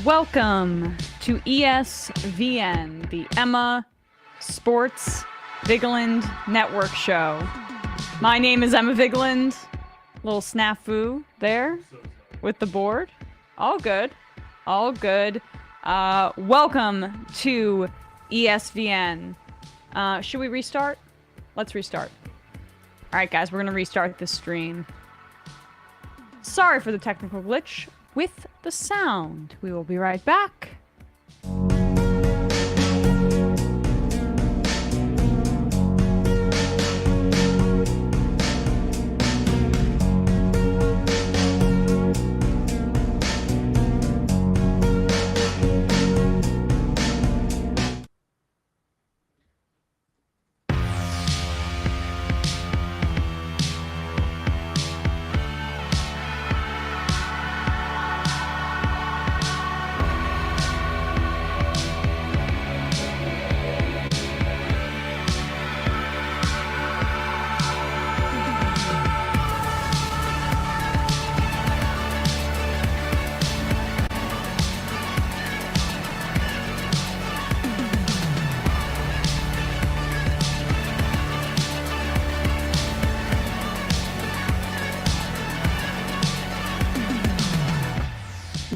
Welcome to ESVN, the Emma Sports Vigeland Network Show. My name is Emma Vigeland. Little snafu there with the board. All good. All good. Welcome to ESVN. Should we restart? Let's restart. All right, guys, we're going to restart the stream. Sorry for the technical glitch with the sound. We will be right back.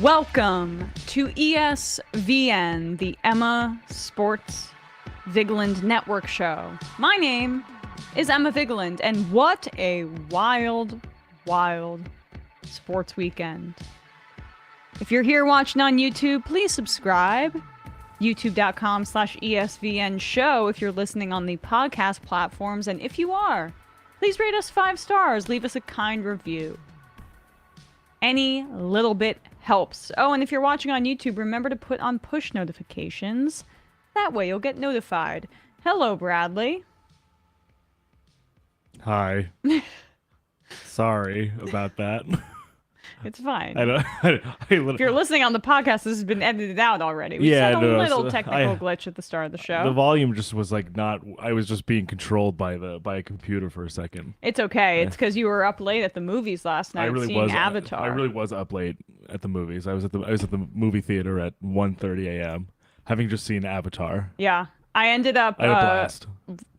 Welcome to ESVN, the Emma Sports Vigeland Network Show. My name is Emma Vigeland, and what a wild, wild sports weekend. If you're here watching on YouTube, please subscribe. YouTube.com/ESVN show if you're listening on the podcast platforms. And if you are, please rate us 5 stars. Leave us a kind review. Any little bit helps. Oh, and if you're watching on YouTube, remember to put on push notifications. That way you'll get notified. Hello, Bradley. Hi. Sorry about that. It's fine. If you're listening on the podcast, this has been edited out already. We had a little technical glitch at the start of the show. The volume just was like not. I was just being controlled by a computer for a second. It's okay. It's because you were up late at the movies last night seeing Avatar. I really was up late at the movies. I was at the movie theater at 1:30 a.m. having just seen Avatar. Yeah, I ended up. I had a blast.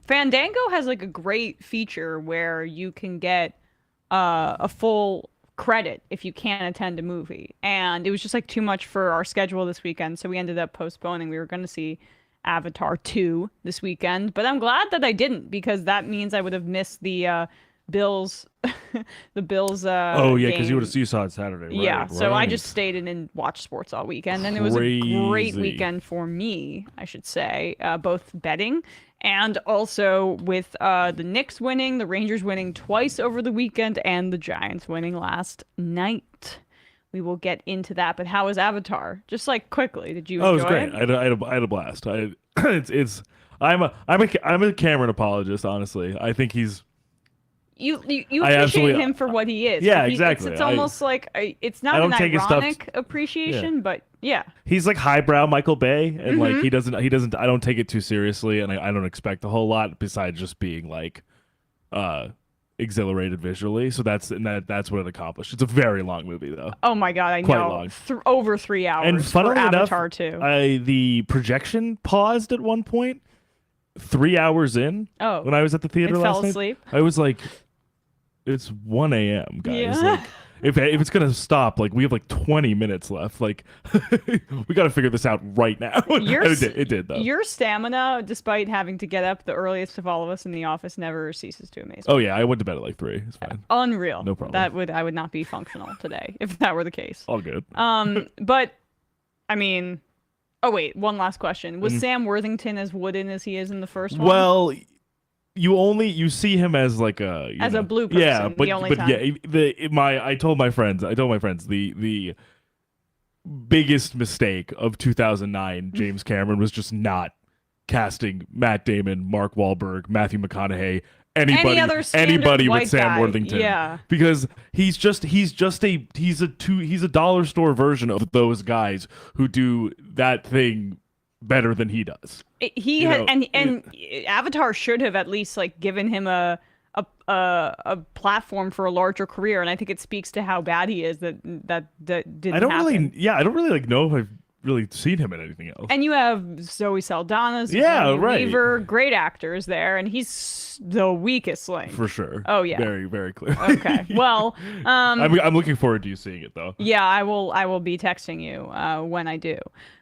Fandango has like a great feature where you can get a full credit if you can't attend a movie, and it was just like too much for our schedule this weekend, so we ended up postponing. We were going to see Avatar 2 this weekend, but I'm glad that I didn't, because that means I would have missed the Bills the Bills oh yeah, because game. you saw it Saturday, right? Yeah, so I just stayed in and watched sports all weekend, and it was a great weekend for me, I should say, both betting and also with the Knicks winning, the Rangers winning twice over the weekend, and the Giants winning last night. We will get into that, but how was Avatar? Just like quickly, did you enjoy it? Oh, it was great. I had a blast. I'm a Cameron apologist, honestly. I think he's You appreciate him for what he is. Yeah, exactly. It's almost like it's not an ironic appreciation, but yeah. He's like highbrow Michael Bay, and like he doesn't. I don't take it too seriously, and I don't expect a whole lot besides just being like exhilarated visually. So that's what it accomplished. It's a very long movie though. Oh my god, I Quite know. long. Over 3 hours. And funnily enough, Avatar 2. The projection paused at one point. 3 hours in. Oh, when I was at the theater last night, fell asleep. I was like, it's 1 a.m. guys. Yeah. Like, if it's gonna stop, like we have like 20 minutes left. Like we got to figure this out right now. It did though. Your stamina, despite having to get up the earliest of all of us in the office, never ceases to amaze me. Oh yeah, I went to bed at like 3. It's fine. Unreal. No problem. I would not be functional today if that were the case. All good. But I mean, oh wait, one last question. Was Sam Worthington as wooden as he is in the first one? Well, you see him as like a blue person. Yeah, but time. yeah, I told my friends the biggest mistake of 2009 James Cameron was just not casting Matt Damon, Mark Wahlberg, Matthew McConaughey, anybody with Sam Worthington. Yeah, because he's a dollar store version of those guys who do that thing better than he does. And Avatar should have at least like given him a a platform for a larger career, and I think it speaks to how bad he is that didn't I don't happen. I don't really like know if I've really seen him in anything else. And you have Zoe Saldana, Yeah, right. Weaver, great actors there, and he's the weakest link. For sure. Oh yeah. Very, very clear. Okay. Well, I'm looking forward to you seeing it though. yeah, I will be texting you when I do.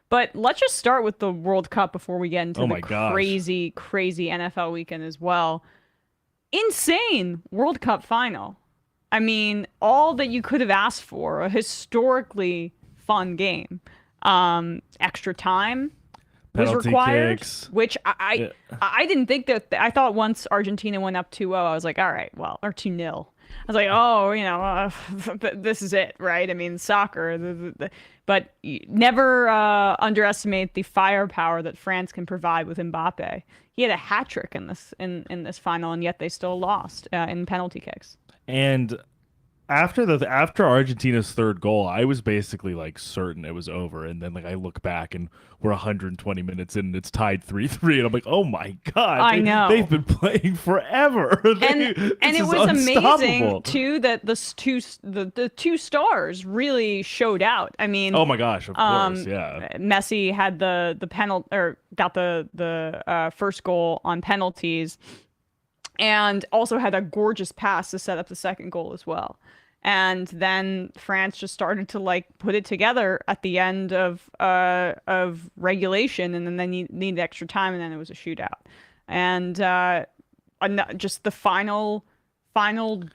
But let's just start with the World Cup before we get into Oh the my gosh. crazy, crazy NFL weekend as well. Insane World Cup final. I mean, all that you could have asked for, a historically fun game. Extra time was Penalty required, kicks. which I didn't think that. I thought once Argentina went up 2-0, I was like, all right, well, or 2-0. I was like, oh, this is it, right? I mean, soccer. But never underestimate the firepower that France can provide with Mbappe. He had a hat trick in this final, and yet they still lost in penalty kicks. And after Argentina's third goal, I was basically like certain it was over, and then like I look back and we're 120 minutes in and it's tied 3-3, and I'm like, oh my god, I know they've been playing forever. And it was amazing too that the two stars really showed out. I mean, oh my gosh, of course, yeah. Messi had the penalty, or got the first goal on penalties, and also had a gorgeous pass to set up the second goal as well. And then France just started to like put it together at the end of regulation, and then they needed extra time, and then it was a shootout. And just the final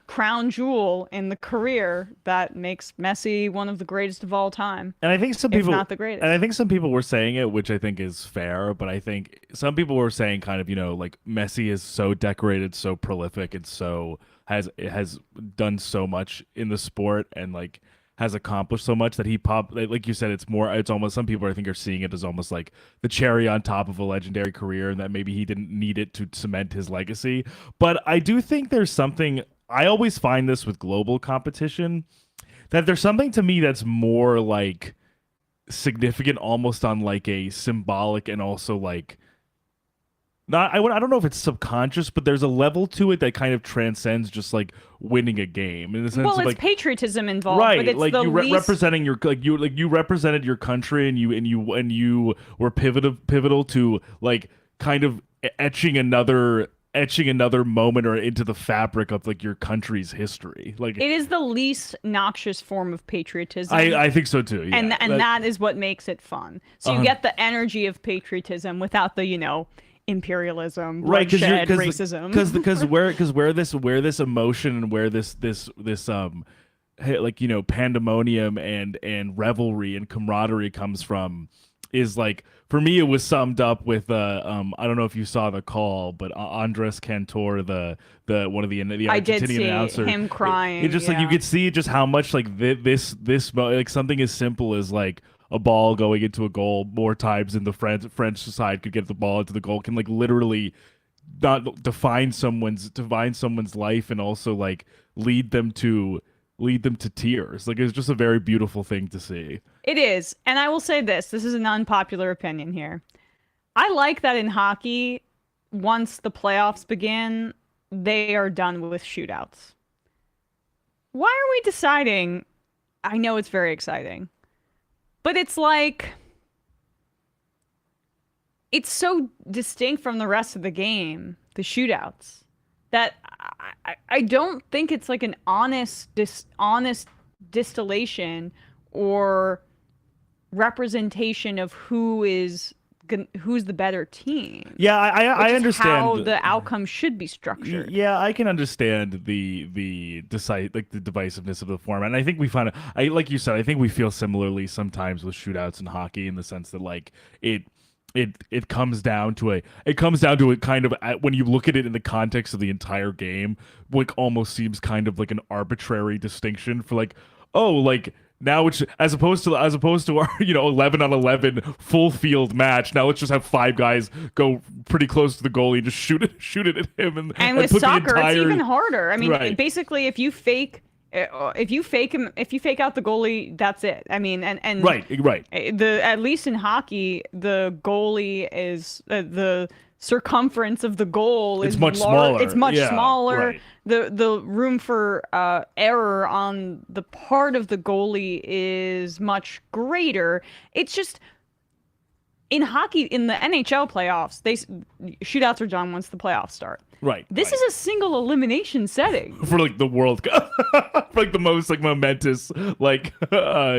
crown jewel in the career that makes Messi one of the greatest of all time. And I think some people, if not the greatest. And I think some people were saying it, which I think is fair, but I think some people were saying kind of, like Messi is so decorated, so prolific, and so has done so much in the sport, and like has accomplished so much that he like you said, it's almost, some people I think are seeing it as almost like the cherry on top of a legendary career, and that maybe he didn't need it to cement his legacy. But I do think there's something, I always find this with global competition, that there's something to me that's more like significant, almost on like a symbolic, and also like I don't know if it's subconscious, but there's a level to it that kind of transcends just like winning a game, in the sense of it's like patriotism involved, right? But it's like the you least... representing your you represented your country, and you were pivotal to like kind of etching another moment or into the fabric of like your country's history. Like it is the least noxious form of patriottism. I think so too. Yeah. And that is what makes it fun. So you get the energy of patriotism without the imperialism, bloodshed, racism. Because where this emotion and where this pandemonium and revelry and camaraderie comes from is like, for me it was summed up with I don't know if you saw the call, but Andres Cantor, the one of the Argentinian announcer, him crying. It just like you could see just how much like this like something as simple as like a ball going into a goal more times than the French side could get the ball into the goal can like literally not define someone's life, and also like lead them to tears. Like it's just a very beautiful thing to see. It is. And I will say this is an unpopular opinion here. I like that in hockey, once the playoffs begin, they are done with shootouts. Why are we deciding? I know it's very exciting, but it's like, it's so distinct from the rest of the game, the shootouts, that I don't think it's like an honest distillation or representation of who's the better team. Yeah, I understand how the outcome should be structured. Yeah, I can understand the divisiveness of the format, and I think we find it. Like you said, I think we feel similarly sometimes with shootouts in hockey, in the sense that like it comes down to a kind of, when you look at it in the context of the entire game, like almost seems kind of like an arbitrary distinction for like, oh, like now it's as opposed to our 11-on-11 full field match. Now let's just have 5 guys go pretty close to the goalie and just shoot it at him. And with put soccer, the entire... it's even harder. I mean, right. Basically, if you fake If you fake him, if you fake out the goalie, that's it. I mean, and Right. at least in hockey, the goalie is the circumference of the goal It's is much smaller. It's much Yeah, smaller. right. The room for error on the part of the goalie is much greater. It's just in hockey, in the NHL playoffs, shootouts are done once the playoffs start. Right. This is a single elimination setting. For like the World Cup, for like the most like momentous like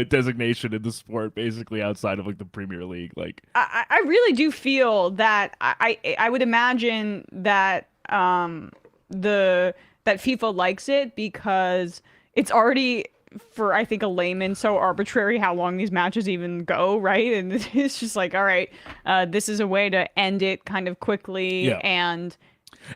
designation in the sport, basically outside of like the Premier League. Like I really do feel that I would imagine that that FIFA likes it because it's already, for I think a layman, so arbitrary how long these matches even go, right? And it's just like, all right, this is a way to end it kind of quickly. Yeah. And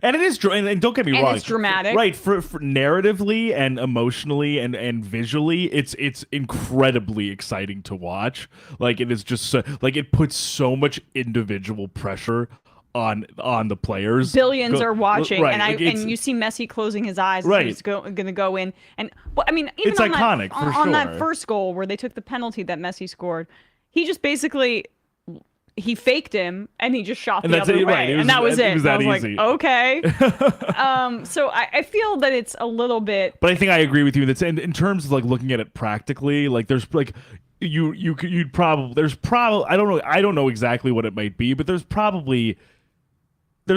it is, and don't get me wrong, it's dramatic, right? For narratively and emotionally and visually, it's incredibly exciting to watch. Like it is just like it puts so much individual pressure on the players. Billions are watching, right, and you see Messi closing his eyes. Right. He's going to go in, and well, I mean, even It's on iconic, that, for on that sure. first goal where they took the penalty that Messi scored, he just basically. He faked him and he just shot the other way, right. and that was it. It was that I was easy. like, okay. So I feel that it's a little bit. But I think I agree with you. That's in terms of like looking at it practically. Like there's like you'd probably I don't know exactly what it might be, but there's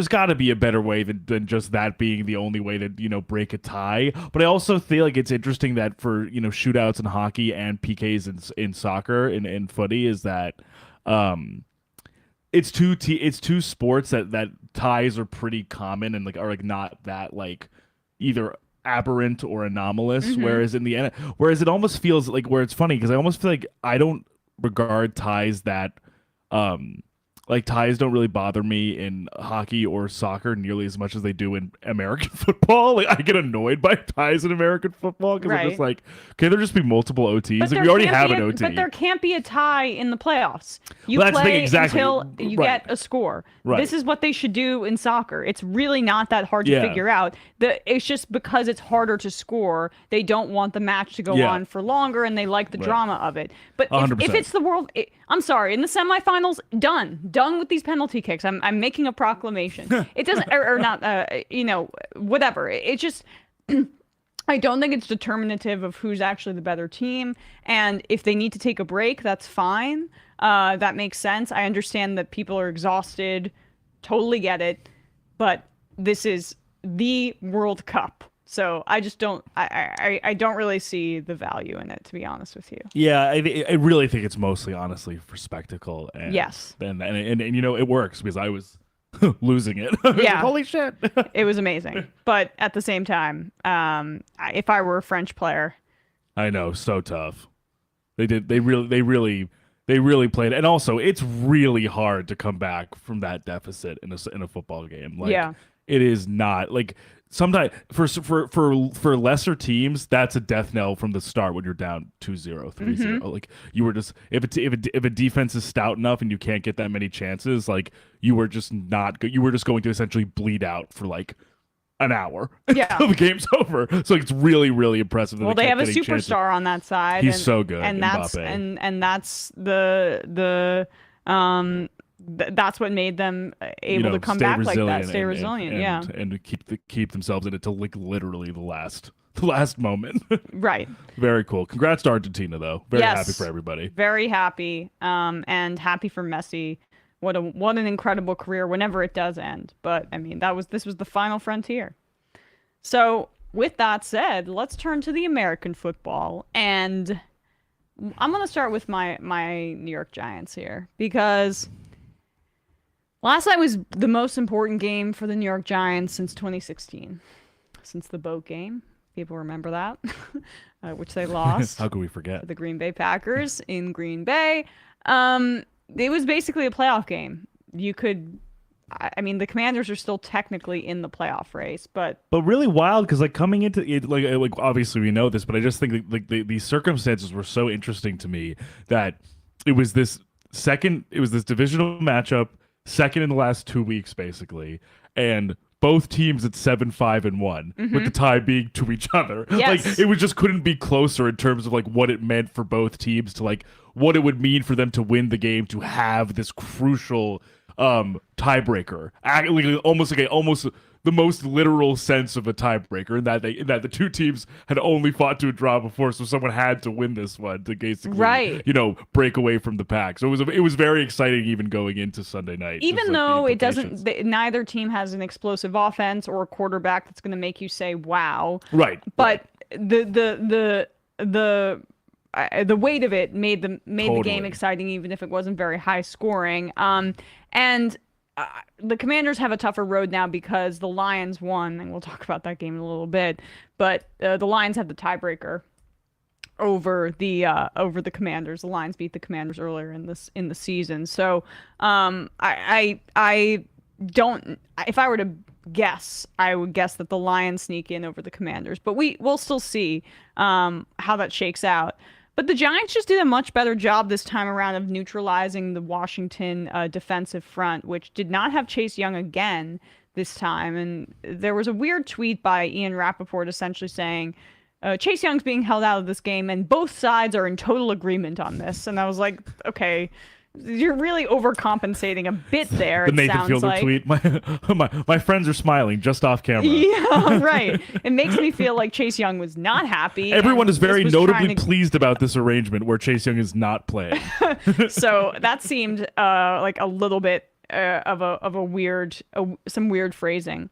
got to be a better way than just that being the only way to break a tie. But I also feel like it's interesting that for shootouts in hockey and PKs in soccer and footy is that it's two sports that ties are pretty common and like are like not that like either aberrant or anomalous. Mm-hmm. Whereas it almost feels like where it's funny because I almost feel like I don't regard ties that like ties don't really bother me in hockey or soccer nearly as much as they do in American football. Like I get annoyed by ties in American football because I'm just like, can there just be multiple OTs? Like we already have an OT. But there can't be a tie in the playoffs. You Well, that's the play thing, exactly. until you Right. get a score. Right. This is what they should do in soccer. It's really not that hard to Yeah. figure out. It's just because it's harder to score, they don't want the match to go Yeah. on for longer, and they like the Right. drama of it. But if 100%. it's the world, I'm sorry, in the semifinals, done with these penalty kicks. I'm making a proclamation. It doesn't, or not, whatever. It just. I don't think it's determinative of who's actually the better team. And if they need to take a break, that's fine. That makes sense. I understand that people are exhausted. Totally get it. But this is the World Cup. So I just don't, I don't really see the value in it, to be honest with you. Yeah, I really think it's mostly honestly for spectacle. And, Yes. And it works because I was losing it. Yeah. Holy shit. It was amazing. But at the same time, if I were a French player. I know, so tough. They really played. And also, it's really hard to come back from that deficit in a football game. Like, Yeah. It is not like sometimes for lesser teams, that's a death knell from the start when you're down 2-0, 3-0. Like you were just if a defense is stout enough and you can't get that many chances, like you were just going to essentially bleed out for like an hour. Yeah. The game's over. So it's really, really impressive. Well, they have a superstar on that side. He's so good. And that's Mbappe. and that's that's what made them able to come back like that, stay resilient, and keep themselves in it to like literally the last moment. Right. Very cool. Congrats to Argentina, though. Very Yes. happy for everybody. Very happy, and happy for Messi. What an incredible career whenever it does end. But I mean, this was the final frontier. So with that said, let's turn to the American football, and I'm gonna start with my New York Giants here because last night was the most important game for the New York Giants since 2016, since the boat game. People remember that, which they lost. How could we forget? To the Green Bay Packers in Green Bay. It was basically a playoff game. I mean, the Commanders are still technically in the playoff race, but really wild because like coming into it, like obviously we know this, but I just think like the circumstances were so interesting to me that it was this divisional matchup, second in the last 2 weeks basically, and both teams at 7-5-1, with the tie being to each other. Yes. Like, it was just couldn't be closer in terms of like what it meant for both teams, to like what it would mean for them to win the game, to have this crucial tiebreaker. Almost the most literal sense of a tiebreaker, in that the two teams had only fought to a draw before, so someone had to win this one to basically, break away from the pack. So it was very exciting even going into Sunday night. Even though it doesn't, neither team has an explosive offense or a quarterback that's going to make you say wow. Right. But the weight of it made the game exciting, even if it wasn't very high scoring. The Commanders have a tougher road now because the Lions won, and we'll talk about that game in a little bit. But the Lions have the tiebreaker over the Commanders. The Lions beat the Commanders earlier in the season. So I don't. If I were to guess, I would guess that the Lions sneak in over the Commanders. But we'll still see how that shakes out. But the Giants just did a much better job this time around of neutralizing the Washington defensive front, which did not have Chase Young again this time. And there was a weird tweet by Ian Rappaport essentially saying, Chase Young's being held out of this game, and both sides are in total agreement on this. And I was like, okay, you're really overcompensating a bit there. The Nathan Fielder tweet. My friends are smiling just off camera. Yeah, right. It makes me feel like Chase Young was not happy. Everyone is very notably pleased about this arrangement where Chase Young is not playing. So that seemed like a little bit of some weird phrasing.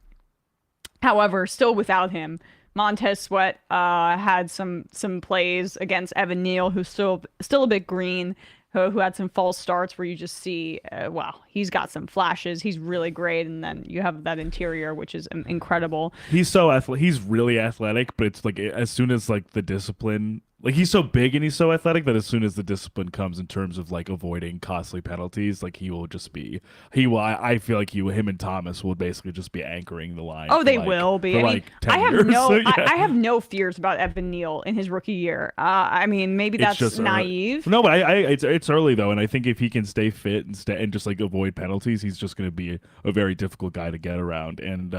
However, still without him, Montez Sweat had some plays against Evan Neal, who's still a bit green, who had some false starts where you just see, wow, he's got some flashes. He's really great. And then you have that interior, which is incredible. He's so athletic. He's really athletic, but it's like as soon as like the discipline, like he's so big and he's so athletic that as soon as the discipline comes in terms of like avoiding costly penalties, like I feel like him and Thomas will basically just be anchoring the line. Oh, they will be. I have no fears about Evan Neal in his rookie year. I mean, maybe that's naive. No, but it's early though, and I think if he can stay fit and just like avoid penalties, he's just going to be a very difficult guy to get around. And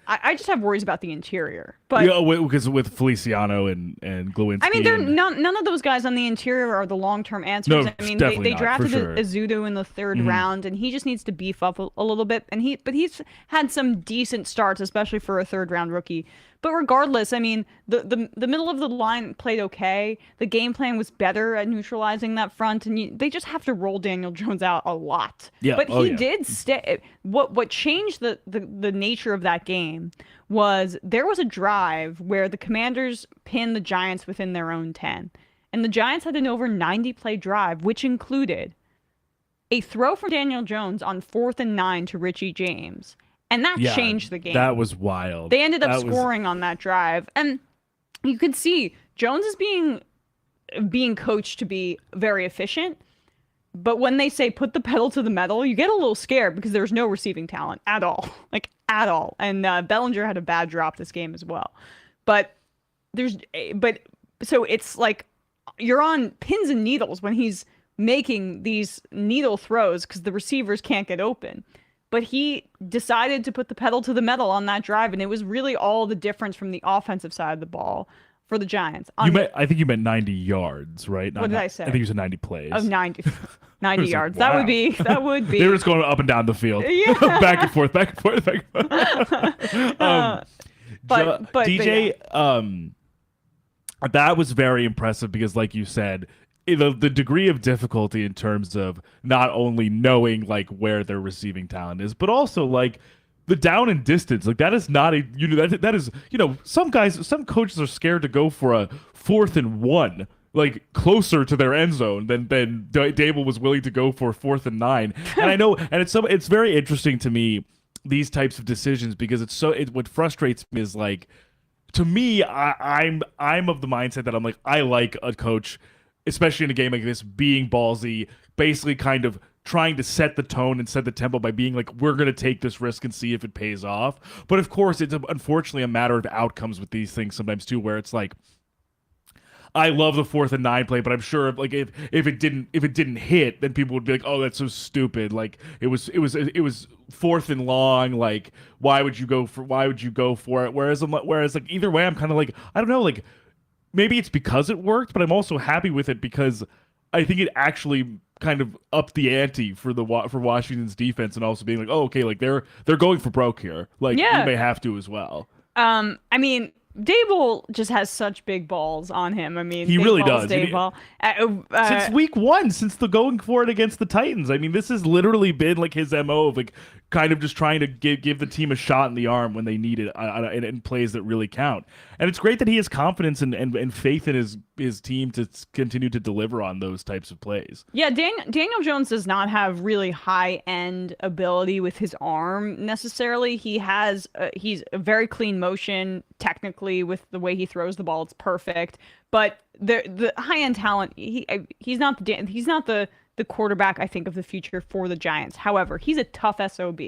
I just have worries about the interior. But because with Feliciano and Glowinski, I mean, none of those guys on the interior are the long-term answers. No, I mean, they drafted sure. Azudu in the third round, and he just needs to beef up a little bit. But he's had some decent starts, especially for a third-round rookie. But regardless, I mean, the middle of the line played okay. The game plan was better at neutralizing that front, and they just have to roll Daniel Jones out a lot. Yeah, but he did stay. What changed the nature of that game was there was a drive where the Commanders pinned the Giants within their own 10, and the Giants had an over 90-play drive, which included a throw from Daniel Jones on 4th and 9 to Richie James. And that changed the game. That was wild. They ended up scoring on that drive. And you could see Jones is being coached to be very efficient. But when they say put the pedal to the metal, you get a little scared because there's no receiving talent at all. Like, at all. And Bellinger had a bad drop this game as well. So it's like you're on pins and needles when he's making these needle throws because the receivers can't get open. But he decided to put the pedal to the metal on that drive, and it was really all the difference from the offensive side of the ball for the Giants. I think you meant 90 yards, right? What did I say? I think you said 90 plays. Of 90 yards. Like, wow. That would be. They were just going up and down the field. Yeah. back and forth, back and forth, back and forth. But DJ, that was very impressive because, like you said, the degree of difficulty in terms of not only knowing like where their receiving talent is, but also like the down and distance. Like that is not a that is some coaches are scared to go for a 4th and 1 like closer to their end zone than Dable was willing to go for 4th and 9. And I know, and it's very interesting to me, these types of decisions, because what frustrates me is like, to me, I'm of the mindset that I'm like, I like a coach, especially in a game like this, being ballsy, basically kind of trying to set the tone and set the tempo by being like, we're going to take this risk and see if it pays off. But of course, it's unfortunately a matter of outcomes with these things sometimes too, where it's like, I love the 4th and 9 play, but I'm sure like if it didn't hit, then people would be like, oh, that's so stupid. Like it was 4th and long. Like why would you go for it? Whereas like either way, I'm kind of like, I don't know, like maybe it's because it worked, but I'm also happy with it because I think it actually kind of upped the ante for Washington's defense, and also being like, oh, okay, like they're going for broke here. Like we may have to as well. I mean, Dable just has such big balls on him. I mean, he big really balls, does. Dable. Since week 1, since the going for it against the Titans, I mean, this has literally been like his MO of like kind of just trying to give the team a shot in the arm when they need it in plays that really count. And it's great that he has confidence and faith in his team to continue to deliver on those types of plays. Yeah, Daniel Jones does not have really high-end ability with his arm necessarily. He's a very clean motion technically with the way he throws the ball. It's perfect. But the high-end talent, he's not the quarterback, I think, of the future for the Giants. However, he's a tough SOB,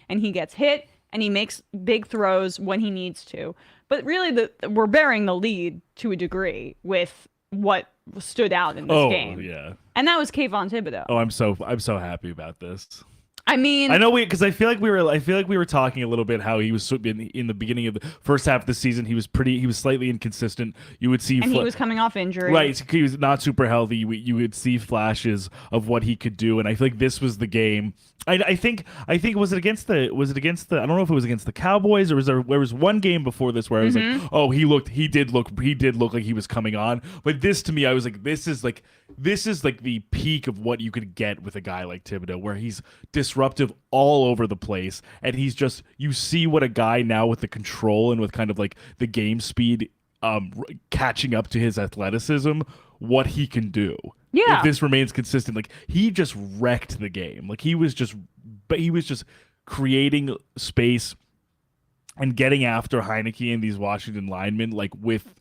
and he gets hit, and he makes big throws when he needs to. But really, we're bearing the lead to a degree with what stood out in this game. Yeah. And that was Kayvon Thibodeau. Oh, I'm so happy about this. I mean, I know because I feel like we were talking a little bit how he was in the beginning of the first half of the season. He was slightly inconsistent. You would see, and he was coming off injury, right? He was not super healthy. You would see flashes of what he could do, and I feel like this was the game. I think was it against the I don't know if it was against the Cowboys or there was one game before this where I was like, oh, he did look like he was coming on. But this, to me, I was like, this is like the peak of what you could get with a guy like Thibodeau, where he's disruptive all over the place, and he's just, you see what a guy now with the control and with kind of like the game speed catching up to his athleticism, what he can do. Yeah. If this remains consistent, like he just wrecked the game. Like he was just creating space and getting after Heineke and these Washington linemen like with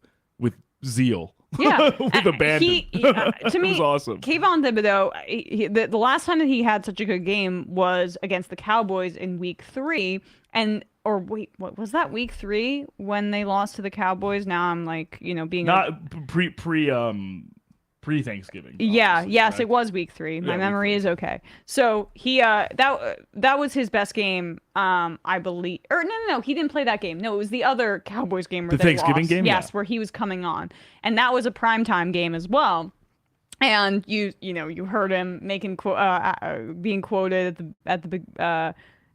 zeal. Yeah, with abandon. To me, it was awesome. Kayvon Thibodeau, the last time that he had such a good game was against the Cowboys in Week 3, or wait, what was that, Week 3 when they lost to the Cowboys? Now I'm like, being not pre-Thanksgiving. Yes, right? it was Week 3. My memory Week 3. is okay. So he that was his best game, I believe. Or no, he didn't play that game. No, it was the other Cowboys game where the they Thanksgiving lost. game. Yes, yeah. where he was coming on, and that was a primetime game as well. And you heard him being quoted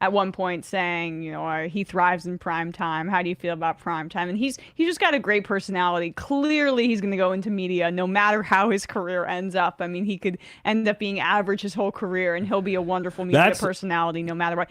at one point saying, he thrives in prime time. How do you feel about prime time? And he's just got a great personality. Clearly, he's going to go into media no matter how his career ends up. I mean, he could end up being average his whole career, and he'll be a wonderful media personality no matter what.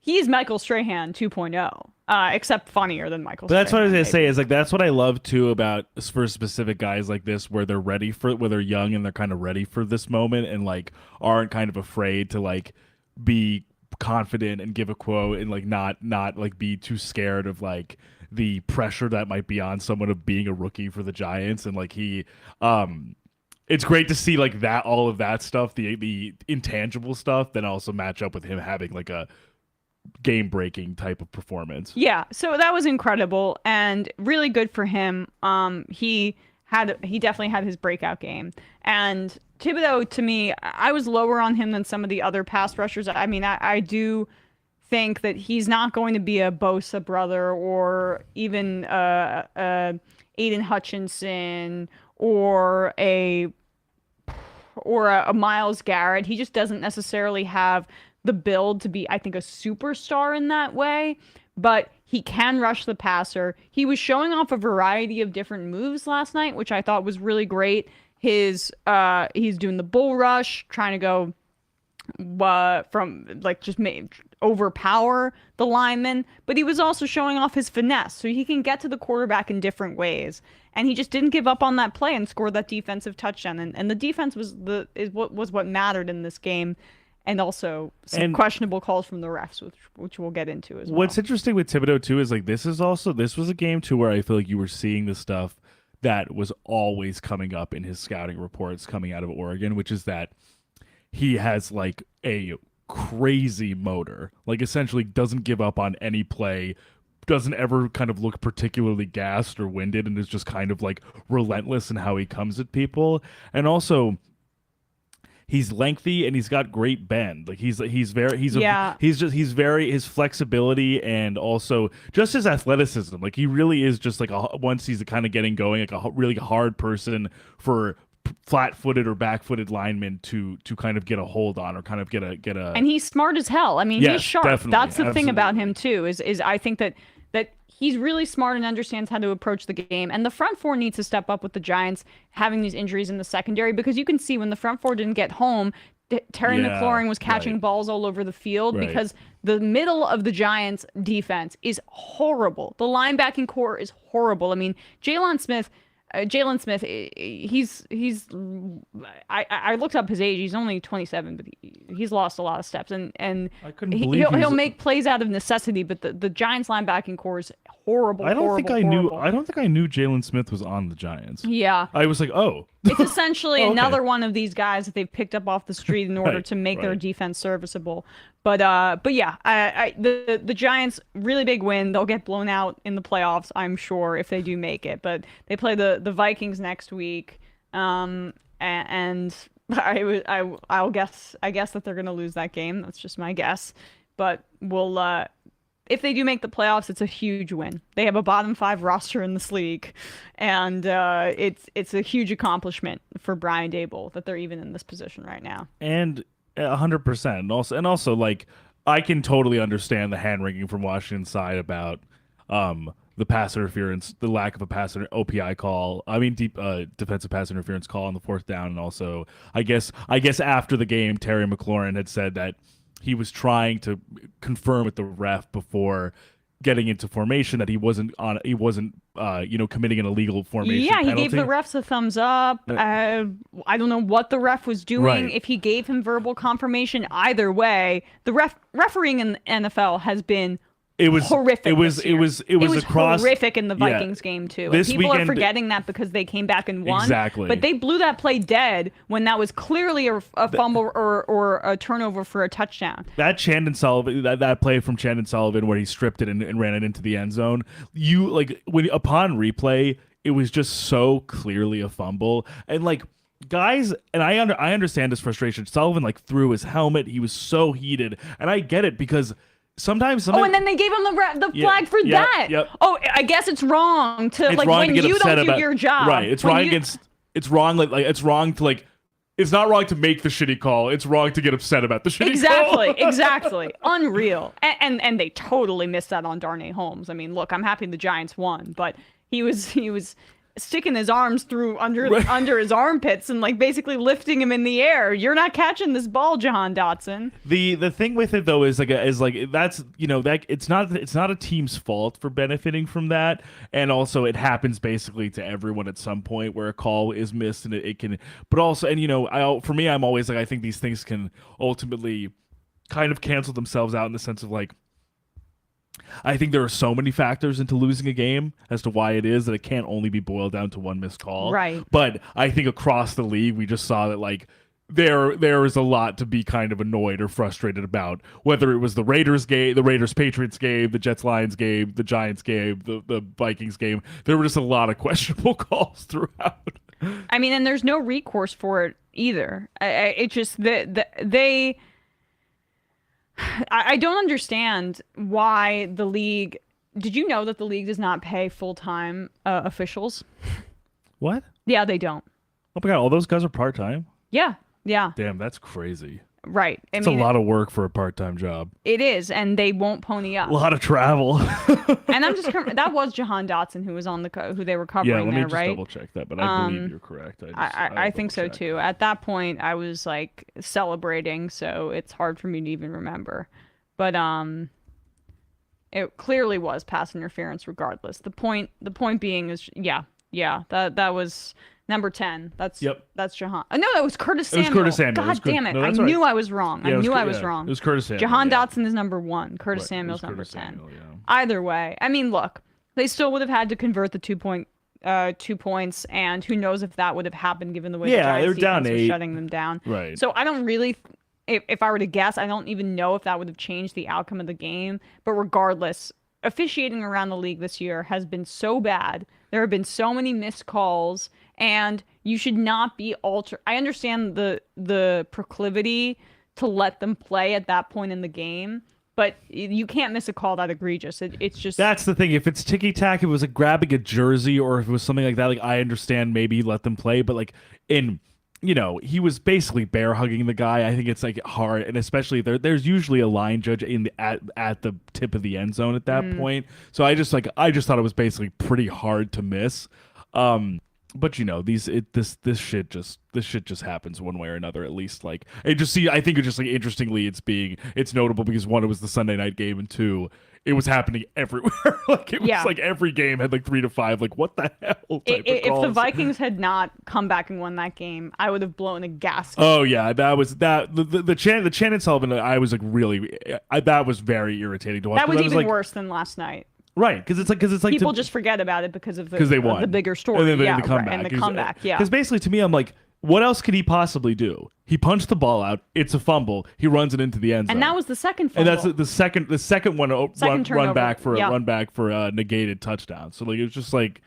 He's Michael Strahan 2.0, except funnier than Michael Strahan. But that's what I was going to say is like that's what I love too about for specific guys like this where they're where they're young and they're kind of ready for this moment and like aren't kind of afraid to like be confident and give a quote and like not like be too scared of like the pressure that might be on someone of being a rookie for the Giants. And like it's great to see like that, all of that stuff, the intangible stuff, then also match up with him having like a game-breaking type of performance. Yeah, so that was incredible and really good for him. He definitely had his breakout game. And Thibodeau, to me, I was lower on him than some of the other pass rushers. I mean, I do think that he's not going to be a Bosa brother or even Aiden Hutchinson or a Myles Garrett. He just doesn't necessarily have the build to be, I think, a superstar in that way. But he can rush the passer. He was showing off a variety of different moves last night, which I thought was really great. He's doing the bull rush, trying to go from like just overpower the lineman, but he was also showing off his finesse, so he can get to the quarterback in different ways. And he just didn't give up on that play and scored that defensive touchdown. And the defense was what mattered in this game. And also some questionable calls from the refs, which we'll get into as well. What's interesting with Thibodeau too is like this was a game too where I feel like you were seeing the stuff that was always coming up in his scouting reports coming out of Oregon, which is that he has like a crazy motor, like essentially doesn't give up on any play, doesn't ever kind of look particularly gassed or winded, and is just kind of like relentless in how he comes at people. And also, he's lengthy and he's got great bend. Like he's very his flexibility and also just his athleticism. Like he really is just like once he's kind of getting going, like a really hard person for flat-footed or back-footed linemen to kind of get a hold on or kind of get a. And he's smart as hell. I mean, Yes, he's sharp. definitely, That's the thing about absolutely. him too. Is I think that he's really smart and understands how to approach the game. And the front four needs to step up with the Giants having these injuries in the secondary, because you can see when the front four didn't get home, Terry Yeah, McLaurin was catching right. balls all over the field Right. because the middle of the Giants defense is horrible. The linebacking core is horrible. I mean, Jalen Smith, I looked up his age. He's only 27, but he's lost a lot of steps, and I couldn't believe he'll make plays out of necessity. But the Giants linebacking core is horrible. I don't think I horrible. knew Jalen Smith was on the Giants. Yeah, I was like, oh. it's essentially Oh, okay. another one of these guys that they've picked up off the street in order Right, to make their right. defense serviceable. But yeah, the Giants, really big win. They'll get blown out in the playoffs, I'm sure, if they do make it. But they play the Vikings next week, and I guess that they're gonna lose that game. That's just my guess. But we'll if they do make the playoffs, it's a huge win. They have a bottom 5 roster in this league, and it's a huge accomplishment for Brian Daboll that they're even in this position right now. And 100%. Also, like I can totally understand the hand wringing from Washington's side about the pass interference, the lack of a OPI call. I mean, defensive pass interference call on the 4th down, and also I guess after the game, Terry McLaurin had said that he was trying to confirm with the ref before getting into formation that he wasn't committing an illegal formation Yeah, he penalty. gave the refs a thumbs up. I don't know what the ref was doing. Right. If he gave him verbal confirmation, either way, the refereeing in the NFL has been horrific. It was across horrific in the yeah. Vikings game too. This And people are weekend- forgetting that because they came back and won. Exactly. But they blew that play dead when that was clearly a fumble or a turnover for a touchdown. That Chandon Sullivan, that play from Chandon Sullivan where he stripped it and ran it into the end zone. Upon replay, it was just so clearly a fumble. And like guys, and I understand his frustration. Sullivan like threw his helmet. He was so heated, and I get it because. Sometimes, Oh, and then they gave him the Yeah, flag for yeah, that. yep. Oh, I guess it's wrong to It's like wrong when to get you upset don't do about your job. Right. It's when wrong you- against. It's wrong. It's wrong to like. It's not wrong to make the shitty call. It's wrong to get upset about the shitty Exactly, call. exactly. Unreal. And they totally missed that on Darnay Holmes. I mean, look, I'm happy the Giants won, but he was sticking his arms through under his armpits and like basically lifting him in the air. You're not catching this ball, Jahan Dotson. The thing with it though is that's that it's not a team's fault for benefiting from that, and also it happens basically to everyone at some point where a call is missed, and it can. But also, and for me, I'm always like I think these things can ultimately kind of cancel themselves out in the sense of like. I think there are so many factors into losing a game as to why it is that it can't only be boiled down to one missed call. Right. But I think across the league, we just saw that like there is a lot to be kind of annoyed or frustrated about, whether it was the Raiders game, the Raiders-Patriots game, the Jets-Lions game, the Giants game, the Vikings game. There were just a lot of questionable calls throughout. I mean, and there's no recourse for it either. It just I don't understand why the league. Did you know that the league does not pay full-time officials? What? Yeah, they don't. Oh my god, all those guys are part-time? Yeah, yeah, Damn, that's crazy. right. I It's mean, a lot of work for a part-time job. it is, and they won't pony up. A lot of travel. And I'm just that was Jahan Dotson who was on who they were covering Yeah, let me there, just right? double check that, but I believe you're correct. I think so too. At that point, I was like celebrating, so it's hard for me to even remember. But it clearly was pass interference, regardless. The point being is, that was number 10. That's Jahan. No, that was Curtis Samuel. It was Curtis Samuel. God damn it! No, I that's right. knew I was wrong. Yeah, I knew I was yeah, wrong. It was Curtis Samuel. Jahan yeah. Dotson is number 1. Curtis Right, it Samuel's was number Curtis 10. Samuel, yeah. Either way, I mean, look, they still would have had to convert the 2 points, and who knows if that would have happened given the way the Yeah, Giants they were down defense was 8. shutting them down. Right. So I don't really, if I were to guess, I don't even know if that would have changed the outcome of the game. But regardless, officiating around the league this year has been so bad. There have been so many missed calls, and you should not be I understand the proclivity to let them play at that point in the game, but you can't miss a call that egregious. It's just That's the thing. If it's ticky-tack, if it was like grabbing a jersey or if it was something like that, like I understand maybe let them play, but like he was basically bear hugging the guy. I think it's like hard, and especially there's usually a line judge at the tip of the end zone at that point. So I just thought it was basically pretty hard to miss. But this shit just happens one way or another. At least like I think it's just like interestingly it's notable because one, it was the Sunday night game, and two, it was happening everywhere. Like it was like every game had like 3 to 5. Like what the hell? If the Vikings had not come back and won that game, I would have blown a gasket. Oh yeah, that was the Shannon Sullivan. I was like really, that was very irritating to watch. That was even worse than last night. Right, because it's like people just forget about it because of they won the bigger story, and then the comeback, and the comeback. Yeah, because basically to me, I'm like, what else could he possibly do? He punched the ball out. It's a fumble. He runs it into the end zone, and that was the second fumble. And that's the second one. Run back for a negated touchdown. So like it was just like.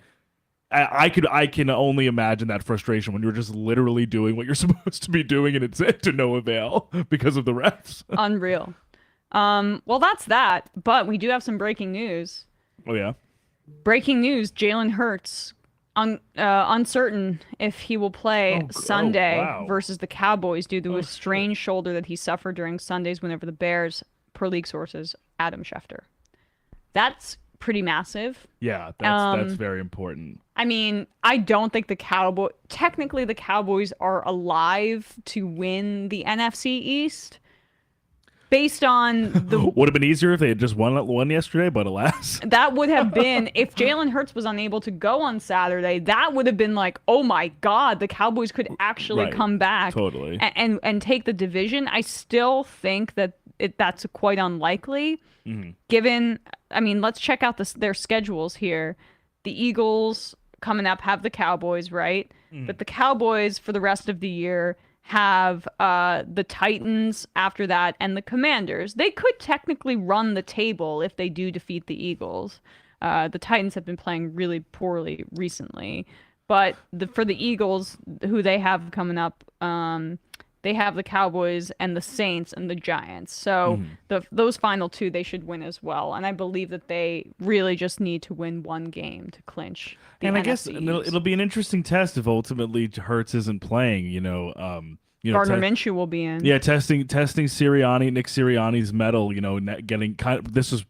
I can only imagine that frustration when you're just literally doing what you're supposed to be doing and it's to no avail because of the refs. Unreal. Well, that's that. But we do have some breaking news. Oh yeah. Breaking news: Jalen Hurts uncertain if he will play Sunday versus the Cowboys due to a strained shoulder that he suffered during Sunday's win over the Bears, per league sources. Adam Schefter. That's pretty massive. Yeah, that's very important. I mean, I don't think technically the Cowboys are alive to win the NFC East. Based on the would have been easier if they had just won yesterday, but alas. That would have been, if Jalen Hurts was unable to go on Saturday, that would have been like, oh my God, the Cowboys could actually come back totally and take the division. I still think that that's quite unlikely. Given, I mean, let's check out their schedules here. The Eagles coming up have the Cowboys, right? But the Cowboys for the rest of the year have the Titans after that and the Commanders. They could technically run the table if they do defeat the Eagles. The Titans have been playing really poorly recently. But for the Eagles, who they have coming up, they have the Cowboys and the Saints and the Giants. So those final two, they should win as well. And I believe that they really just need to win one game to clinch the NFC I guess it'll be an interesting test if ultimately Hurts isn't playing, Gardner Minshew will be in. Yeah, testing Nick Sirianni's mettle, getting this was,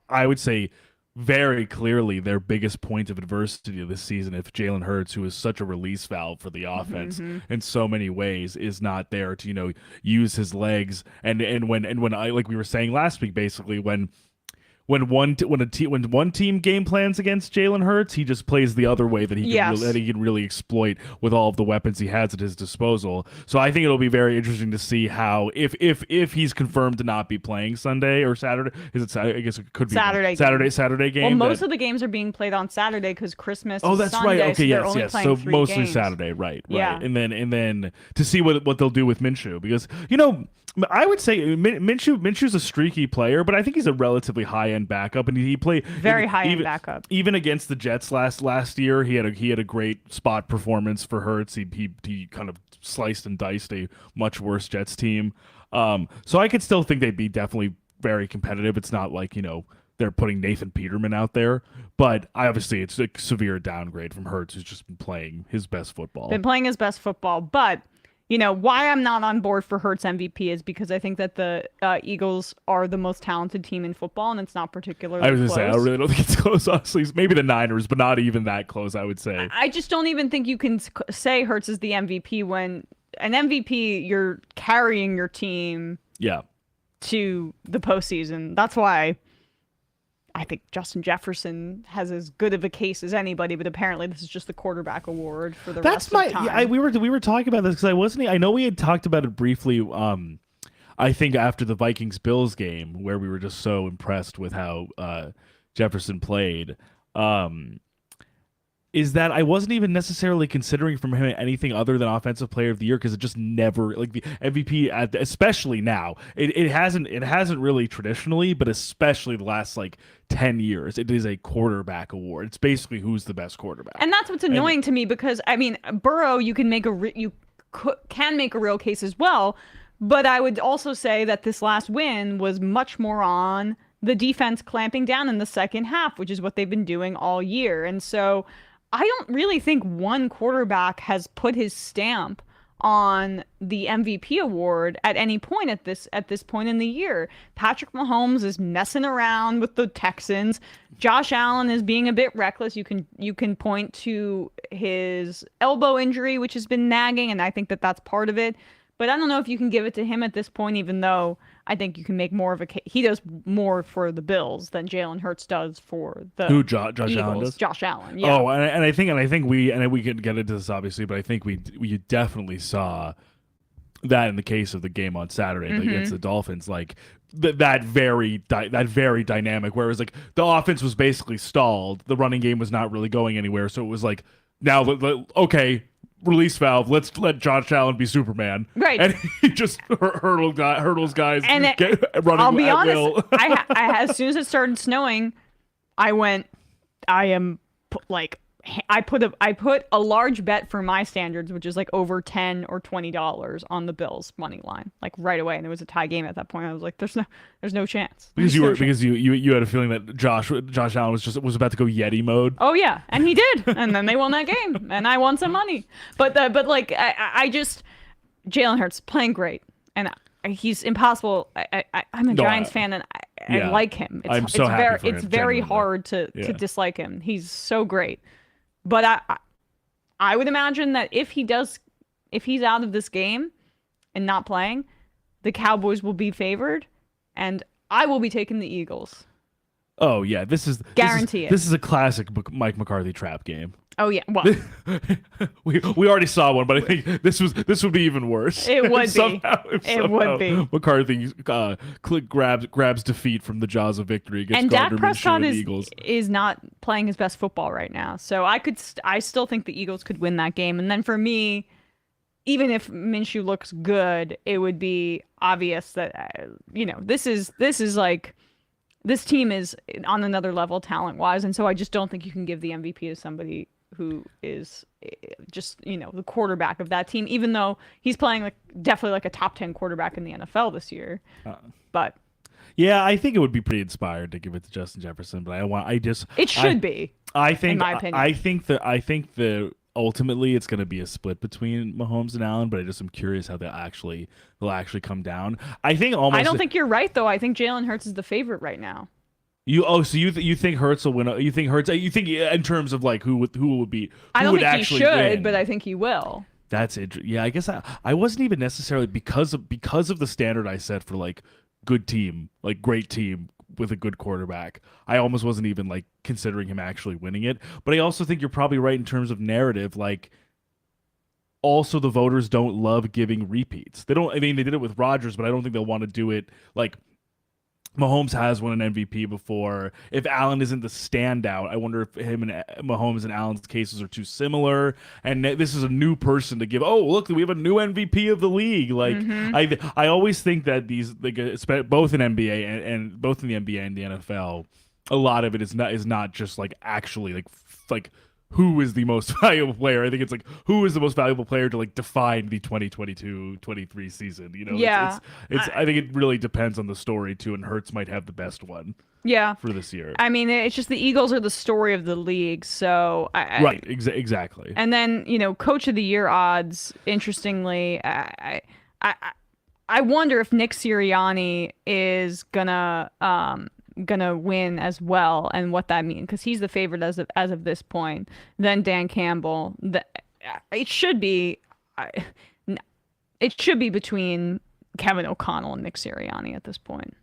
I would say, very clearly their biggest point of adversity this season. If Jalen Hurts, who is such a release valve for the offense in so many ways, is not there to use his legs, and when I, like we were saying last week, basically when one team game plans against Jalen Hurts, he just plays the other way that he can really exploit with all of the weapons he has at his disposal. So I think it'll be very interesting to see how if he's confirmed to not be playing Sunday or Saturday. Is it Saturday? I guess it could be Saturday game. Well, most of the games are being played on Saturday because Christmas. Oh, that's Sunday, right. Okay, so yes. So mostly games. Saturday, right? Yeah. And then to see what they'll do with Minshew, because I would say Minshew's a streaky player, but I think he's a relatively high-end backup, and he played very high-end backup. Even against the Jets last year, he had a great spot performance for Hurts. He kind of sliced and diced a much worse Jets team. So I could still think they'd be definitely very competitive. It's not like they're putting Nathan Peterman out there, but obviously it's a severe downgrade from Hurts, who's just been playing his best football. But why I'm not on board for Hurts MVP is because I think that the Eagles are the most talented team in football, and it's not particularly I was going close. to say, I really don't think it's close, honestly. Maybe the Niners, but not even that close, I would say. I just don't even think you can say Hurts is the MVP when an MVP, you're carrying your team to the postseason. That's why I think Justin Jefferson has as good of a case as anybody, but apparently this is just the quarterback award for the rest of time. Yeah, we were talking about this because I know we had talked about it briefly. I think after the Vikings-Bills game, where we were just so impressed with how Jefferson played. is that I wasn't even necessarily considering from him anything other than offensive player of the year because it just never like the MVP especially now it hasn't really traditionally, but especially the last like 10 years it is a quarterback award. It's basically who's the best quarterback. And that's what's annoying to me because I mean Burrow you can make can make a real case as well, but I would also say that this last win was much more on the defense clamping down in the second half, which is what they've been doing all year. And so I don't really think one quarterback has put his stamp on the MVP award at any point at this point in the year. Patrick Mahomes is messing around with the Texans. Josh Allen is being a bit reckless. You can point to his elbow injury, which has been nagging, and I think that that's part of it. But I don't know if you can give it to him at this point, even though I think you can make more of a case. He does more for the Bills than Jalen Hurts does for the Josh Eagles. Allen does? Josh Allen, yeah. Oh, and I think we can get into this obviously, but I think we definitely saw that in the case of the game on Saturday against the Dolphins, like that very dynamic. Whereas like the offense was basically stalled, the running game was not really going anywhere, so it was like now okay. Release valve. Let's let Josh Allen be Superman. Right, and he just hurdles guys. And running I'll be at honest. Will. As soon as it started snowing, I put a large bet for my standards, which is like over $10 or $20 on the Bills money line, like right away. And it was a tie game at that point. I was like, there's no chance. Because you had a feeling that Josh Allen was about to go Yeti mode. Oh yeah, and he did, and then they won that game, and I won some money. But I just Jalen Hurts playing great, and he's impossible. I'm a Giants fan, and I like him. I'm so happy for him, it's very genuinely. hard to dislike him. He's so great. But I would imagine that if he's out of this game and not playing, the Cowboys will be favored, and I will be taking the Eagles. Oh yeah, this is a classic Mike McCarthy trap game. Oh yeah, well, we already saw one, but I think this would be even worse. It would somehow, be. It would be. McCarthy grabs defeat from the jaws of victory against and Gardner Dak Prescott Minshew and the Eagles. is not playing his best football right now. So I still think the Eagles could win that game. And then for me, even if Minshew looks good, it would be obvious that this team is on another level talent wise, and so I just don't think you can give the MVP to somebody who is just the quarterback of that team, even though he's playing definitely like a top 10 quarterback in the NFL this year. But yeah, I think it would be pretty inspired to give it to Justin Jefferson, but it should be. I think, in my opinion. I think that ultimately it's going to be a split between Mahomes and Allen, but I'm curious how they'll actually come down. I don't think you're right though. I think Jalen Hurts is the favorite right now. You think Hurts will win? You think in terms of like who would be? I don't think he should, win. but I think he will. That's it. Yeah, I guess I wasn't even necessarily because of the standard I set for like good team, like great team with a good quarterback. I almost wasn't even like considering him actually winning it. But I also think you're probably right in terms of narrative. Like, also the voters don't love giving repeats. They don't. I mean, they did it with Rodgers, but I don't think they'll want to do it like. Mahomes has won an MVP before. If Allen isn't the standout, I wonder if him and Mahomes and Allen's cases are too similar. And this is a new person to give. Oh, look, we have a new MVP of the league. Like I always think that these, both in NBA and both in the NBA and the NFL, a lot of it is not just like actually like who is the most valuable player. I think it's like who is the most valuable player to like define the 2022-23 season. Yeah. I think it really depends on the story too, and Hurts might have the best one. Yeah. For this year. I mean, it's just the Eagles are the story of the league, so right, exactly. And then Coach of the Year odds. Interestingly, I wonder if Nick Sirianni is gonna win as well, and what that means, because he's the favorite as of this point. Then Dan Campbell. It should be between Kevin O'Connell and Nick Sirianni at this point.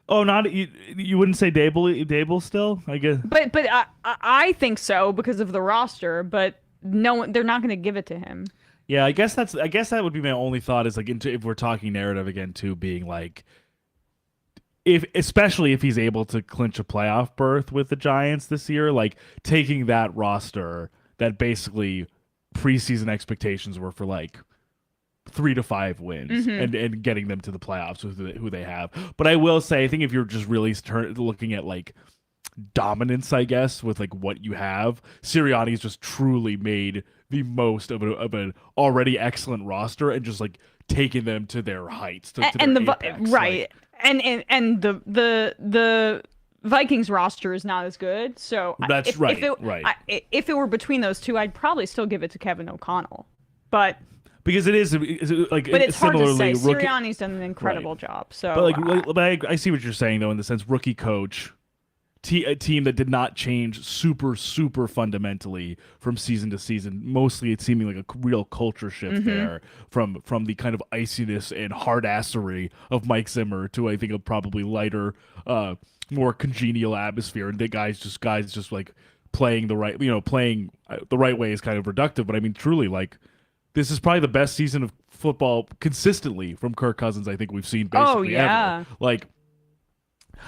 Oh, not you wouldn't say Dable still, I guess. But I think so because of the roster. But no, they're not going to give it to him. Yeah, I guess that would be my only thought is like if we're talking narrative again too, being like, especially if he's able to clinch a playoff berth with the Giants this year, like taking that roster that basically preseason expectations were for like 3 to 5 wins and getting them to the playoffs with who they have. But I will say, I think if you're just really looking at like dominance, I guess, with like what you have, Sirianni's just truly made the most of an already excellent roster and just like taking them to their heights, to and their the apex. right, and the Vikings roster is not as good. So That's right. If it were between those two, I'd probably still give it to Kevin O'Connell. But because it is like, but it's hard to say. Rookie, Sirianni's done an incredible job. So, but I see what you're saying though, in the sense rookie coach, a team that did not change super fundamentally from season to season. Mostly, it's seeming like a real culture shift there from the kind of iciness and hard assery of Mike Zimmer to, I think, a probably lighter, more congenial atmosphere. And the guys just like playing the right way is kind of reductive. But I mean, truly, like, this is probably the best season of football consistently from Kirk Cousins I think we've seen basically ever. Like,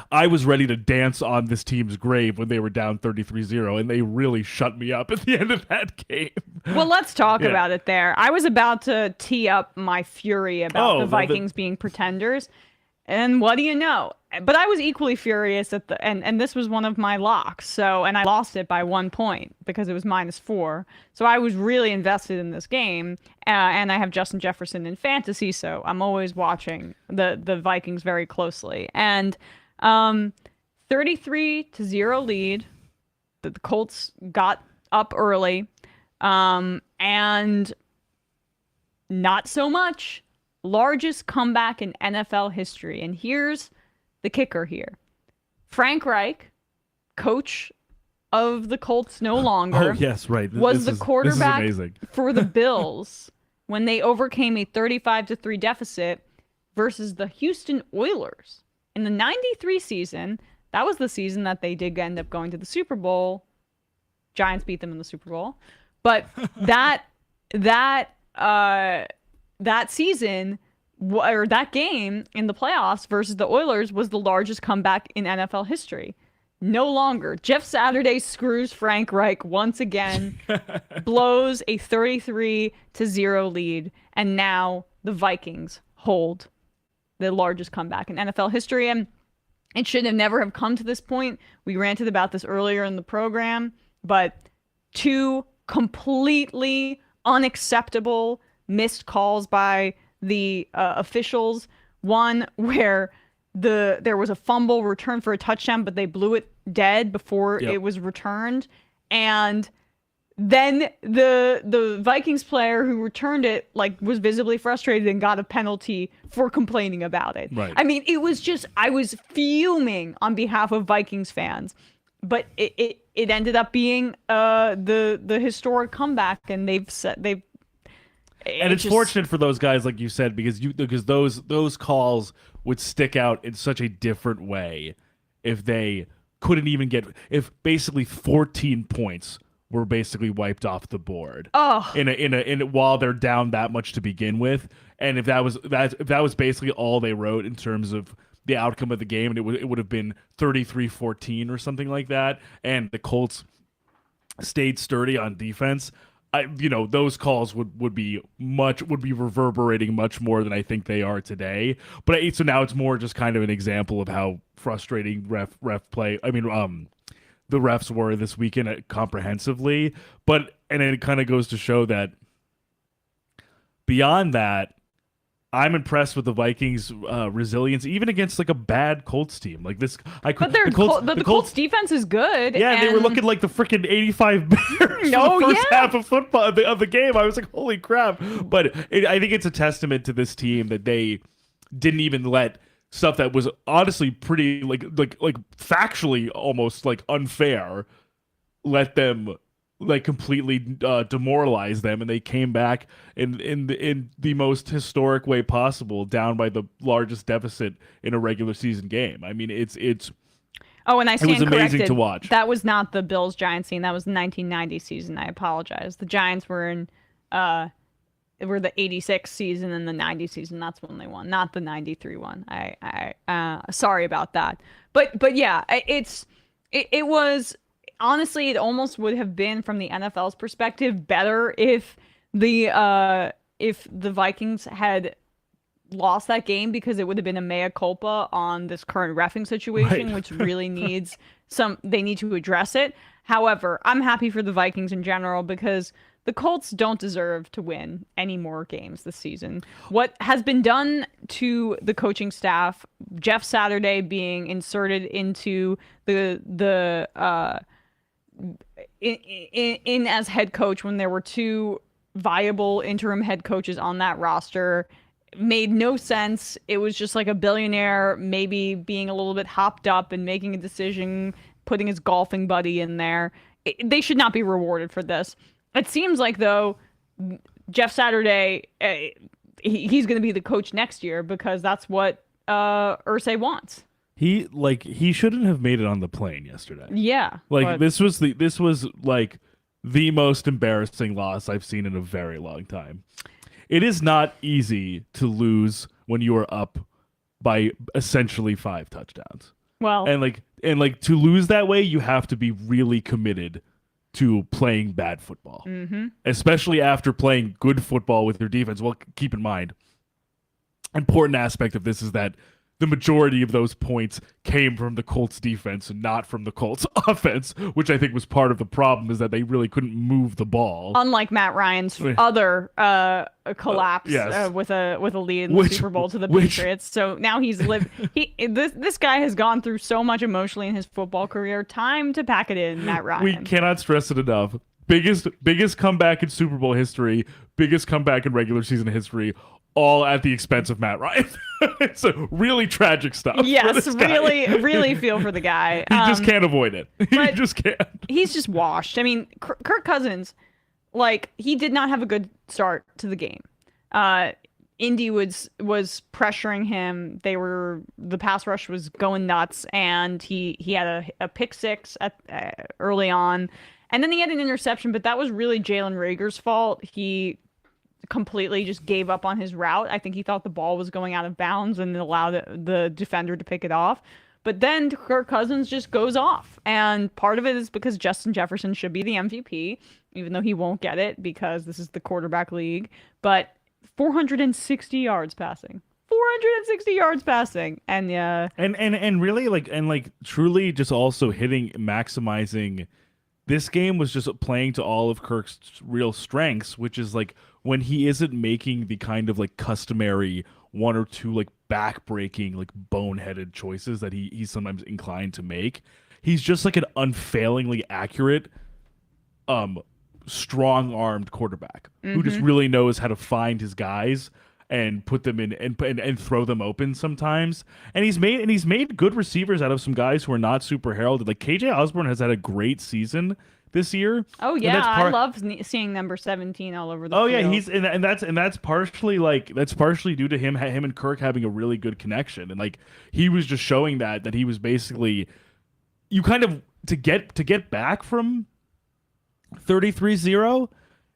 I was ready to dance on this team's grave when they were down 33-0, and they really shut me up at the end of that game. Well, let's talk about it there. I was about to tee up my fury about the Vikings being pretenders, and what do you know? But I was equally furious at and this was one of my locks. So, and I lost it by 1 point because it was -4. So I was really invested in this game, and I have Justin Jefferson in fantasy, so I'm always watching the Vikings very closely. And 33-0 lead. The Colts got up early, and not so much. Largest comeback in NFL history. And here's the kicker here. Frank Reich, coach of the Colts no longer. Oh, yes, right. Was the quarterback for the Bills when they overcame a 35-3 deficit versus the Houston Oilers. In the 93 season, that was the season that they did end up going to the Super Bowl. Giants beat them in the Super Bowl. But that season, or that game in the playoffs versus the Oilers, was the largest comeback in NFL history. No longer. Jeff Saturday screws Frank Reich once again, blows a 33-0 lead, and now the Vikings hold the largest comeback in NFL history. And it should have never have come to this point. We ranted about this earlier in the program, but 2 completely unacceptable missed calls by the officials. One where there was a fumble return for a touchdown, but they blew it dead before it was returned. And then the Vikings player who returned it was visibly frustrated and got a penalty for complaining about it. Right. I mean, it was just, I was fuming on behalf of Vikings fans, but it ended up being the historic comeback, and it's fortunate for those guys, like you said, because those calls would stick out in such a different way if they couldn't even if basically 14 points were basically wiped off the board. While they're down that much to begin with, and if that was basically all they wrote in terms of the outcome of the game, and it would have been 33-14 or something like that, and the Colts stayed sturdy on defense, those calls would be reverberating much more than I think they are today. But so now it's more just kind of an example of how frustrating ref play. I mean, the refs were this weekend comprehensively, and it kind of goes to show that beyond that, I'm impressed with the Vikings' resilience, even against a bad Colts team like this. The Colts defense is good. Yeah, they were looking like the freaking 85 Bears for the first half of football of the game. I was like, holy crap! But I think it's a testament to this team that they didn't even let stuff that was honestly pretty like factually almost unfair let them completely demoralize them, and they came back in the most historic way possible, down by the largest deficit in a regular season game. I mean, it was amazing to watch. That was not the Bills-Giants scene. That was the 1990 season. I apologize. The Giants were in were the 86 season and the 90 season. That's when they won, not the 93 one. Sorry about that. But yeah, it was honestly, it almost would have been from the NFL's perspective better if the Vikings had lost that game, because it would have been a mea culpa on this current reffing situation, Right. which really needs they need to address it. However, I'm happy for the Vikings in general because the Colts don't deserve to win any more games this season. What has been done to the coaching staff, Jeff Saturday being inserted into in as head coach when there were two viable interim head coaches on that roster, made no sense. It was just like a billionaire maybe being a little bit hopped up and making a decision, putting his golfing buddy in there. They should not be rewarded for this. It seems like, though, Jeff Saturday, he's going to be the coach next year because that's what Irsay wants. He shouldn't have made it on the plane yesterday. Yeah. Like this was like the most embarrassing loss I've seen in a very long time. It is not easy to lose when you are up by essentially 5 touchdowns. Well, and to lose that way, you have to be really committed to playing bad football, especially after playing good football with your defense. Well, keep in mind, important aspect of this is that the majority of those points came from the Colts defense and not from the Colts offense, which I think was part of the problem, is that they really couldn't move the ball. Unlike Matt Ryan's other collapse with a lead in the Super Bowl to the Patriots. So now this guy has gone through so much emotionally in his football career. Time to pack it in, Matt Ryan. We cannot stress it enough. Biggest comeback in Super Bowl history, biggest comeback in regular season history, all at the expense of Matt Ryan. It's a really tragic stuff. Yes, really feel for the guy. He just can't avoid it. He just can't. He's just washed. I mean, Kirk Cousins, he did not have a good start to the game. Indy was pressuring him. The pass rush was going nuts, and he had a pick six early on, and then he had an interception. But that was really Jalen Reagor's fault. He completely just gave up on his route. I think he thought the ball was going out of bounds and allowed the defender to pick it off. But then Kirk Cousins just goes off. And part of it is because Justin Jefferson should be the MVP, even though he won't get it because this is the quarterback league. But 460 yards passing. 460 yards passing. And yeah. And really truly just also maximizing. This game was just playing to all of Kirk's real strengths, which is when he isn't making the kind of customary one or two back-breaking boneheaded choices that he's sometimes inclined to make. He's just an unfailingly accurate, strong-armed quarterback who just really knows how to find his guys and put them in and throw them open sometimes. And he's made good receivers out of some guys who are not super heralded. Like KJ Osborne has had a great season this year. Oh yeah, I love seeing number 17 all over the field. Yeah, that's partially due to him and Kirk having a really good connection. And he was just showing that he was basically, you kind of to get back from 33-0,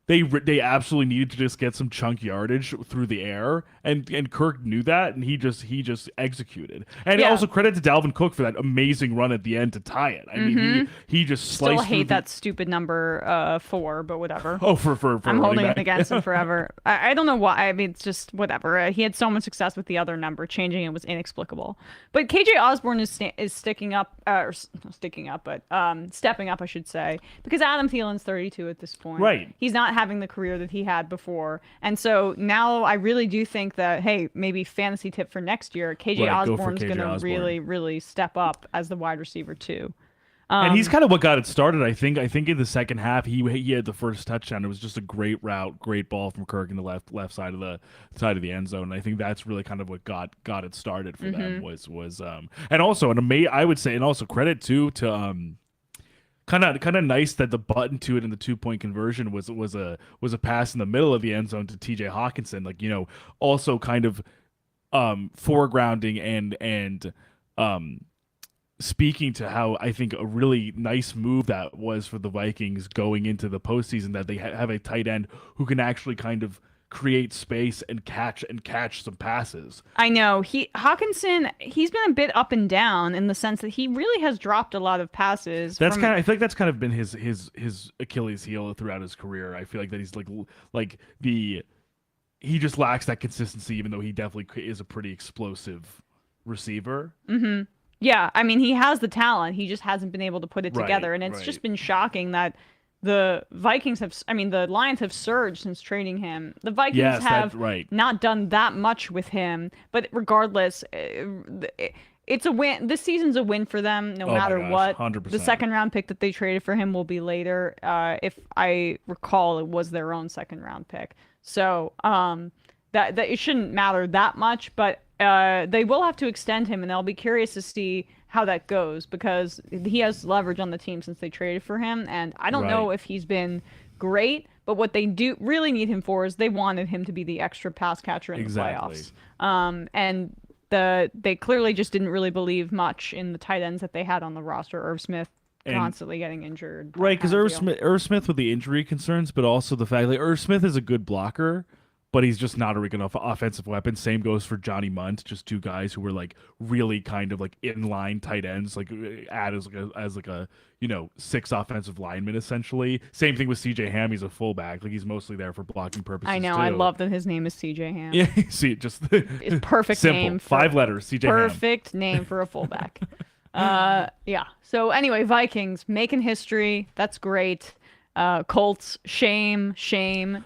they absolutely needed to just get some chunk yardage through the air, and Kirk knew that, and he just executed. And also credit to Dalvin Cook for that amazing run at the end to tie it. I mean, he just sliced. Still hate that stupid number 4, but whatever. Oh, for I'm holding it against him forever. I don't know why. I mean, it's just whatever. He had so much success with the other number. Changing it was inexplicable. But KJ Osborne is stepping up, I should say, because Adam Thielen's 32 at this point. Right. He's not having the career that he had before. And so now I really do think that, hey, maybe fantasy tip for next year, KJ Osborne's going to really, really step up as the wide receiver too. And he's kind of what got it started, I think. I think in the second half, he had the first touchdown. It was just a great route, great ball from Kirk in the left side of the end zone. And I think that's really kind of what got it started for them was and also I would say, and also credit too to kind of nice that the button to it in the 2-point conversion was a pass in the middle of the end zone to TJ Hawkinson, also kind of foregrounding and speaking to how I think a really nice move that was for the Vikings going into the postseason, that they have a tight end who can actually kind of create space and catch some passes. I know Hawkinson. He's been a bit up and down in the sense that he really has dropped a lot of passes. I feel like that's kind of been his Achilles heel throughout his career. I feel like that he's he just lacks that consistency, even though he definitely is a pretty explosive receiver. Mm-hmm. Yeah, I mean, he has the talent. He just hasn't been able to put it together, and it's right. just been shocking that the Lions have surged since trading him. The Vikings have not done that much with him, but regardless, it's a win. This season's a win for them, no matter what. 100%. The second round pick that they traded for him will be later. If I recall, it was their own second round pick. So that it shouldn't matter that much, but they will have to extend him, and I'll be curious to see how that goes because he has leverage on the team since they traded for him, and I don't know if he's been great, but what they do really need him for is they wanted him to be the extra pass catcher in the playoffs. And they clearly just didn't really believe much in the tight ends that they had on the roster. Irv Smith constantly getting injured. Right, because Irv Smith with the injury concerns, but also the fact that Irv Smith is a good blocker, but he's just not a good enough offensive weapon. Same goes for Johnny Munt, just two guys who were like really kind of like inline tight ends, like as a six offensive lineman essentially. Same thing with CJ Ham. He's a fullback, like he's mostly there for blocking purposes. I know. Too. I love that his name is CJ Ham. Yeah, see, just it's perfect simple, name. For, 5 letters. CJ Ham. Perfect name for a fullback. Yeah. So anyway, Vikings making history. That's great. Colts, shame. But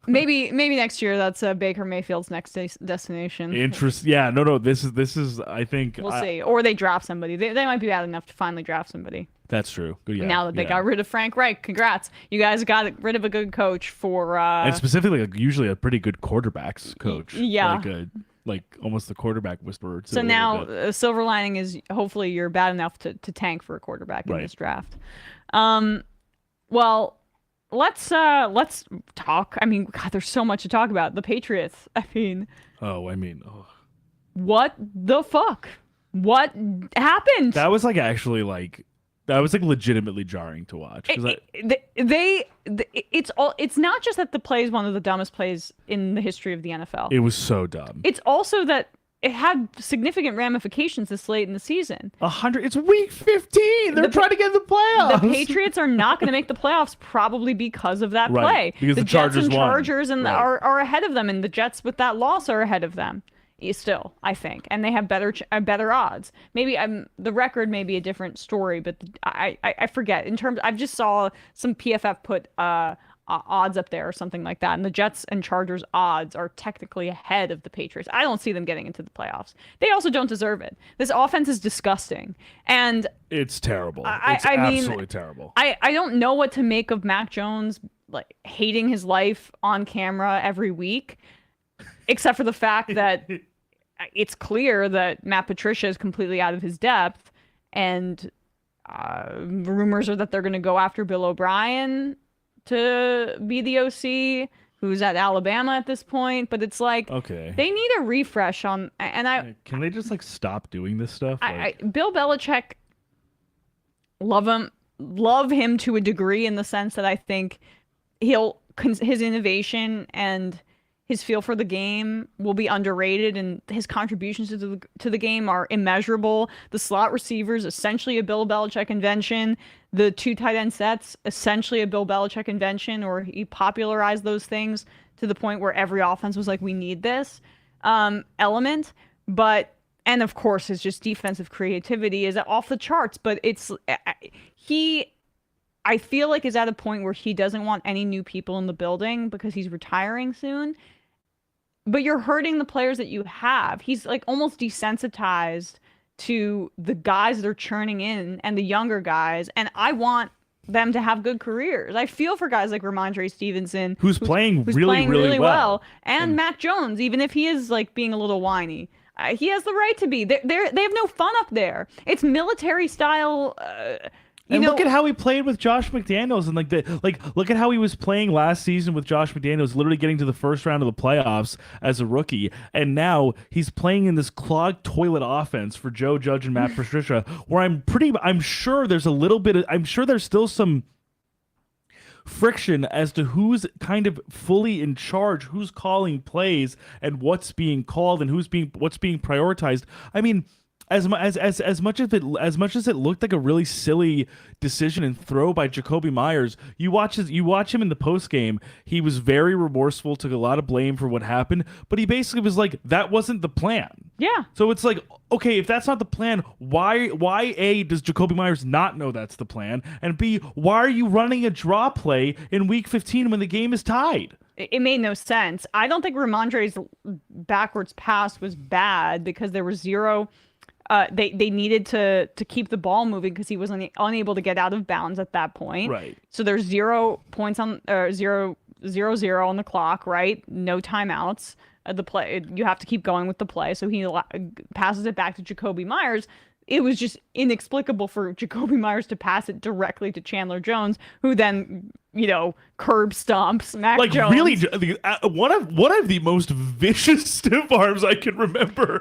maybe next year that's Baker Mayfield's next destination. Yeah, no. This is. I think we'll see. Or they draft somebody. They might be bad enough to finally draft somebody. That's true. Yeah, now that they got rid of Frank Reich, congrats. You guys got rid of a good coach for. And specifically, usually a pretty good quarterbacks coach. Yeah. Like almost the quarterback whisperer. So now a silver lining is hopefully you're bad enough to tank for a quarterback in this draft. Well, let's talk. I mean, God, there's so much to talk about. The Patriots. What the fuck? What happened? That was legitimately jarring to watch. It's not just that the play is one of the dumbest plays in the history of the NFL. It was so dumb. It's also that it had significant ramifications this late in the season. It's week 15. They're trying to get in the playoffs. The Patriots are not going to make the playoffs probably because of that play. Because the Chargers are ahead of them, and the Jets with that loss are ahead of them. Still, I think, and they have better odds. Maybe the record may be a different story, but I forget. I just saw some PFF put odds up there or something like that, and the Jets and Chargers odds are technically ahead of the Patriots. I don't see them getting into the playoffs. They also don't deserve it. This offense is disgusting, and it's terrible. It's absolutely terrible. I don't know what to make of Mac Jones like hating his life on camera every week. Except for the fact that it's clear that Matt Patricia is completely out of his depth, and rumors are that they're going to go after Bill O'Brien to be the OC, who's at Alabama at this point. But it's like, they need a refresh on. And can they just like stop doing this stuff? Bill Belichick, love him to a degree in the sense that I think his innovation and his feel for the game will be underrated, and his contributions to the game are immeasurable. The slot receivers, essentially a Bill Belichick invention. The 2 tight end sets, essentially a Bill Belichick invention, or he popularized those things to the point where every offense was like, we need this element. And of course, his just defensive creativity is off the charts, but I feel like is at a point where he doesn't want any new people in the building because he's retiring soon. But you're hurting the players that you have. He's like almost desensitized to the guys that are churning in and the younger guys. And I want them to have good careers. I feel for guys like Ramondre Stevenson, who's playing really well. And Mac Jones, even if he is like being a little whiny. He has the right to be. They have no fun up there. It's military style. Look at how he played with Josh McDaniels, and look at how he was playing last season with Josh McDaniels, literally getting to the first round of the playoffs as a rookie, and now he's playing in this clogged toilet offense for Joe Judge and Matt Patricia, where I'm sure there's still some friction as to who's kind of fully in charge, who's calling plays, and what's being called, and what's being prioritized. I mean, as much as it looked like a really silly decision and throw by Jacoby Myers, you watch him in the post game. He was very remorseful, took a lot of blame for what happened, but he basically was like, that wasn't the plan. Yeah. So it's like, okay, if that's not the plan, why A, does Jacoby Myers not know that's the plan, and B, why are you running a draw play in week 15 when the game is tied? It made no sense. I don't think Ramondre's backwards pass was bad because there was zero. They needed to keep the ball moving because he was unable to get out of bounds at that point. Right. So there's 0 points on 0 on the clock. Right. No timeouts. The play, you have to keep going with the play. So he passes it back to Jacoby Myers. It was just inexplicable for Jacoby Myers to pass it directly to Chandler Jones, who then, curb stomps Mac Jones. Really, one of the most vicious stiff arms I can remember.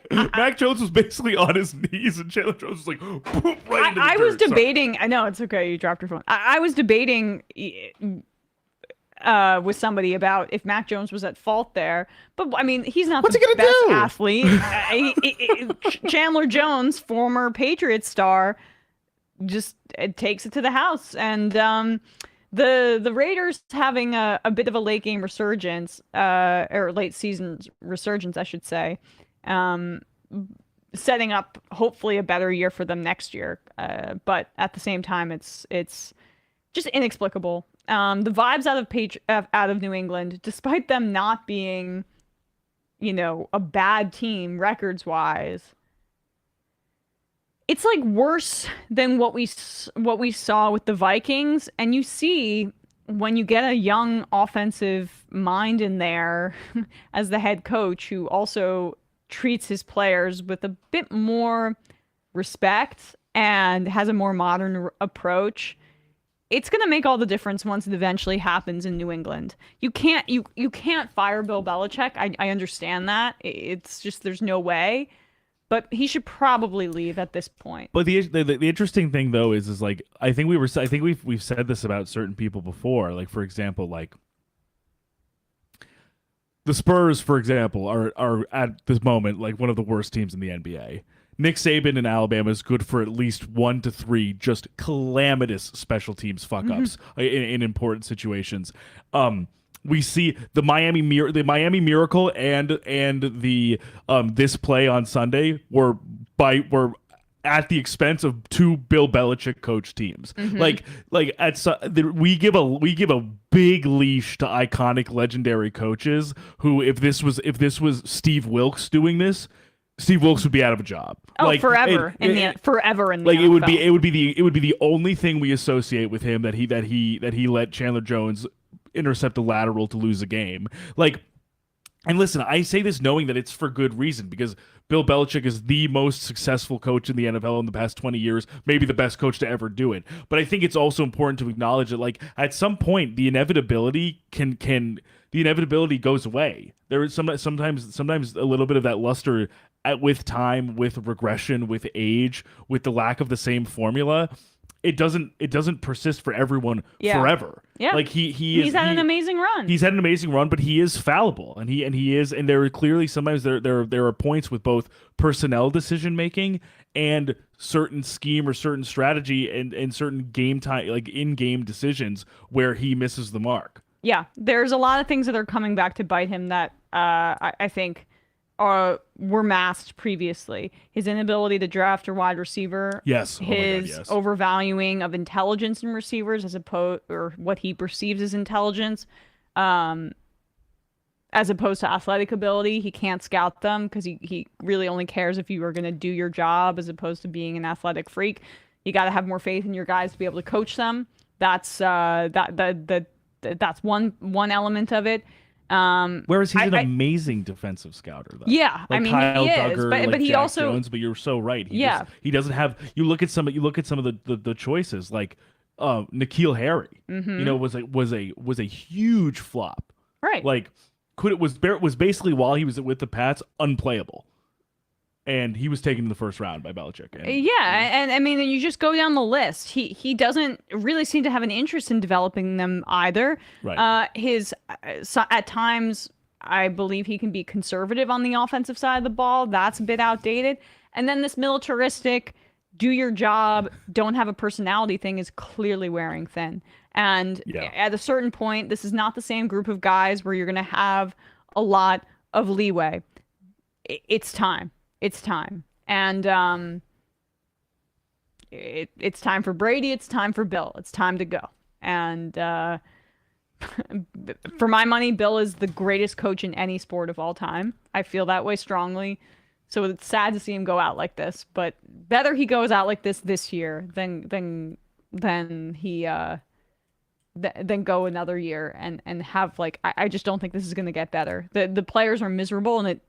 Mac Jones was basically on his knees, and Chandler Jones was like, boom, right into the I was dirt. debating. Sorry. I know, it's okay. You dropped your phone. I was debating with somebody about if Mac Jones was at fault there, but I mean, he's not the best athlete. Chandler Jones, former Patriots star, just takes it to the house, and the Raiders having a bit of a late game resurgence, or late season resurgence, I should say, setting up hopefully a better year for them next year. But at the same time, it's just inexplicable. The vibes out of New England, despite them not being, a bad team records wise, it's like worse than what we saw with the Vikings. And you see, when you get a young offensive mind in there as the head coach, who also treats his players with a bit more respect and has a more modern approach, it's going to make all the difference once it eventually happens in New England. You can't fire Bill Belichick. I understand that. It's just, there's no way. But he should probably leave at this point. But the interesting thing though is like, I think we've said this about certain people before. Like, for example, like the Spurs, for example, are at this moment like one of the worst teams in the NBA. Nick Saban in Alabama is good for at least 1 to 3 just calamitous special teams fuck-ups in important situations. We see the Miami Miracle and the this play on Sunday were at the expense of 2 Bill Belichick coach teams. We give a big leash to iconic legendary coaches who, if this was Steve Wilkes doing this, Steve Wilkes would be out of a job. Forever in the NFL. It would be the only thing we associate with him, that he let Chandler Jones intercept a lateral to lose a game. And listen, I say this knowing that it's for good reason, because Bill Belichick is the most successful coach in the NFL in the past 20 years, maybe the best coach to ever do it. But I think it's also important to acknowledge that, at some point, the inevitability goes away. There is sometimes a little bit of that luster with time, with regression, with age, with the lack of the same formula. It doesn't persist for everyone forever. Yeah. He's had an amazing run. He's had an amazing run, but he is fallible, and there are clearly sometimes there are points with both personnel decision making and certain scheme or certain strategy and certain game time, in-game decisions, where he misses the mark. Yeah, there's a lot of things that are coming back to bite him that I think were masked previously. His inability to draft a wide receiver. Yes. His overvaluing of intelligence in receivers or what he perceives as intelligence, as opposed to athletic ability. He can't scout them because he really only cares if you are going to do your job, as opposed to being an athletic freak. You got to have more faith in your guys to be able to coach them. That's that's one element of it. Whereas he's an amazing defensive scouter, though. Yeah, Kyle he Duggar, is, but he Jack also Jones, but you're so right. He doesn't have. You look at some of the choices, like N'Keal Harry. Was a huge flop. Right. Was basically, while he was with the Pats, unplayable. and he was taken in the first round by Belichick. And, and I mean, you just go down the list. He doesn't really seem to have an interest in developing them either. Right. At times, I believe he can be conservative on the offensive side of the ball. That's a bit outdated. And then this militaristic, do your job, don't have a personality thing is clearly wearing thin. And at a certain point, this is not the same group of guys where you're going to have a lot of leeway. It's time. It's time. And it's time for Brady. It's time for Bill. It's time to go. And for my money, Bill is the greatest coach in any sport of all time. I feel that way strongly. So it's sad to see him go out like this. But better he goes out like this year than he then go another year and have like I just don't think this is going to get better. The players are miserable, and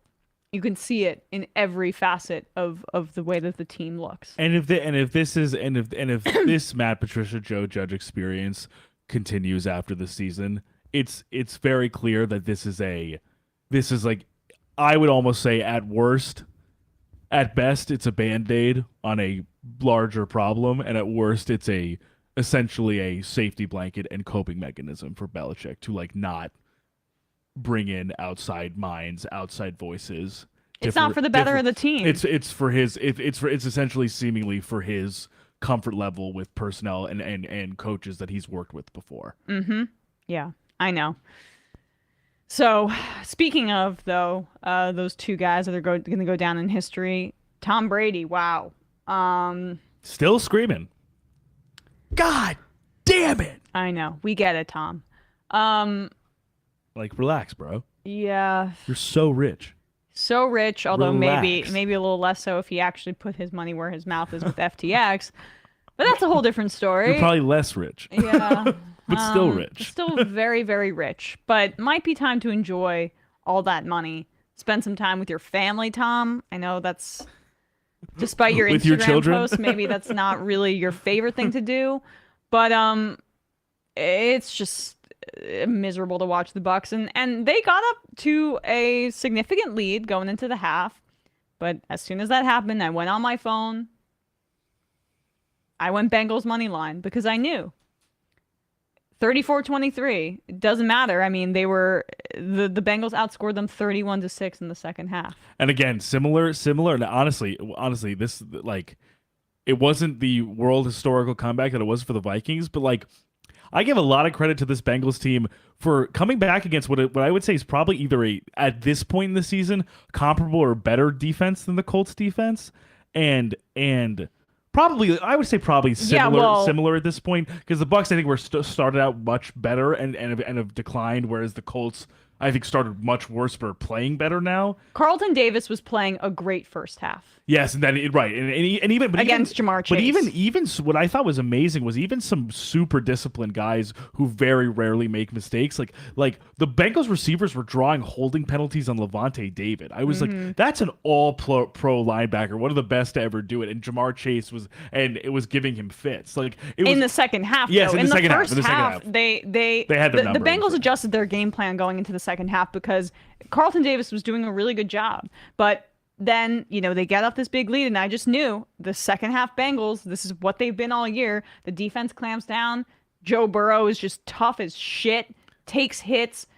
you can see it in every facet of the way that the team looks. And if this Matt Patricia Joe Judge experience continues after the season, it's very clear that this is like, I would almost say at worst, at best it's a band-aid on a larger problem, and at worst it's essentially a safety blanket and coping mechanism for Belichick to like not bring in outside minds, outside voices. It's not for the better of the team. It's essentially seemingly for his comfort level with personnel and coaches that he's worked with before. Mm-hmm. Yeah, I know. So, speaking of though, those two guys that are going to go down in history, Tom Brady. Wow. Still screaming. God damn it! I know. We get it, Tom. Like, relax, bro. Yeah. You're so rich. So rich, although Relax. maybe a little less so if he actually put his money where his mouth is with FTX. But that's a whole different story. You're probably less rich. Yeah. But still rich. Still very, very rich. But might be time to enjoy all that money. Spend some time with your family, Tom. I know that's, despite your With Instagram your children? posts, maybe that's not really your favorite thing to do. But it's just miserable to watch the Bucs, and they got up to a significant lead going into the half. But as soon as that happened, I went on my phone. I went Bengals money line because I knew 34-23. It doesn't matter. I mean, they were the Bengals outscored them 31-6 in the second half. And again, similar. And honestly, this like, it wasn't the world historical comeback that it was for the Vikings, but like, I give a lot of credit to this Bengals team for coming back against what I would say is probably either at this point in the season, comparable or better defense than the Colts defense, and probably, I would say probably similar at this point, because the Bucs, I think, were started out much better and have declined, whereas the Colts, I think, started much worse but are playing better now. Carlton Davis was playing a great first half. Yes, and then right, and even against Jamar Chase. But even what I thought was amazing was even some super disciplined guys who very rarely make mistakes. Like the Bengals receivers were drawing holding penalties on Levante David. I was like, that's an all pro linebacker, one of the best to ever do it. And Jamar Chase was giving him fits. Like it was, in the second half. Yes, though. in the second half. First half, they had their number. The Bengals adjusted their game plan going into the second half because Carlton Davis was doing a really good job, but then, they get up this big lead, and I just knew the second half Bengals, this is what they've been all year. The defense clamps down. Joe Burrow is just tough as shit, takes hits,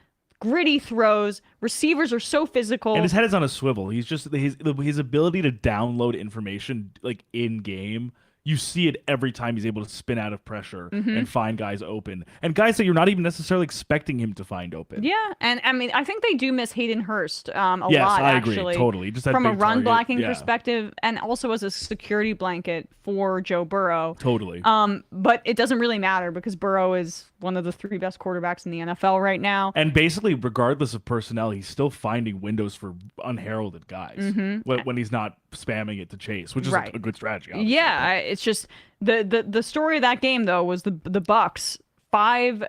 gritty throws. Receivers are so physical. And his head is on a swivel. He's just, his ability to download information like in game. You see it every time he's able to spin out of pressure and find guys open. And guys that you're not even necessarily expecting him to find open. Yeah, and I mean, I think they do miss Hayden Hurst a lot, I actually. agree, totally. Just from a run blocking yeah. perspective, and also as a security blanket for Joe Burrow. Totally. But it doesn't really matter because Burrow is one of the three best quarterbacks in the NFL right now. And basically, regardless of personnel, he's still finding windows for unheralded guys when he's not spamming it to Chase, which is a good strategy. Obviously. Yeah, it's just the story of that game though was the Bucs five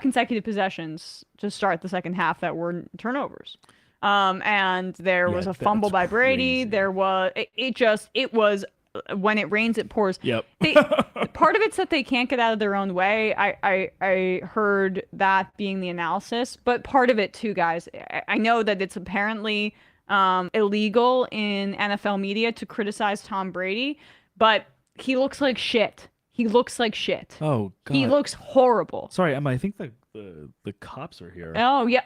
consecutive possessions to start the second half that were turnovers. And there was a fumble by Brady. Crazy. There was it was when it rains it pours. Yep. Part of it's that they can't get out of their own way. I heard that being the analysis, but part of it too, guys. I know that it's apparently illegal in NFL media to criticize Tom Brady, but he looks like shit. He looks like shit. Oh God. He looks horrible. Sorry, Emma. I think the cops are here. Oh yeah.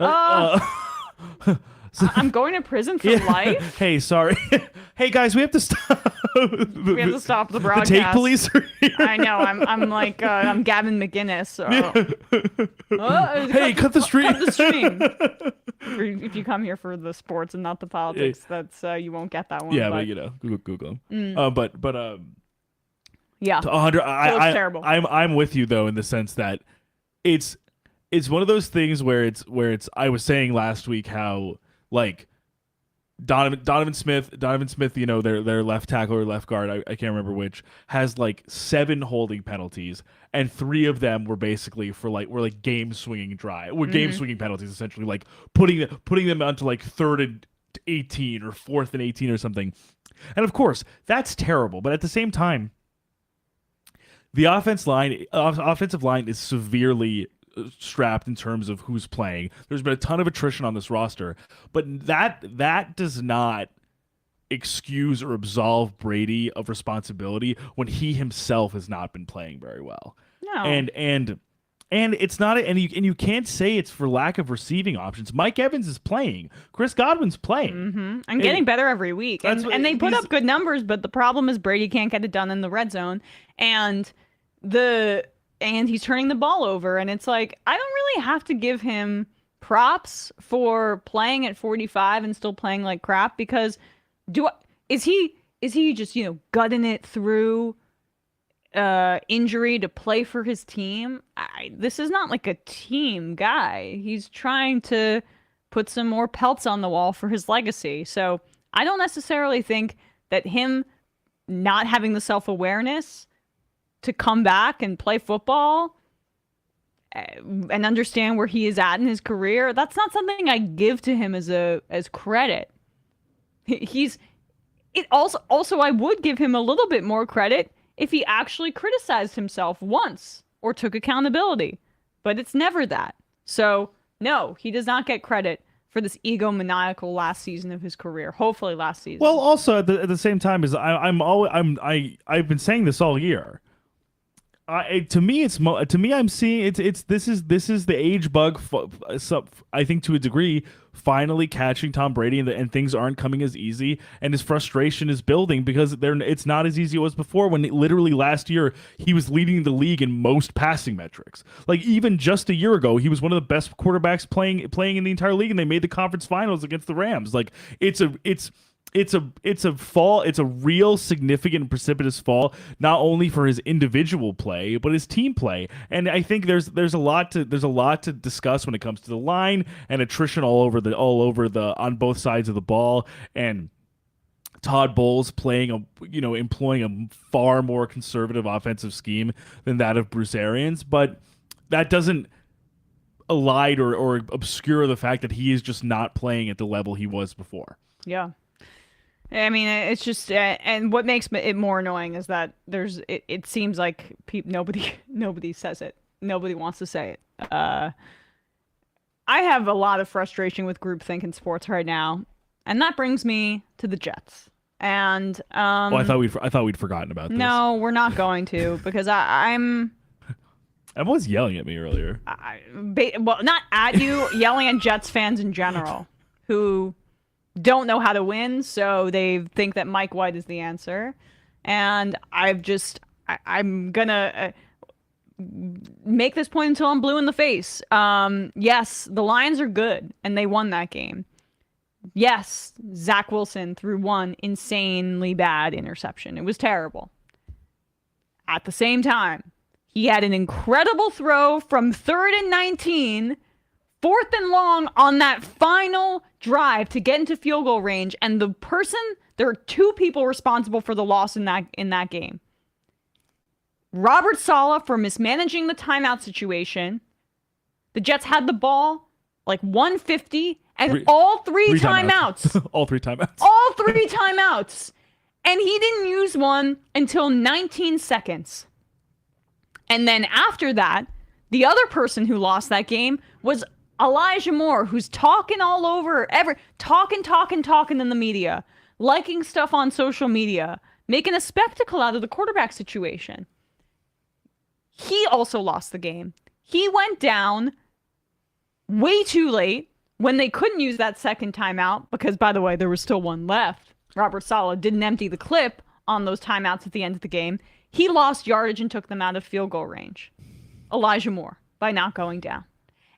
I'm going to prison for life. Hey, sorry. Hey guys, we have to stop. We have to stop the broadcast. The take police are here. I know. I'm like I'm Gavin McGinnis. So. Hey, cut the stream. Cut the stream. If you come here for the sports and not the politics, that's you won't get that one. Yeah, but you know, Google them. Yeah, 100. It's terrible. I'm with you though in the sense that it's one of those things where it's I was saying last week how like Donovan Smith, you know, their left tackle or left guard, I can't remember which, has like 7 holding penalties, and 3 of them were basically were game swinging game swinging penalties, essentially like putting them onto like 3rd and 18 or 4th and 18 or something. And of course, that's terrible, but at the same time, the offensive line is severely strapped in terms of who's playing. There's been a ton of attrition on this roster, but that does not excuse or absolve Brady of responsibility when he himself has not been playing very well. No. And it's not, and you can't say it's for lack of receiving options. Mike Evans is playing. Chris Godwin's playing. And getting better every week. And they put up good numbers, but the problem is Brady can't get it done in the red zone. And he's turning the ball over. And it's like, I don't really have to give him props for playing at 45 and still playing like crap, because is he just, gutting it through injury to play for his team? This is not like a team guy. He's trying to put some more pelts on the wall for his legacy. So I don't necessarily think that him not having the self-awareness to come back and play football and understand where he is at in his career, that's not something I give to him as credit. Also I would give him a little bit more credit if he actually criticized himself once or took accountability. But it's never that. So, no, he does not get credit for this egomaniacal last season of his career. Hopefully last season. Well, also at the same time, I've been saying this all year. I'm seeing this is the age bug. I think to a degree, finally catching Tom Brady, and things aren't coming as easy, and his frustration is building because it's not as easy as it was before. When literally last year he was leading the league in most passing metrics. Like even just a year ago, he was one of the best quarterbacks playing in the entire league, and they made the conference finals against the Rams. Like it's a fall. It's a real significant and precipitous fall, not only for his individual play, but his team play. And I think there's a lot to discuss when it comes to the line and attrition all over on both sides of the ball, and Todd Bowles employing a far more conservative offensive scheme than that of Bruce Arians. But that doesn't elide or obscure the fact that he is just not playing at the level he was before. Yeah. I mean, it's just, and what makes it more annoying is that it seems like nobody says it. Nobody wants to say it. I have a lot of frustration with groupthink in sports right now, and that brings me to the Jets. And I thought we'd forgotten about this. No, we're not going to, because I'm. Everyone's yelling at me earlier. Well, not at you, yelling at Jets fans in general, who don't know how to win, so they think that Mike White is the answer. And I'm gonna make this point until I'm blue in the face. Yes, the Lions are good, and they won that game. Yes, Zach Wilson threw one insanely bad interception. It was terrible. At the same time, he had an incredible throw from 3rd and 19, 4th and long on that final drive to get into field goal range, and there are 2 people responsible for the loss in that game. Robert Saleh for mismanaging the timeout situation. The Jets had the ball like 150 and all three timeouts. All 3 timeouts. All 3 timeouts. And he didn't use one until 19 seconds. And then after that, the other person who lost that game was Elijah Moore, who's talking all over, talking in the media, liking stuff on social media, making a spectacle out of the quarterback situation. He also lost the game. He went down way too late when they couldn't use that second timeout because, by the way, there was still one left. Robert Saleh didn't empty the clip on those timeouts at the end of the game. He lost yardage and took them out of field goal range. Elijah Moore, by not going down.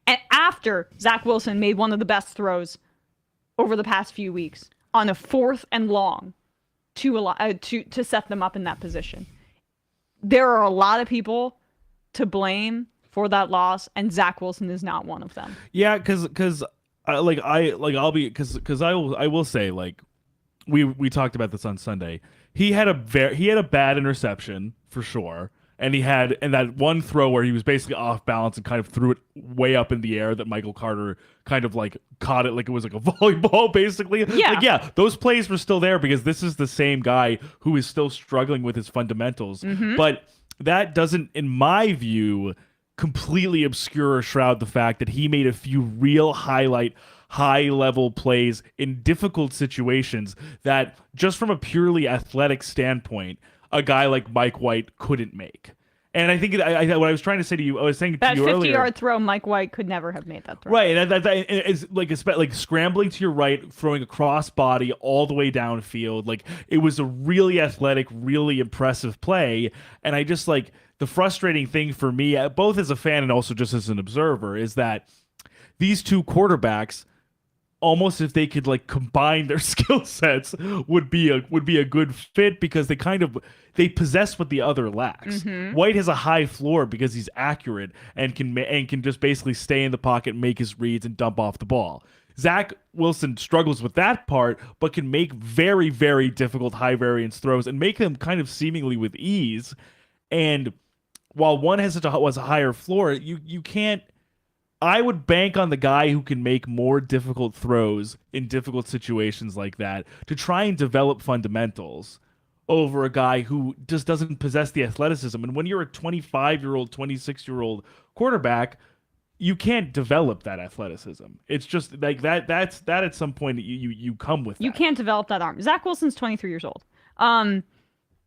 And after Zach Wilson made one of the best throws over the past few weeks on a 4th and long to set them up in that position. There are a lot of people to blame for that loss, and Zach Wilson is not one of them. Yeah, because I will say, like, we talked about this on Sunday. He had a bad interception for sure. And that one throw where he was basically off balance and kind of threw it way up in the air that Michael Carter kind of like caught it like it was like a volleyball, basically. Yeah. Like, yeah, those plays were still there because this is the same guy who is still struggling with his fundamentals. Mm-hmm. But that doesn't, in my view, completely obscure or shroud the fact that he made a few real high-level plays in difficult situations that, just from a purely athletic standpoint, a guy like Mike White couldn't make. And I think what I was trying to say to you, I was saying to you earlier, that 50-yard throw, Mike White could never have made that throw. Right, and that is like scrambling to your right, throwing a cross body all the way downfield. Like, it was a really athletic, really impressive play. And I just, like, the frustrating thing for me, both as a fan and also just as an observer, is that these two quarterbacks, almost if they could like combine their skill sets, would be a good fit because they possess what the other lacks. Mm-hmm. White has a high floor because he's accurate and can just basically stay in the pocket, make his reads, and dump off the ball. Zach Wilson struggles with that part, but can make very, very difficult high variance throws and make them kind of seemingly with ease. And while one has was a higher floor, you can't. I would bank on the guy who can make more difficult throws in difficult situations like that to try and develop fundamentals over a guy who just doesn't possess the athleticism. And when you're a 25-year-old, 26-year-old quarterback, you can't develop that athleticism. It's just like that's at some point you come with that. You can't develop that arm. Zach Wilson's 23 years old.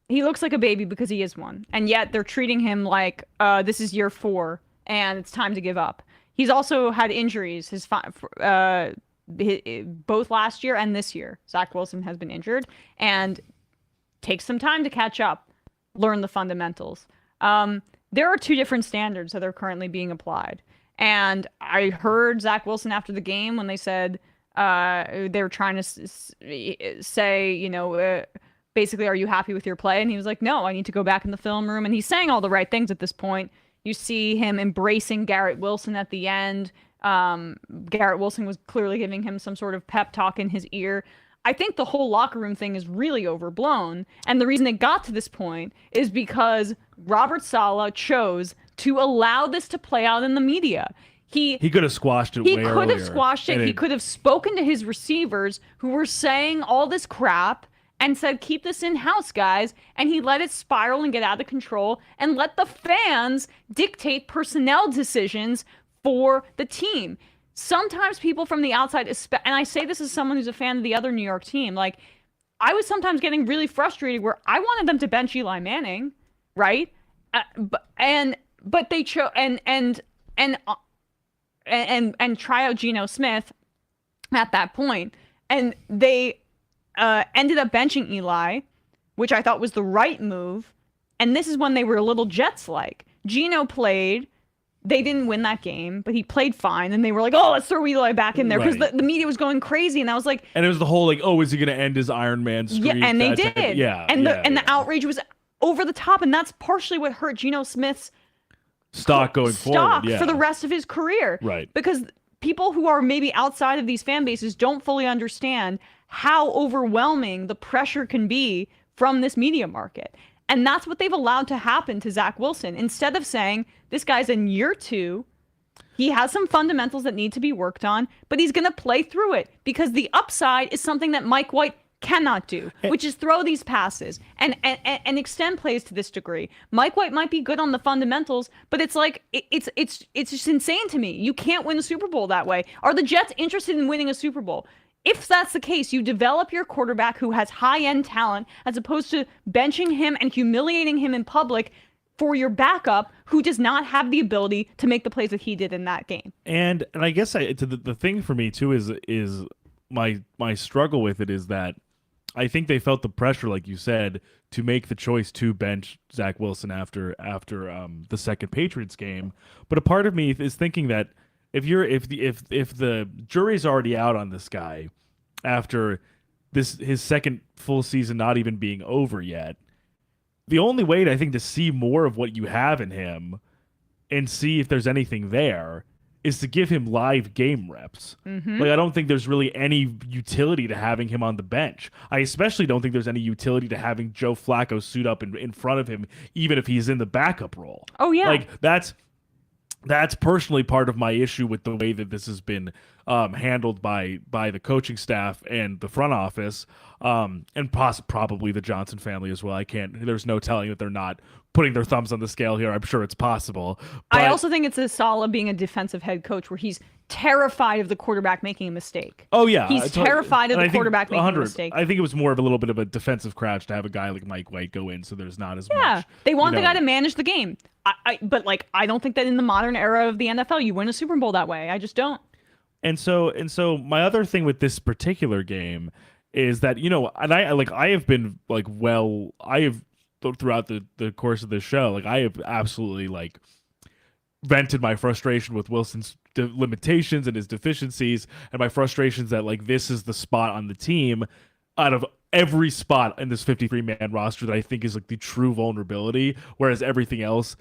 He looks like a baby because he is one. And yet they're treating him like this is year 4 and it's time to give up. He's also had injuries. Both last year and this year, Zach Wilson has been injured and takes some time to catch up, learn the fundamentals. There are 2 different standards that are currently being applied. And I heard Zach Wilson after the game when they said they were trying to say, basically, are you happy with your play? And he was like, no, I need to go back in the film room. And he's saying all the right things at this point. You see him embracing Garrett Wilson at the end. Garrett Wilson was clearly giving him some sort of pep talk in his ear. I think the whole locker room thing is really overblown. And the reason it got to this point is because Robert Saleh chose to allow this to play out in the media. He could have squashed it way earlier. He could have squashed it. He could have spoken to his receivers who were saying all this crap and said, keep this in-house, guys. And he let it spiral and get out of control and let the fans dictate personnel decisions for the team. Sometimes people from the outside, and I say this as someone who's a fan of the other New York team, like, I was sometimes getting really frustrated where I wanted them to bench Eli Manning, right? But they chose and try out Geno Smith at that point, and they ended up benching Eli, which I thought was the right move. And this is when they were a little Jets-like. Geno played. They didn't win that game, but he played fine. And they were like, oh, let's throw Eli back in there. Because the media was going crazy. And I was like... And it was the whole, like, oh, is he going to end his Iron Man streak? Yeah, and they did. The outrage was over the top. And that's partially what hurt Geno Smith's stock going forward. For the rest of his career. Right. Because people who are maybe outside of these fan bases don't fully understand how overwhelming the pressure can be from this media market. And that's what they've allowed to happen to Zach Wilson. Instead of saying, this guy's in year 2, he has some fundamentals that need to be worked on, but he's going to play through it because the upside is something that Mike White cannot do, which is throw these passes and extend plays to this degree. Mike White might be good on the fundamentals, but it's like it's just insane to me. You can't win a Super Bowl that way. Are the Jets interested in winning a Super Bowl? If that's the case, you develop your quarterback who has high-end talent as opposed to benching him and humiliating him in public for your backup who does not have the ability to make the plays that he did in that game. And I guess the thing for me too is my struggle with it is that I think they felt the pressure, like you said, to make the choice to bench Zach Wilson after the second Patriots game. But a part of me is thinking that if the jury's already out on this guy after his second full season not even being over yet, the only way I think to see more of what you have in him and see if there's anything there is to give him live game reps. Like, I don't think there's really any utility to having him on the bench. I especially don't think there's any utility to having Joe Flacco suit up in front of him, even if he's in the backup role. Oh, yeah. Like, that's personally part of my issue with the way that this has been handled by the coaching staff and the front office, and probably the Johnson family as well. There's no telling that they're not putting their thumbs on the scale here. I'm sure it's possible. But I also think it's a solid being a defensive head coach where he's terrified of the quarterback making a mistake. Oh, yeah. He's terrified of the quarterback making a mistake. I think it was more of a little bit of a defensive crouch to have a guy like Mike White go in, so there's not as much. Yeah, they want the guy to manage the game. But I don't think that in the modern era of the NFL, you win a Super Bowl that way. I just don't. And so my other thing with this particular game is that, and I have been throughout the course of this show, I have absolutely vented my frustration with Wilson's limitations and his deficiencies, and my frustrations that this is the spot on the team out of every spot in this 53-man roster that I think is the true vulnerability, whereas everything else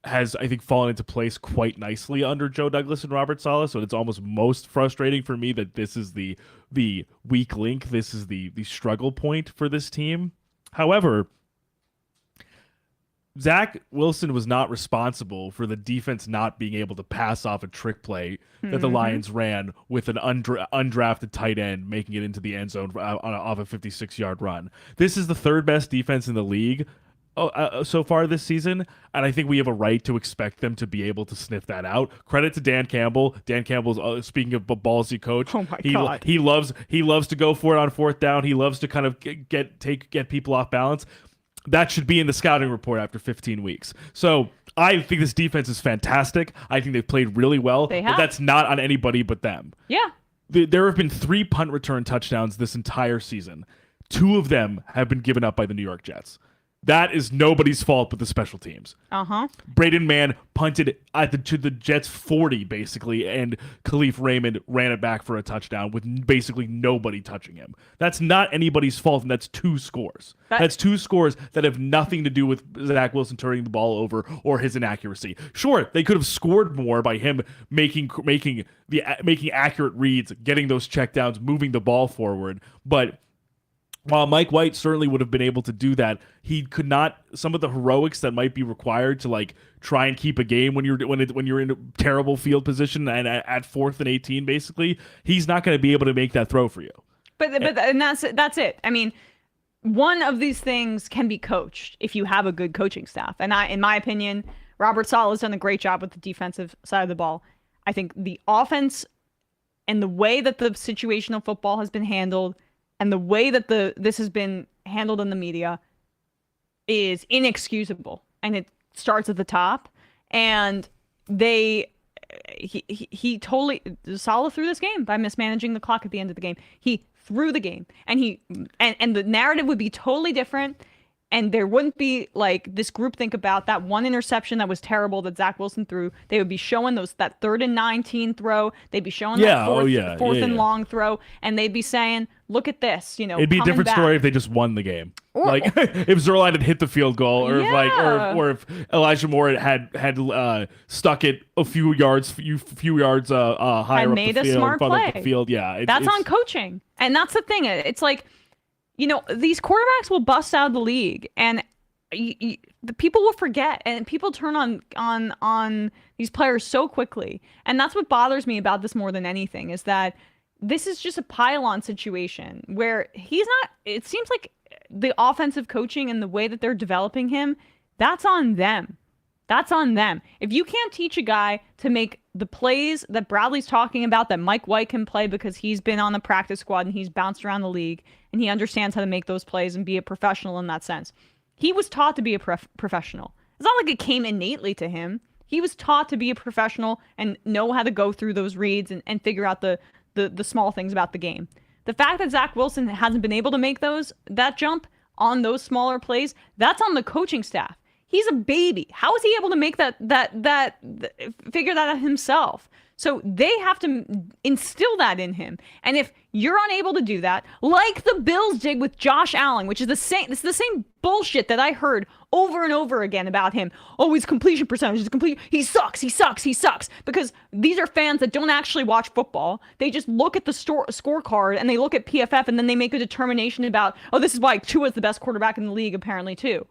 has, I think, fallen into place quite nicely under Joe Douglas and Robert Saleh. So it's almost most frustrating for me that this is the weak link. This is the struggle point for this team. However, Zach Wilson was not responsible for the defense not being able to pass off a trick play that the Lions ran with an undrafted tight end making it into the end zone off a 56-yard run. This is the third best defense in the league so far this season, and I think we have a right to expect them to be able to sniff that out. Credit to Dan Campbell. Dan Campbell's speaking of a ballsy coach. Oh my God. He loves to go for it on fourth down. He loves to kind of get people off balance. That should be in the scouting report after 15 weeks. So I think this defense is fantastic. I think they've played really well. They have. But that's not on anybody but them. Yeah. There have been 3 punt return touchdowns this entire season. 2 of them have been given up by the New York Jets. That is nobody's fault but the special teams. Braden Mann punted to the Jets 40, basically, and Khalif Raymond ran it back for a touchdown with basically nobody touching him. That's not anybody's fault, and that's 2 scores. That's 2 scores that have nothing to do with Zach Wilson turning the ball over or his inaccuracy. Sure, they could have scored more by him making accurate reads, getting those checkdowns, moving the ball forward, but while Mike White certainly would have been able to do that, he could not. Some of the heroics that might be required to try and keep a game when you're in a terrible field position and at 4th and 18, basically, he's not going to be able to make that throw for you. But that's it. I mean, one of these things can be coached if you have a good coaching staff. And in my opinion, Robert Saleh has done a great job with the defensive side of the ball. I think the offense and the way that the situational football has been handled and the way that this has been handled in the media is inexcusable. And it starts at the top. And he totally Saleh threw this game by mismanaging the clock at the end of the game. He threw the game, and the narrative would be totally different. And there wouldn't be this groupthink about that one interception that was terrible that Zach Wilson threw. They would be showing that 3rd and 19 throw. They'd be showing that fourth and long throw, and they'd be saying, "Look at this." It'd be a different story if they just won the game. If Zerline had hit the field goal, or if Elijah Moore had stuck it a few yards higher up the field, smart play. Up the field. Yeah, that's on coaching, and that's the thing. It's these quarterbacks will bust out of the league, and the people will forget, and people turn on these players so quickly. And that's what bothers me about this more than anything, is that this is just a pile-on situation where he's not, it seems like the offensive coaching and the way that they're developing him, that's on them. That's on them. If you can't teach a guy to make the plays that Bradley's talking about, that Mike White can play because he's been on the practice squad and he's bounced around the league and he understands how to make those plays and be a professional in that sense. He was taught to be a professional. It's not like it came innately to him. He was taught to be a professional and know how to go through those reads and figure out the small things about the game. The fact that Zach Wilson hasn't been able to make that jump on those smaller plays, that's on the coaching staff. He's a baby. How is he able to make that figure that out himself? So they have to instill that in him. And if you're unable to do that, like the Bills did with Josh Allen, which is the same, it's the same bullshit that I heard over and over again about him. Oh, his completion percentage is complete. He sucks. Because these are fans that don't actually watch football. They just look at the scorecard and they look at PFF and then they make a determination about, oh, this is why Tua is the best quarterback in the league, apparently, too.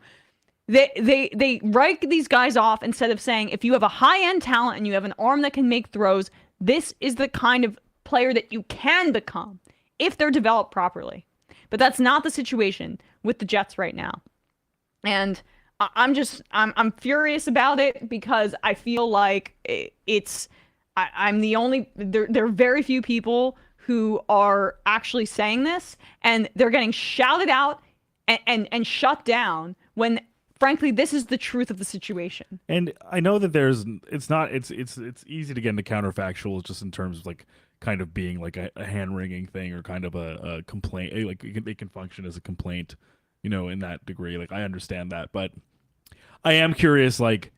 They write these guys off instead of saying, if you have a high-end talent and you have an arm that can make throws, this is the kind of player that you can become if they're developed properly. But that's not the situation with the Jets right now. And I'm furious about it because I feel like I'm the only, there are very few people who are actually saying this, and they're getting shouted out and shut down when, frankly, this is the truth of the situation. And I know that it's easy to get into counterfactuals just in terms of like kind of being like a hand-wringing thing or kind of a complaint. Like it can function as a complaint, in that degree. Like I understand that, but I am curious. Like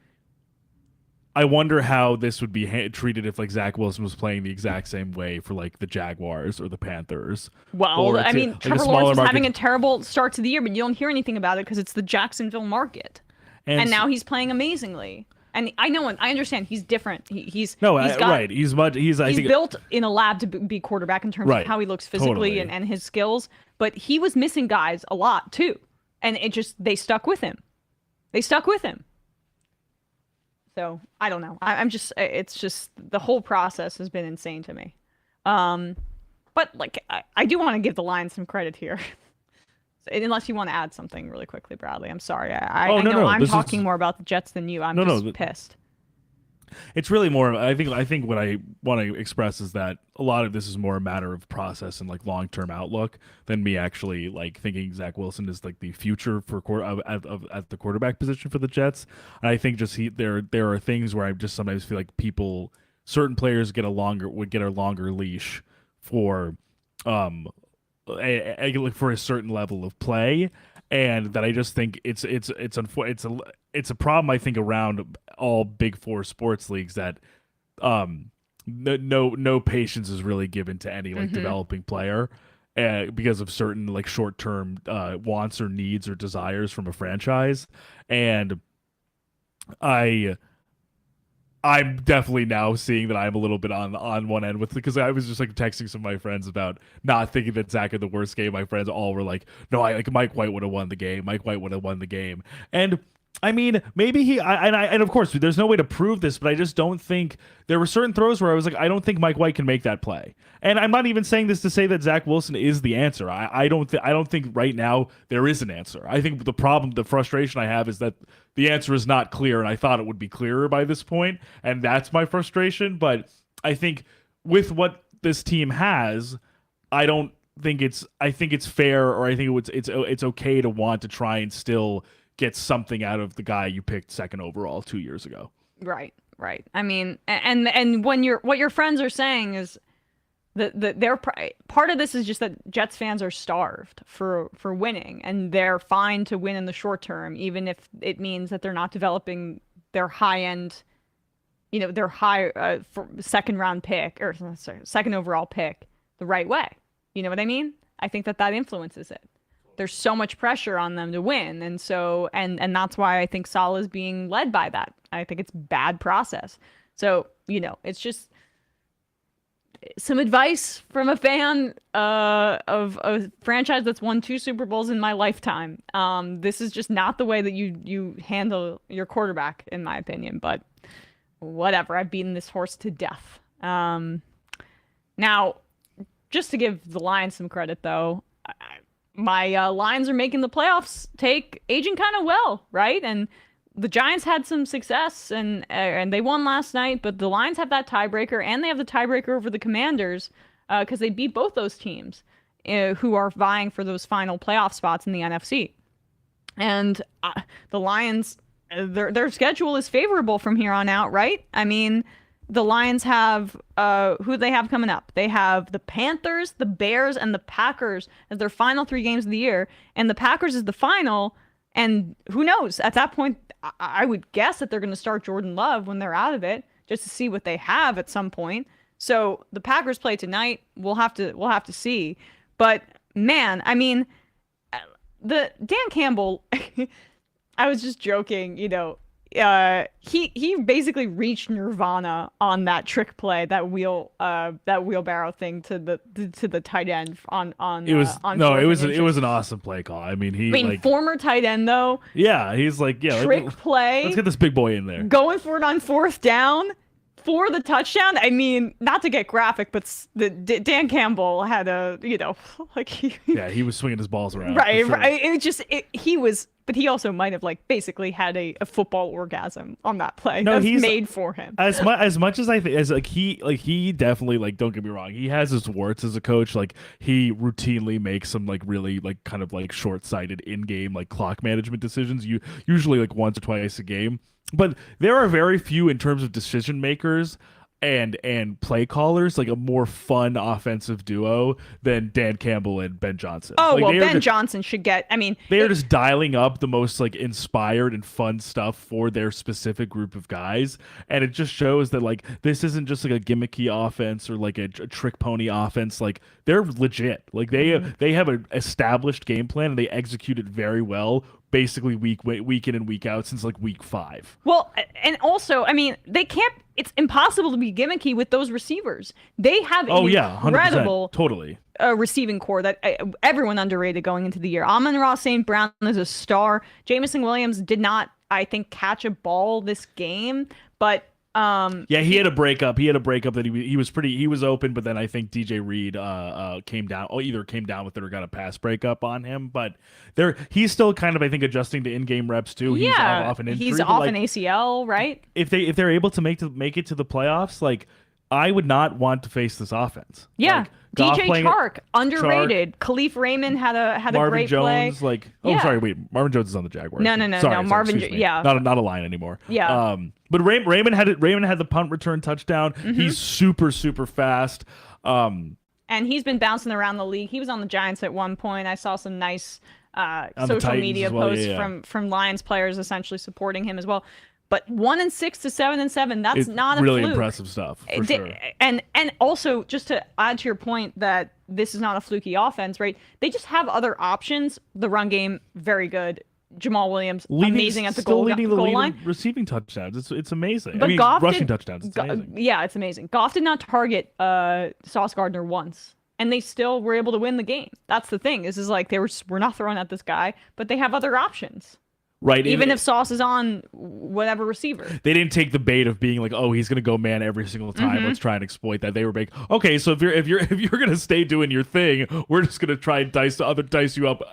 I wonder how this would be treated if like Zach Wilson was playing the exact same way for like the Jaguars or the Panthers. Well, I mean, Trevor Lawrence was having a terrible start to the year, but you don't hear anything about it because it's the Jacksonville market, and now he's playing amazingly. And I understand he's different. He's right. He's built in a lab to be quarterback in terms of how he looks physically and his skills. But he was missing guys a lot too, and they stuck with him. So I don't know. It's just the whole process has been insane to me. But like I do want to give the Lions some credit here. Unless you want to add something really quickly, Bradley. I'm sorry. I know I'm talking more about the Jets than you. I'm just pissed. It's really more. I think what I want to express is that a lot of this is more a matter of process and like long-term outlook than me actually like thinking Zach Wilson is like the future for at the quarterback position for the Jets. And I think just there are things where I just sometimes feel like certain players would get a longer leash for for a certain level of play, and that I just think it's a problem I think around all Big Four sports leagues that no patience is really given to any like developing player because of certain like short-term wants or needs or desires from a franchise. And I'm definitely now seeing that I'm a little bit on one end with it, because I was just like texting some of my friends about not thinking that Zach had the worst game. My friends all were like, no, Mike White would have won the game. And I mean, maybe and of course there's no way to prove this, but I just don't think there were certain throws where I was like, I don't think Mike White can make that play. And I'm not even saying this to say that Zach Wilson is the answer. I don't think right now there is an answer. I think the frustration I have is that the answer is not clear, and I thought it would be clearer by this point, and that's my frustration. But I think with what this team has, I think it's fair, or I think it's okay to want to try and still get something out of the guy you picked second overall 2 years ago. Right. I mean, and when what your friends are saying is that they're part of this is just that Jets fans are starved for winning, and they're fine to win in the short term, even if it means that they're not developing their high end, their high second round pick or second overall pick the right way. You know what I mean? I think that influences it. There's so much pressure on them to win. And so, and that's why I think Saleh is being led by that. I think it's bad process. So, it's just some advice from a fan of a franchise that's won 2 Super Bowls in my lifetime. This is just not the way that you handle your quarterback, in my opinion, but whatever. I've beaten this horse to death. Now, just to give the Lions some credit, though, my Lions are making the playoffs take aging kind of well, right? And the Giants had some success and they won last night, but the Lions have that tiebreaker and they have the tiebreaker over the Commanders because they beat both those teams who are vying for those final playoff spots in the NFC. And the Lions, their schedule is favorable from here on out, right? I mean, the Lions have who they have coming up. They have the Panthers, the Bears, and the Packers as their final 3 games of the year. And the Packers is the final. And who knows? At that point, I would guess that they're going to start Jordan Love when they're out of it, just to see what they have at some point. So the Packers play tonight. We'll have to see. But man, I mean, the Dan Campbell. I was just joking, he basically reached nirvana on that trick play, that wheelbarrow thing to the tight end on it was an awesome play call. I mean, former tight end though. Yeah, he's like, yeah, trick play. Let's get this big boy in there. Going for it on 4th down for the touchdown. I mean, not to get graphic, but Dan Campbell had he was swinging his balls around. Right, sure. right. He was. But he also might have basically had a football orgasm on that play. No, he's made for him. As much as I think, he definitely, don't get me wrong, he has his warts as a coach. He routinely makes some really kind of short-sighted in-game clock management decisions. Usually once or twice a game. But there are very few in terms of decision makers and play callers, a more fun offensive duo than Dan Campbell and Ben Johnson. Oh, Ben Johnson should get, they are just dialing up the most inspired and fun stuff for their specific group of guys. And it just shows that this isn't just a gimmicky offense or a trick pony offense. They're legit. They have an established game plan and they execute it very well. Basically week in and week out since week 5. Well, and also, they can't. It's impossible to be gimmicky with those receivers. They have incredible, totally receiving core that everyone underrated going into the year. Amon-Ra St. Brown is a star. Jamison Williams did not, I think, catch a ball this game, but. He had a breakup. He that he was open, but then I think DJ Reed either came down with it or got a pass breakup on him. But he's still kind of, I think, adjusting to in-game reps too. He's off an injury. He's off an ACL, right? If they're able to make it to the playoffs, I would not want to face this offense. Yeah. DJ Chark, underrated. Khalif Raymond had a great Jones, play. Sorry, wait. Marvin Jones is on the Jaguars. No. Marvin Jones, not a Lion anymore. Yeah. But Raymond had it. Raymond had the punt return touchdown. Mm-hmm. He's super, super fast. And he's been bouncing around the league. He was on the Giants at one point. I saw some nice social media posts from Lions players essentially supporting him as well. But 1-6 to 7-7, that's not a really fluke. Impressive stuff. For sure. And also, just to add to your point that this is not a fluky offense, right? They just have other options. The run game, very good. Jamal Williams, amazing at the goal line. Receiving touchdowns, it's amazing. But Goff rushing touchdowns, it's amazing. Yeah, it's amazing. Goff did not target Sauce Gardner once, and they still were able to win the game. That's the thing. This is we're not throwing at this guy, but they have other options. Right. Even if Sauce is on whatever receiver. They didn't take the bait of being he's going to go man every single time. Mm-hmm. Let's try and exploit that. They were okay, so if you're going to stay doing your thing, we're just going to try and dice you up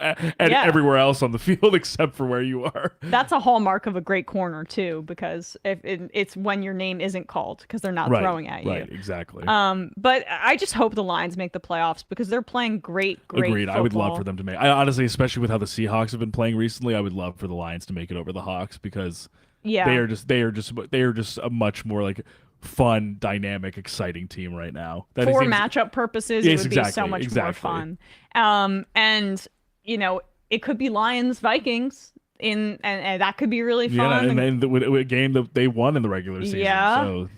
everywhere else on the field except for where you are. That's a hallmark of a great corner too, because it's when your name isn't called because they're not throwing at you. Right, exactly. But I just hope the Lions make the playoffs because they're playing great Agreed. football. I would love for them to make. I honestly, especially with how the Seahawks have been playing recently, I would love for the Lions to make it over the Hawks because they are just a much more fun, dynamic, exciting team right now. For matchup purposes, it would be so much more fun. And it could be Lions Vikings and that could be really fun. Yeah, and then a game that they won in the regular season. Yeah. So.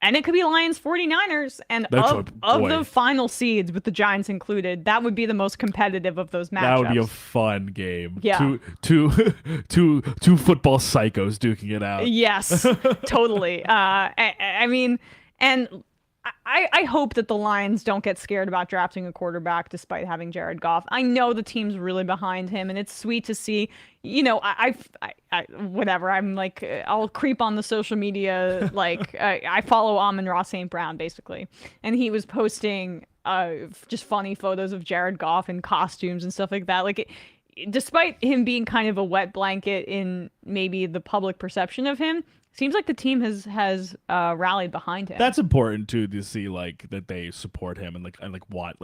And it could be Lions 49ers. And of the final seeds, with the Giants included, that would be the most competitive of those matchups. That would be a fun game. Yeah. Two football psychos duking it out. Yes, totally. I hope that the Lions don't get scared about drafting a quarterback despite having Jared Goff. I know the team's really behind him, and it's sweet to see. Whatever. I'll creep on the social media. I follow Amon-Ra St. Brown basically, and he was posting just funny photos of Jared Goff in costumes and stuff like that. Like, despite him being kind of a wet blanket in maybe the public perception of him, seems like the team has rallied behind him. That's important too, to see like that they support him and want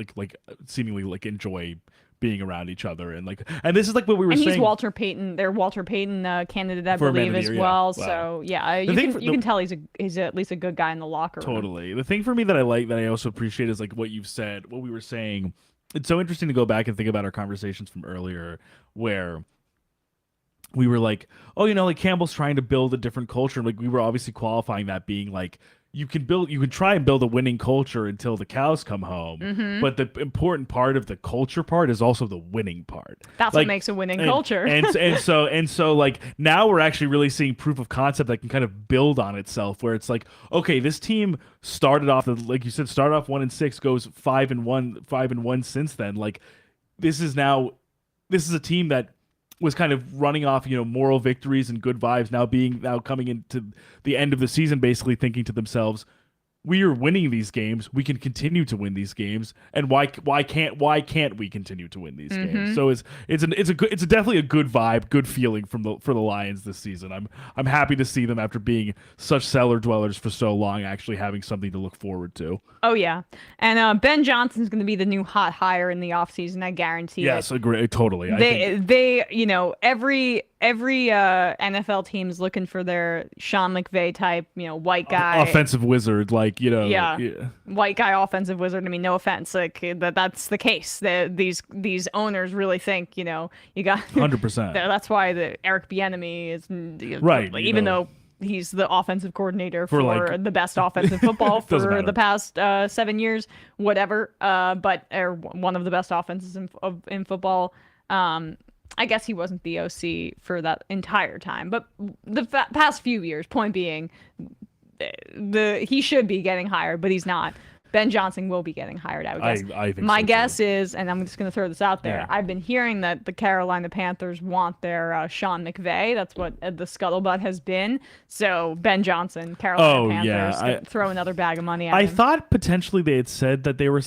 seemingly like enjoy being around each other, and this is like what we were saying. And he's Walter Payton. They're Walter Payton candidate, I believe, as well. Yeah. Wow. So yeah, you can tell he's at least a good guy in the locker room. Totally. The thing for me that I like, that I also appreciate, is like what you've said, what we were saying. It's so interesting to go back and think about our conversations from earlier, where we were like, oh, like Campbell's trying to build a different culture. Like, we were obviously qualifying that, being like, you can try and build a winning culture until the cows come home. Mm-hmm. But the important part of the culture part is also the winning part. That's what makes a winning culture. and so like now we're actually really seeing proof of concept that can kind of build on itself, where it's like, okay, this team started off, like you said, 1-6, goes 5-1 since then. Like, this is a team that was kind of running off, moral victories and good vibes, now coming into the end of the season, basically thinking to themselves, we are winning these games. We can continue to win these games, and why can't we continue to win these games? So it's definitely a good vibe, good feeling for the Lions this season. I'm happy to see them, after being such cellar dwellers for so long, actually having something to look forward to. Oh yeah, and Ben Johnson's going to be the new hot hire in the offseason. I guarantee. Yes, agree, totally. They every NFL team is looking for their Sean McVay type, white guy, offensive wizard, white guy offensive wizard. I mean, no offense, like that's the case. These owners really think, you got 100%. That's why the Eric Bieniemy is right. Like, even though he's the offensive coordinator for the best offensive football for the past 7 years, whatever. But one of the best offenses in football. I guess he wasn't the OC for that entire time, but the past few years. Point being, he should be getting hired, but he's not. Ben Johnson will be getting hired, I would guess. I think my so guess too. is, and I'm just going to throw this out there, Yeah. I've been hearing that the Carolina Panthers want their Sean McVay. That's what the scuttlebutt has been. So Ben Johnson, Carolina Panthers, throw another bag of money at him. I thought potentially they had said that they were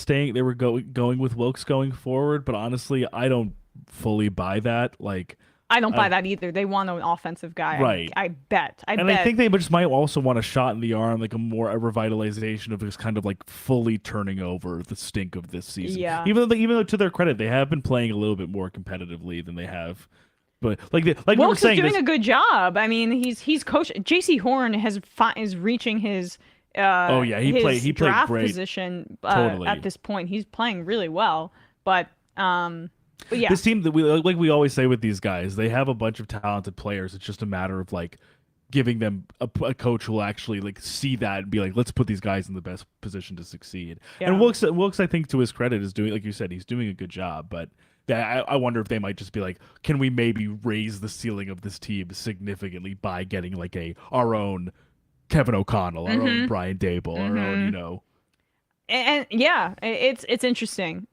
going with Wilkes going forward, but honestly, I don't fully buy that. Like, I don't buy that either. They want an offensive guy. Right. I bet. I think they just might also want a shot in the arm, like a revitalization of just kind of like fully turning over the stink of this season. Yeah. Even though to their credit, they have been playing a little bit more competitively than they have. But like Wilkes is doing a good job. I mean, he's coach. J.C. Horn is reaching his he draft played great. Position Totally. At this point. He's playing really well, but yeah. This team, that we always say with these guys, they have a bunch of talented players. It's just a matter of like giving them a coach who will actually like see that and be like, let's put these guys in the best position to succeed. Yeah. And Wilkes, I think, to his credit, is doing, like you said, he's doing a good job. But I wonder if they might just be like, can we maybe raise the ceiling of this team significantly by getting like our own Kevin O'Connell, our own Brian Dable, our own, And yeah, it's interesting.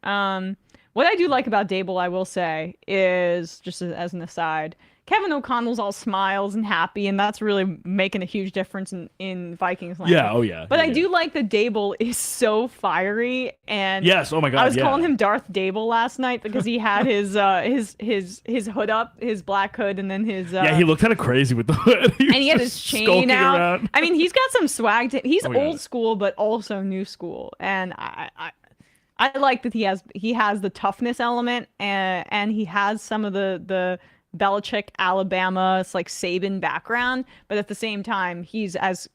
What I do like about Dable, I will say, is, just as an aside, Kevin O'Connell's all smiles and happy, and that's really making a huge difference in Vikings land. Yeah, oh yeah. But I do like that Dable is so fiery, and yes, oh my God, I was calling him Darth Dable last night because he had his hood up, his black hood, and then his he looked kind of crazy with the hood. And he had his chain out. Around. I mean, he's got some swag. He's old school, but also new school, and I like that he has the toughness element, and he has some of the Belichick, Alabama, it's like Saban background, but at the same time, he is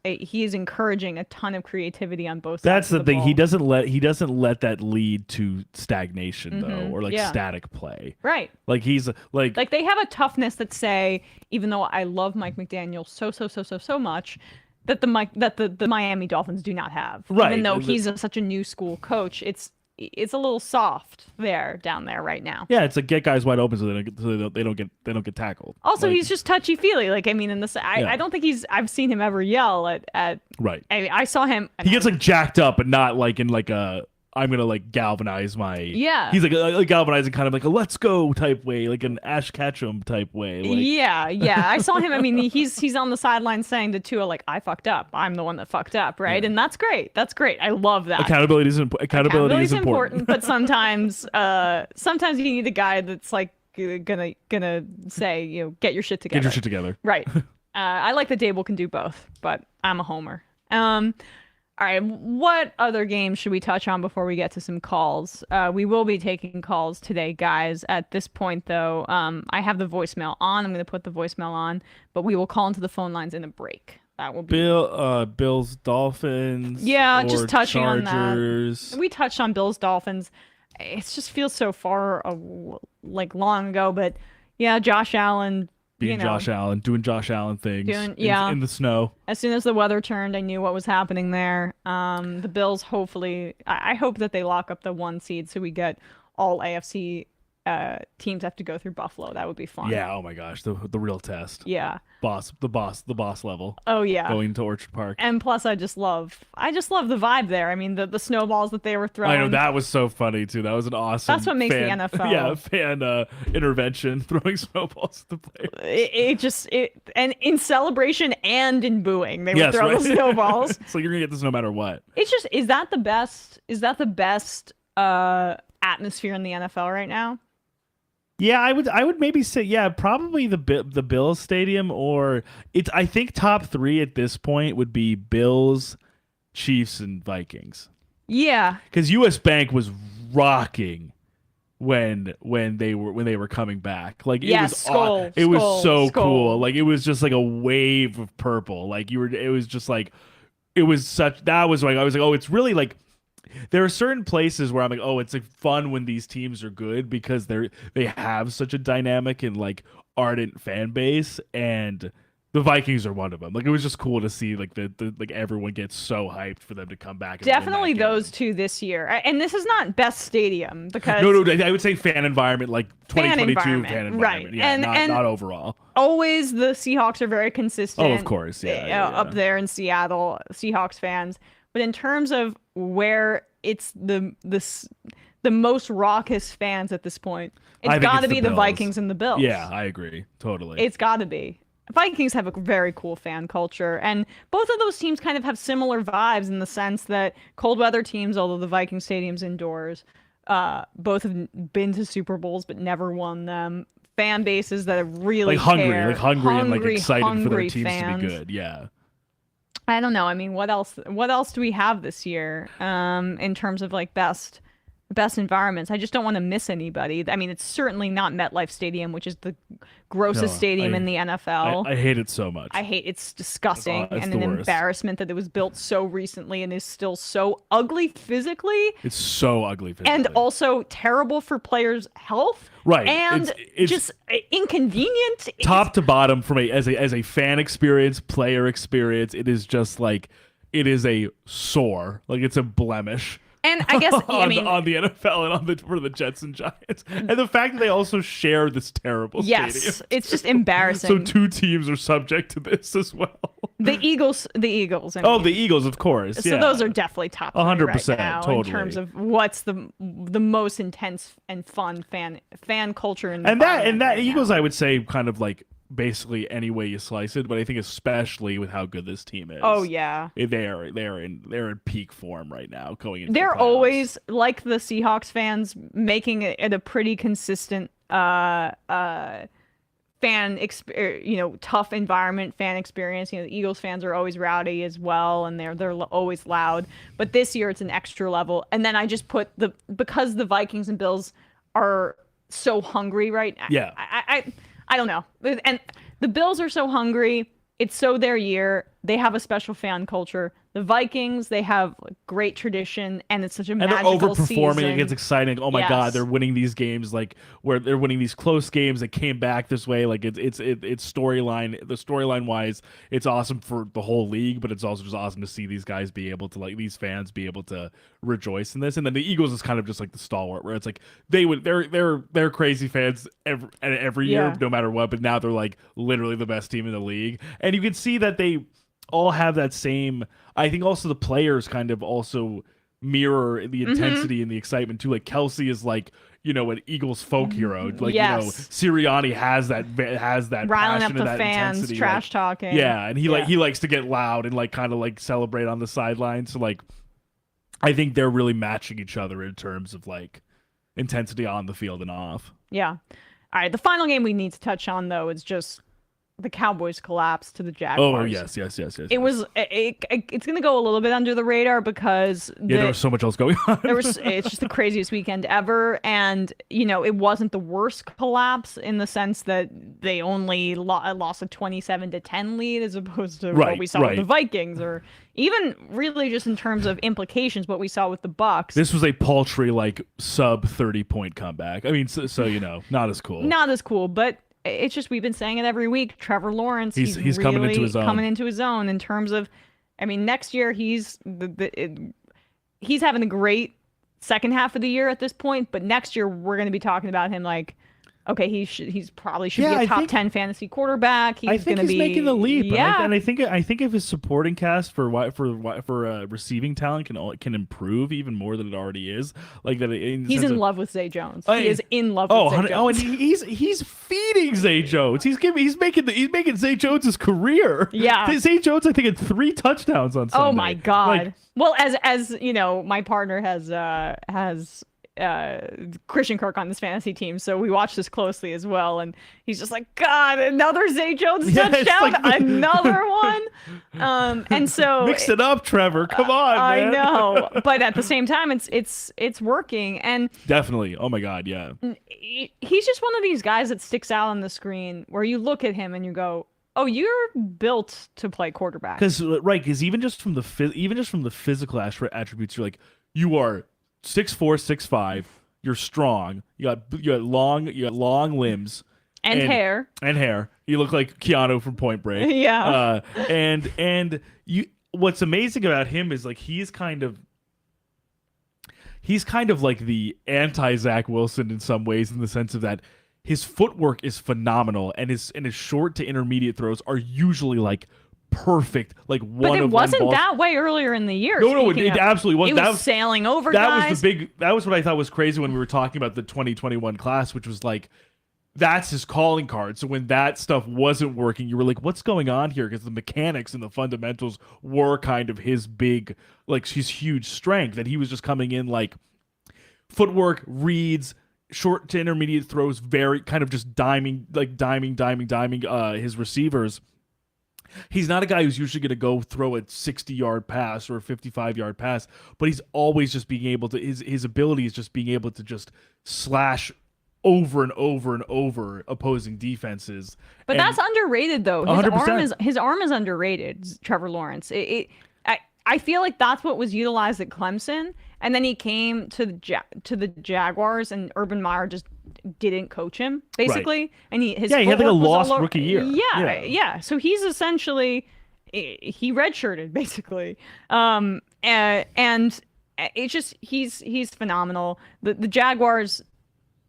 encouraging a ton of creativity on both sides. That's the thing. Ball. He doesn't let that lead to stagnation though, or like static play. Right. Like he's like they have a toughness that say, even though I love Mike McDaniel so much, that the Miami Dolphins do not have. Right. Even though he's such a new school coach, it's a little soft down there right now. Yeah, it's like get guys wide open so they don't get tackled. Also, he's just touchy feely. Like, I mean, I don't think I've seen him ever yell at right. I saw him. He gets like jacked up, but not like in like a I'm gonna like galvanize my. Yeah. He's like galvanizing kind of like a let's go type way, like an Ash Ketchum type way. Like, yeah. I saw him. I mean, he's on the sideline saying to Tua, like, I fucked up. I'm the one that fucked up, right? Yeah. And that's great. That's great. I love that. Accountability is important. But sometimes you need a guy that's like gonna say, get your shit together. Get your shit together. Right. I like that Dable can do both, but I'm a homer. All right, what other games should we touch on before we get to some calls? We will be taking calls today, guys. At this point, though, I have the voicemail on. I'm going to put the voicemail on, but we will call into the phone lines in a break. That will be Bills-Dolphins. Yeah, just touching Chargers. on that. We touched on Bills-Dolphins. It just feels so far, long ago, but yeah, Josh Allen. Josh Allen, doing Josh Allen things in the snow. As soon as the weather turned, I knew what was happening there. The Bills, hopefully, I hope that they lock up the 1 seed so we get all AFC teams have to go through Buffalo. That would be fun. Yeah, oh my gosh, the real test. Yeah. The boss level. Oh yeah. Going to Orchard Park. And plus I just love the vibe there. I mean the snowballs that they were throwing. I know, that was so funny too. That was an awesome That's what makes the NFL. Yeah, fan intervention, throwing snowballs at the players. And in celebration and in booing, they would throw the snowballs. So you're gonna get this no matter what. It's just is that the best atmosphere in the NFL right now? Yeah, I would maybe say probably the Bills stadium, or I think top 3 at this point would be Bills, Chiefs, and Vikings. Yeah, because US Bank was rocking when they were coming back. Like it was so cool. Like it was just like a wave of purple. Like it was just like it was such that was like I was like, oh, it's really like. There are certain places where I'm like, oh, it's like fun when these teams are good because they have such a dynamic and like ardent fan base, and the Vikings are one of them. Like it was just cool to see like like everyone gets so hyped for them to come back. And definitely those two this year, and this is not best stadium because no, I would say fan environment, like 2022 fan environment, right? Yeah, and not overall. Always the Seahawks are very consistent. Oh, of course, yeah. Up there in Seattle, Seahawks fans. But in terms of where it's the most raucous fans at this point, it's got to be the Vikings and the Bills. Yeah, I agree. Totally. It's got to be. Vikings have a very cool fan culture, and both of those teams kind of have similar vibes in the sense that cold weather teams, although the Viking stadium's indoors, both have been to Super Bowls but never won them. Fan bases that really hungry and like excited for their teams fans. To be good. Yeah. I don't know. I mean, what else do we have this year in terms of like best environments? I just don't want to miss anybody. I mean, it's certainly not MetLife Stadium, which is the grossest stadium in the NFL. I hate it so much. It's disgusting and an embarrassment that it was built so recently and is still so ugly physically. It's so ugly physically. And also terrible for players' health. Right. And it's just inconvenient. Top to bottom from as a fan experience, player experience, it is just like it is a sore. Like it's a blemish. And I guess on the NFL and for the Jets and Giants, and the fact that they also share this terrible stadium. Yes, it's just embarrassing. So 2 teams are subject to this as well. The Eagles. I mean. Oh, the Eagles, of course. So those are definitely top 100%, right now totally. in terms of what's the most intense and fun fan culture in the and that right Eagles, now. I would say, kind of like basically any way you slice it, but I think especially with how good this team is. Oh yeah, they're in peak form right now going into. They're always like the Seahawks fans, making it a pretty consistent tough environment, fan experience. The Eagles fans are always rowdy as well, and they're always loud. But this year it's an extra level. And then I just put because the Vikings and Bills are so hungry right now. Yeah. I don't know. And the Bills are so hungry. It's so their year. They have a special fan culture. The Vikings, they have great tradition, and it's such a magical they're overperforming. season. It gets exciting. Oh my God, they're winning these games like where they're winning these close games that came back this way. Like it's storyline wise, it's awesome for the whole league, but it's also just awesome to see these guys be able to these fans be able to rejoice in this. And then the Eagles is kind of just like the stalwart where it's like they're crazy fans every year no matter what, but now they're like literally the best team in the league, and you can see that they all have that same. I think also the players kind of also mirror the intensity and the excitement too. Like Kelsey is like, an Eagles folk hero. Like, Yes. Sirianni has that Riling up passion the and that fans, intensity. trash talking. Yeah, and he likes to get loud and like kind of like celebrate on the sidelines. So like, I think they're really matching each other in terms of like intensity on the field and off. Yeah. All right. The final game we need to touch on, though, is just the Cowboys' collapse to the Jaguars. Oh, yes. It was. It's going to go a little bit under the radar because there was so much else going on. It's just the craziest weekend ever, and it wasn't the worst collapse in the sense that they only lost a 27-10 lead as opposed to what we saw with the Vikings, or even really just in terms of implications, what we saw with the Bucs. This was a paltry like sub 30-point comeback. I mean, so not as cool. Not as cool, but. It's just we've been saying it every week. Trevor Lawrence, he's really coming into his own. Coming into his own in terms of, I mean, next year he's having a great second half of the year at this point. But next year we're going to be talking about him like, okay, he's probably should be a top 10 fantasy quarterback. I think he's making the leap. Yeah, and I think if his supporting cast for receiving talent can improve even more than it already is, like that. He's in love with Zay Jones. He is in love with Zay Jones. Oh, and he's feeding Zay Jones. He's making Zay Jones his career. Yeah, Zay Jones I think had 3 touchdowns on Sunday. Oh my God. Well, as my partner has Christian Kirk on this fantasy team, so we watch this closely as well, and he's just like, God, another Zay Jones touchdown, another one. And so mix it up, Trevor. Come on, man. I know, but at the same time, it's working, and definitely. Oh my God, yeah. He's just one of these guys that sticks out on the screen where you look at him and you go, oh, you're built to play quarterback. Because even just from the physical attributes, you're like, you are 6'4", 6'5". You're strong. You got long limbs and hair. You look like Keanu from Point Break. Yeah. And you. What's amazing about him is like he's kind of like the anti-Zach Wilson in some ways, in the sense of that his footwork is phenomenal, and his short to intermediate throws are usually like perfect, like one of one. But it wasn't that way earlier in the year. No, it absolutely wasn't. It was sailing over guys. That was what I thought was crazy when we were talking about the 2021 class, which was like, that's his calling card. So when that stuff wasn't working, you were like, what's going on here? Because the mechanics and the fundamentals were kind of his big, like his huge strength, that he was just coming in like footwork, reads, short to intermediate throws, very kind of just diming his receivers. He's not a guy who's usually going to go throw a 60-yard pass or a 55-yard pass, but he's always just being able to, his ability is just being able to just slash over and over and over opposing defenses. But that's underrated, though. 100%. His arm is underrated, Trevor Lawrence. I feel like that's what was utilized at Clemson, and then he came to the Jaguars, and Urban Meyer just didn't coach him, basically. Right. And he had like a lost rookie year. Yeah. So he's essentially, he redshirted, basically. And it's just, he's phenomenal. The Jaguars,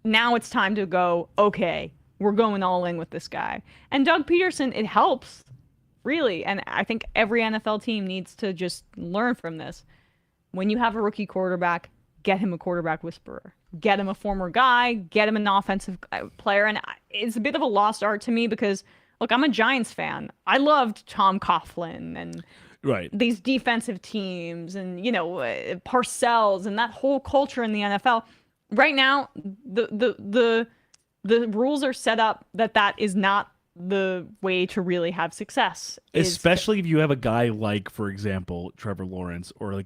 now it's time to go, okay, we're going all in with this guy. And Doug Peterson, it helps, really. And I think every NFL team needs to just learn from this. When you have a rookie quarterback, get him a quarterback whisperer. Get him a former guy. Get him an offensive player. And it's a bit of a lost art to me because, look, I'm a Giants fan. I loved Tom Coughlin and these defensive teams and, Parcells and that whole culture in the NFL. Right now, the rules are set up that is not the way to really have success, especially if you have a guy like, for example, Trevor Lawrence, or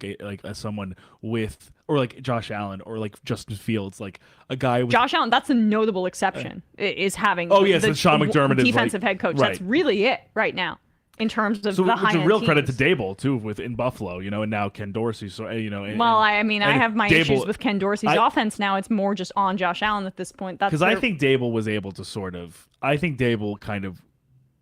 someone with, or like Josh Allen, or like Justin Fields, like a guy with Josh Allen. That's a notable exception, is having the Sean McDermott defensive head coach. That's really it right now in terms of the high-end teams. It's a real credit teams. to Dable too, in Buffalo, and now Ken Dorsey. So I have my issues with Ken Dorsey's offense now. It's more just on Josh Allen at this point. That's because I think Dable was able to I think Dable kind of,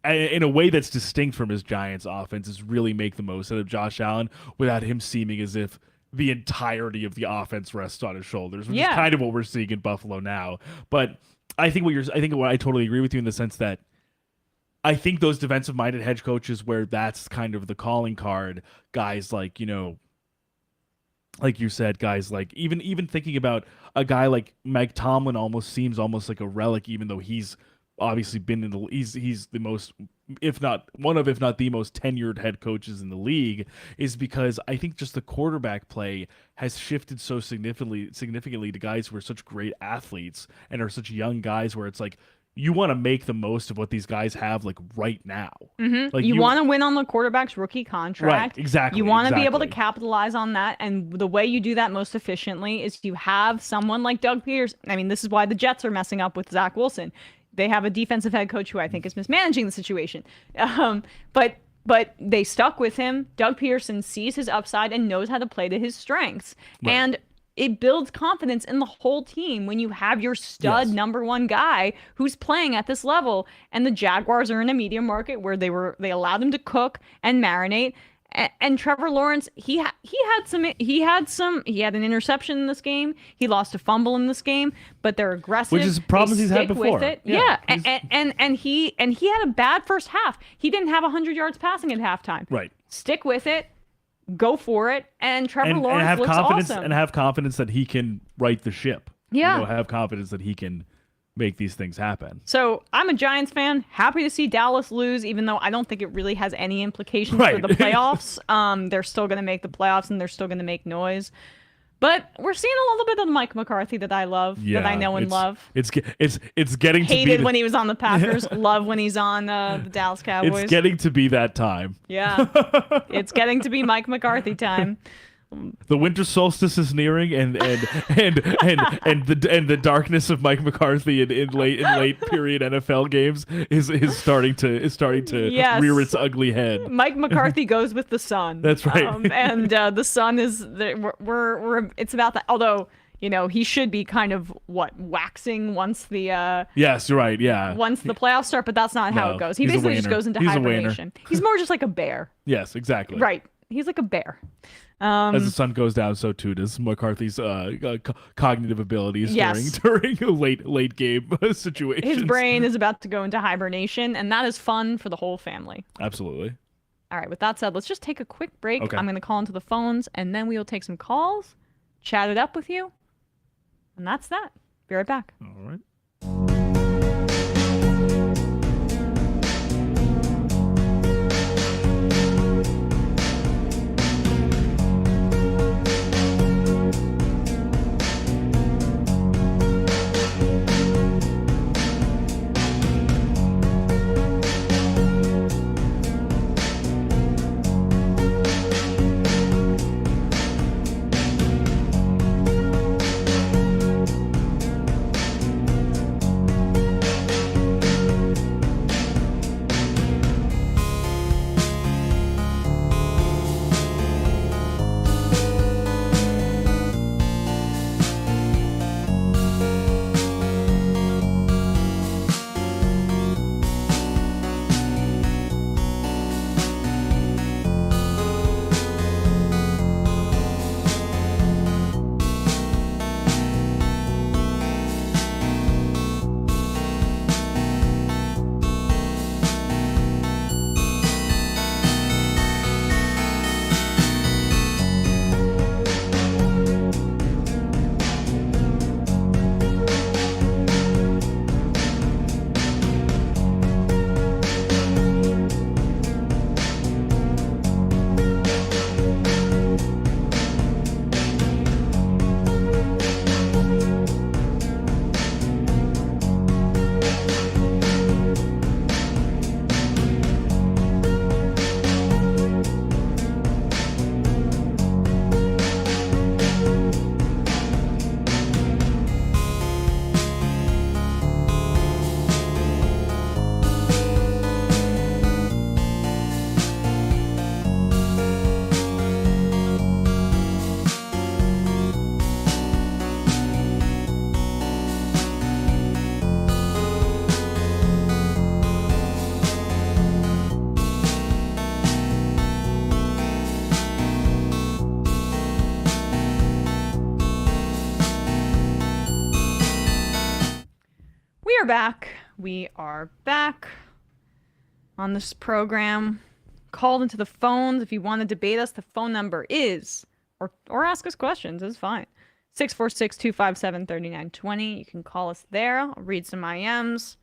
in a way that's distinct from his Giants offense, is really make the most out of Josh Allen without him seeming as if the entirety of the offense rests on his shoulders, which is kind of what we're seeing in Buffalo now. But I think I totally agree with you in the sense that I think those defensive-minded hedge coaches, where that's kind of the calling card, guys like, like you said, guys, like even thinking about a guy like Mike Tomlin almost seems almost like a relic, even though he's obviously been in the he's the most, if not one of, if not the most tenured head coaches in the league, is because I think just the quarterback play has shifted so significantly to guys who are such great athletes and are such young guys, where it's like you want to make the most of what these guys have like right now. Like You want to win on the quarterback's rookie contract. Right, exactly. You want to be able to capitalize on that. And the way you do that most efficiently is you have someone like Doug Peterson. I mean, this is why the Jets are messing up with Zach Wilson. They have a defensive head coach who I think is mismanaging the situation. But they stuck with him. Doug Peterson sees his upside and knows how to play to his strengths. Right. And it builds confidence in the whole team when you have your stud number one guy who's playing at this level. And the Jaguars are in a media market where they allowed him to cook and marinate. And Trevor Lawrence, he had an interception in this game. He lost a fumble in this game, but they're aggressive. Which is problems he's had before. With it. Yeah. And he had a bad first half. He didn't have 100 yards passing at halftime. Right. Stick with it. Go for it. And Trevor Lawrence have looks confidence awesome. and have confidence that he can right the ship. Yeah. Have confidence that he can make these things happen. So I'm a Giants fan. Happy to see Dallas lose, even though I don't think it really has any implications Right. for the playoffs. They're still going to make the playoffs and they're still going to make noise. But we're seeing a little bit of Mike McCarthy that I love, that I know and love. It's getting to be Hated when he was on the Packers. Love when he's on the Dallas Cowboys. It's getting to be that time. Yeah, it's getting to be Mike McCarthy time. The winter solstice is nearing, and the darkness of Mike McCarthy in late period NFL games is starting to Yes. rear its ugly head. Mike McCarthy goes with the sun. That's right. And the sun is it's about that. Although he should be kind of waxing once the Yes, you're right. Yeah. once the playoffs start, but that's not how No, it goes. He he's a basically just waner. goes into He's a waner. hibernation. He's more just like a bear. Yes, exactly. Right. He's like a bear. As the sun goes down, so too does McCarthy's cognitive abilities Yes. during late game situations. His brain is about to go into hibernation, and that is fun for the whole family. Absolutely. All right, with that said, let's just take a quick break. Okay. I'm going to call into the phones, and then we will take some calls, chat it up with you, and that's that. Be right back. All right. Back. We are back on this program. Called into the phones. If you want to debate us, the phone number is or ask us questions. It's fine. 646-257-3920. You can call us there. I'll read some IMs.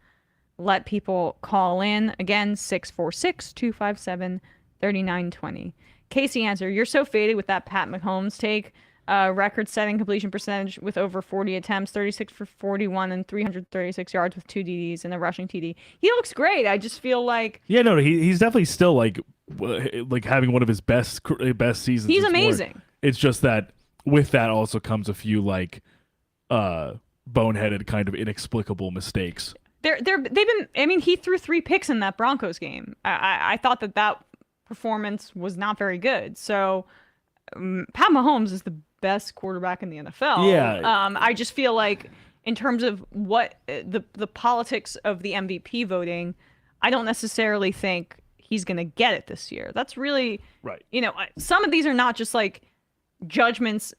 Let people call in. Again, 646-257-3920. Casey answer, you're so faded with that Pat Mahomes take. Record-setting completion percentage with over 40 attempts, 36 for 41 and 336 yards with 2 DDs and a rushing TD. He looks great. I just feel like he's definitely still like having one of his best seasons. He's amazing. It's just that with that also comes a few like boneheaded kind of inexplicable mistakes. They've been. I mean, he threw 3 picks in that Broncos game. I thought that performance was not very good. So Pat Mahomes is the best quarterback in the NFL. Yeah. I just feel like in terms of what the politics of the MVP voting, I don't necessarily think he's going to get it this year. That's really right. Some of these are not just like judgments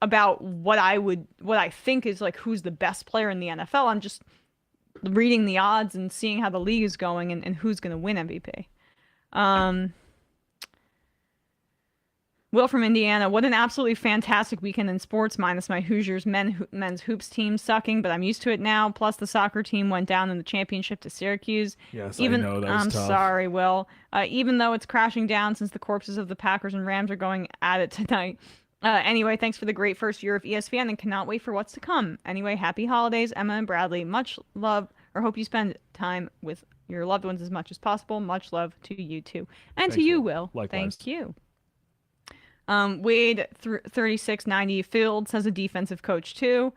about what I think is like who's the best player in the NFL. I'm just reading the odds and seeing how the league is going and who's going to win MVP. Will from Indiana, what an absolutely fantastic weekend in sports, minus my Hoosiers men's hoops team sucking, but I'm used to it now. Plus, the soccer team went down in the championship to Syracuse. Yes, I know that was I'm tough. sorry, Will. Even though it's crashing down since the corpses of the Packers and Rams are going at it tonight. Anyway, thanks for the great first year of ESVN and cannot wait for what's to come. Anyway, happy holidays, Emma and Bradley. Much love, or hope you spend time with your loved ones as much as possible. Much love to you too. And to you, Will. Likewise. Thank you. Wade 3690 Fields has a defensive coach too.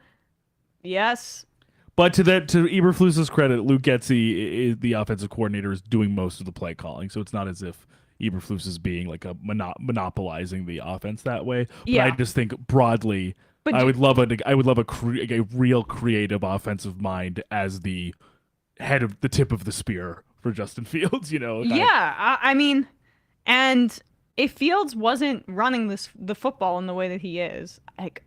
Yes. But to Eberflus's credit, Luke Getsy, the offensive coordinator, is doing most of the play calling. So it's not as if Eberflus is being like a monopolizing the offense that way. But yeah. I just think broadly, I would love a real creative offensive mind as the head of the tip of the spear for Justin Fields. I mean, and if Fields wasn't running the football in the way that he is, like,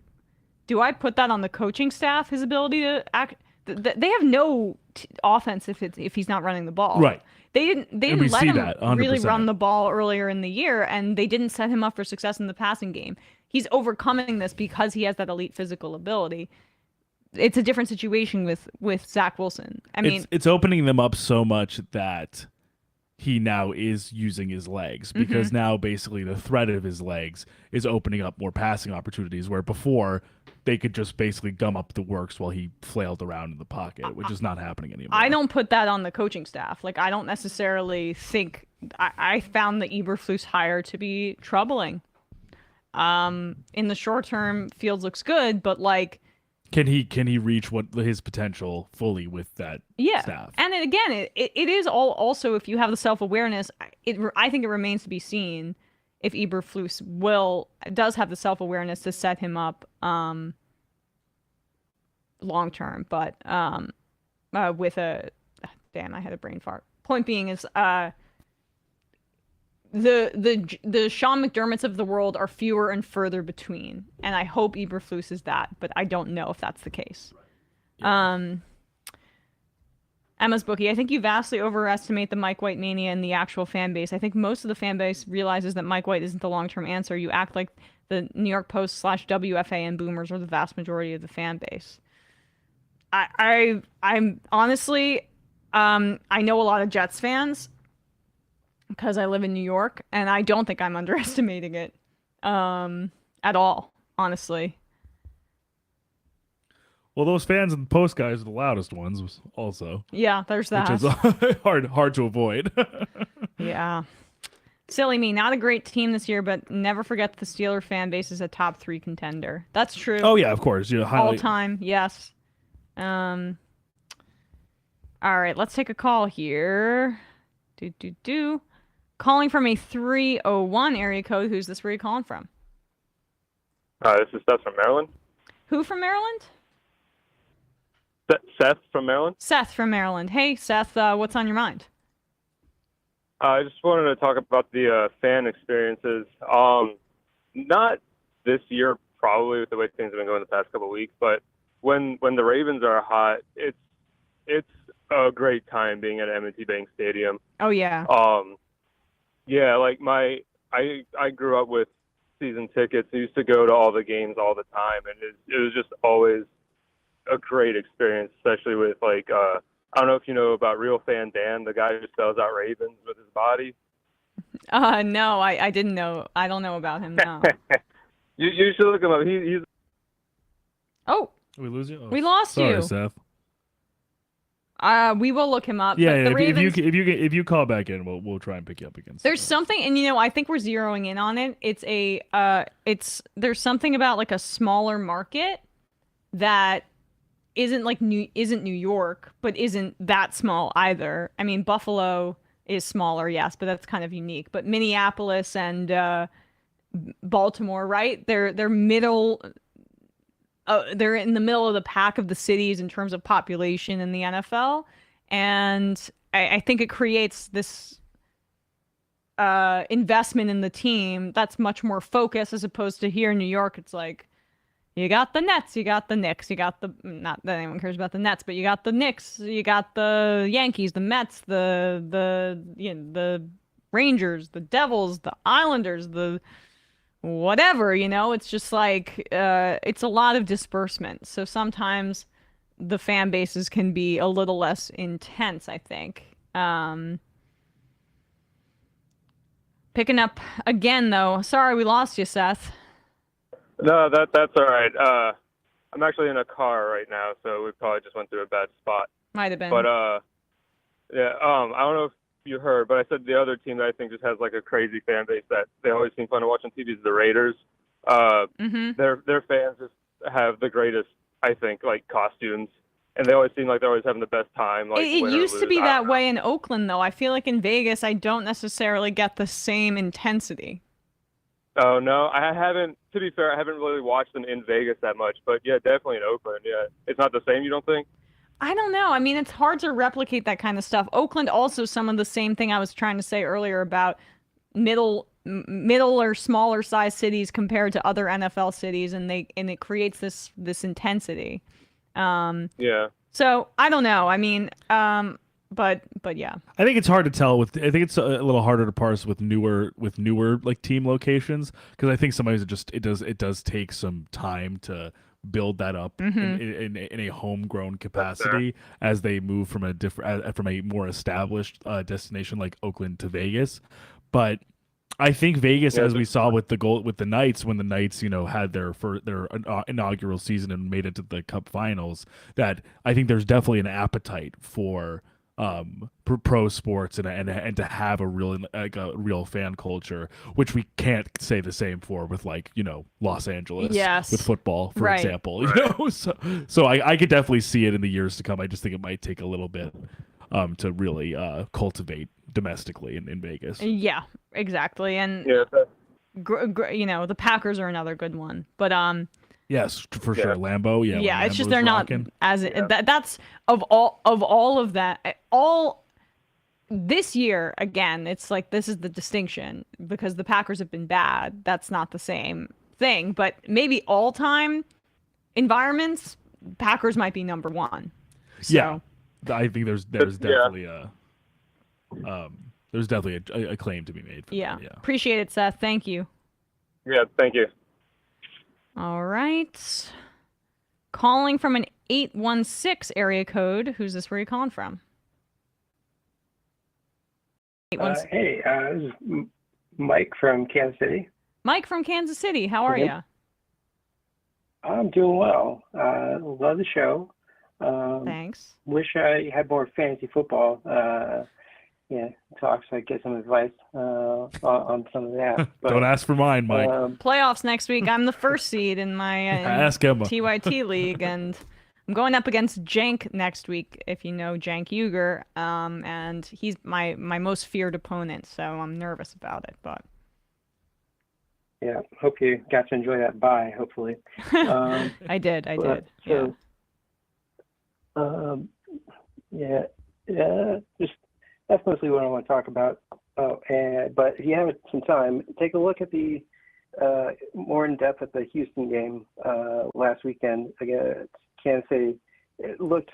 do I put that on the coaching staff? His ability to act. They have no offense if he's not running the ball. Right. They didn't let him really 100%. run the ball earlier in the year, and they didn't set him up for success in the passing game. He's overcoming this because he has that elite physical ability. It's a different situation with Zach Wilson. I mean, it's opening them up so much that he now is using his legs, because now basically the threat of his legs is opening up more passing opportunities, where before they could just basically gum up the works while he flailed around in the pocket, which is not happening anymore. I don't put that on the coaching staff. Like, I don't necessarily think I found the Eberflus hire to be troubling. In the short term, Fields looks good, but like, can he reach his potential fully with that staff? And again, it is also, if you have the self-awareness, I think it remains to be seen if Eberflus does have the self-awareness to set him up long term. But with I had a brain fart. Point being is the Sean McDermotts of the world are fewer and further between, and I hope Eberflus is that, but I don't know if that's the case. Yeah. Emma's Bookie, I think you vastly overestimate the Mike White mania and the actual fan base. I think most of the fan base realizes that Mike White isn't the long-term answer. You act like the New York Post / WFA and boomers are the vast majority of the fan base. I'm honestly, I know a lot of Jets fans because I live in New York, and I don't think I'm underestimating it at all, honestly. Well, those fans and Post guys are the loudest ones, also. Yeah, there's that. Which is hard to avoid. Yeah. Silly me, not a great team this year, but never forget the Steeler fan base is a top 3 contender. That's true. Oh yeah, of course. All time, yes. All right, let's take a call here. Calling from a 301 area code. Who's this? Where are you calling from? This is Seth from Maryland. Who from Maryland? Seth from Maryland. Seth from Maryland. Hey, Seth, what's on your mind? I just wanted to talk about the fan experiences. Not this year, probably, with the way things have been going the past couple of weeks, but when the Ravens are hot, it's a great time being at M&T Bank Stadium. Oh yeah. Yeah, like I grew up with season tickets. I used to go to all the games all the time, and it was just always a great experience, especially with like I don't know if you know about Real Fan Dan, the guy who sells out Ravens with his body. No, I didn't know. I don't know about him. No. You should look him up. He's Oh, We lose you? Oh, we lost sorry, you. Seth. We will look him up. Yeah, but the if Ravens, if you call back in, we'll try and pick you up again. there's something, and I think we're zeroing in on it. There's something about like a smaller market that isn't New York, but isn't that small either. I mean, Buffalo is smaller, yes, but that's kind of unique. But Minneapolis and Baltimore, right? They're middle. They're in the middle of the pack of the cities in terms of population in the NFL, and I think it creates this investment in the team that's much more focused as opposed to here in New York. It's like you got the Nets, you got the Knicks, you got the not that anyone cares about the Nets, but you got the Knicks, you got the Yankees, the Mets, the Rangers, the Devils, the Islanders, the whatever, it's just like it's a lot of disbursement. So sometimes the fan bases can be a little less intense, I think. Picking up again though. Sorry we lost you, Seth. No, that's all right. I'm actually in a car right now, so we probably just went through a bad spot. Might have been. But yeah, I don't know if you heard, but I said the other team that I think just has like a crazy fan base that they always seem fun to watch on TV is the Raiders. Their fans just have the greatest, I think, like costumes, and they always seem like they're always having the best time. Like it win or used to lose. be I that don't know. way in Oakland, though. I feel like in Vegas, I don't necessarily get the same intensity. Oh no, I haven't. To be fair, I haven't really watched them in Vegas that much, but yeah, definitely in Oakland. Yeah, it's not the same. You don't think? I don't know. I mean, it's hard to replicate that kind of stuff. Oakland also some of the same thing I was trying to say earlier about middle or smaller size cities compared to other NFL cities, and it creates this intensity. Yeah. So I don't know. I mean, but yeah. I think it's hard to tell I think it's a little harder to parse with newer like team locations, because I think sometimes it does take some time to build that up in a homegrown capacity as they move from a more established destination like Oakland to Vegas. But I think Vegas, as we saw with the Knights, when the Knights had their inaugural season and made it to the Cup Finals, that I think there's definitely an appetite for pro sports and to have a real fan culture, which we can't say the same for with Los Angeles with football, for example. So I could definitely see it in the years to come. I just think it might take a little bit to really cultivate domestically in Vegas. Yeah, exactly. And Yeah. the Packers are another good one, but yes, for sure. Lambeau, yeah. Yeah, it's just they're rocking. not as that's of all of that all this year again. It's like this is the distinction because the Packers have been bad. That's not the same thing, but maybe all time environments, Packers might be number one. So, yeah, I think there's definitely there's definitely a claim to be made. For yeah. That, yeah, Appreciate it, Seth. Thank you. Yeah. Thank you. All right. Calling from an 816 area code. Who's this? Where are you calling from? 816. Hey, this is Mike from Kansas City. Mike from Kansas City. How are you? I'm doing well. Love the show. Thanks. Wish I had more fantasy football talks so I could get some advice on some of that. But, don't ask for mine, Mike. Playoffs next week. I'm the first seed in my Ask Emma. TYT league, and I'm going up against Jank next week, if you know Jank Uger, and he's my most feared opponent, so I'm nervous about it. But yeah, hope you got to enjoy that bye. Hopefully, I did. So, just that's mostly what I want to talk about. But if you have some time, take a look at the more in depth at the Houston game last weekend against Kansas City. It looked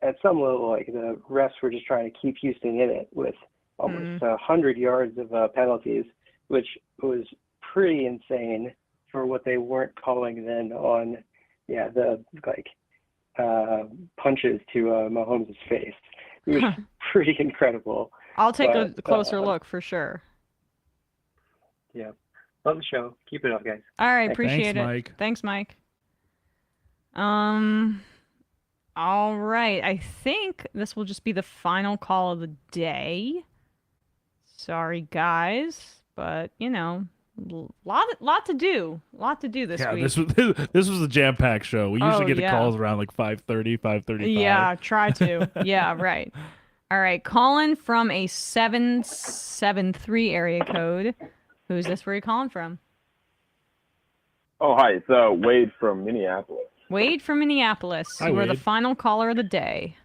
at some level like the refs were just trying to keep Houston in it with almost 100 yards of penalties, which was pretty insane for what they weren't calling then on, the punches to Mahomes' face. It was pretty incredible. I'll take a closer look for sure. Yeah. Love the show. Keep it up, guys. All right, appreciate it. Mike. Thanks, Mike. All right. I think this will just be the final call of the day. Sorry, guys, but lot to do. Lot to do this week. This was a jam-packed show. We usually get the calls around like 5:30, 5:35. Yeah, try to. Yeah, right. All right, calling from a 773 area code. Who's this? Where are you calling from? Oh, hi. It's Wade from Minneapolis. Wade from Minneapolis. Hi, You are the Wade. final caller of the day.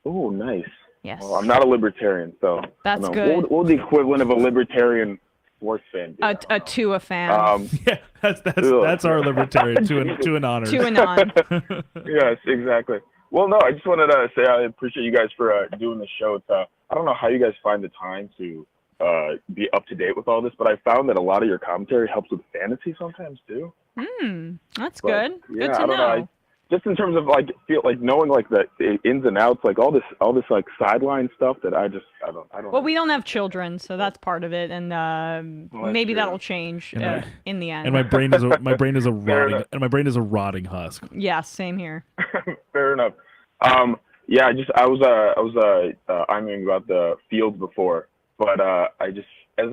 Oh, nice. Yes. Well, I'm not a libertarian, so That's good. What would the equivalent of a libertarian sports fan be? A Tua fan. Yeah, that's our libertarian to an honor. To and on. Yes, exactly. Well, no, I just wanted to say I appreciate you guys for doing the show. It's, I don't know how you guys find the time to be up to date with all this, but I found that a lot of your commentary helps with fantasy sometimes too. That's But, good. Yeah, Good to I don't know. Just in terms of knowing the ins and outs, all this sideline stuff that I don't. Well, we don't have children, so that's part of it, and maybe true. that'll change in the end. And my brain is a Fair rotting husk. Yeah, same here. Fair enough. Yeah, I was arguing about the Fields before, but I just as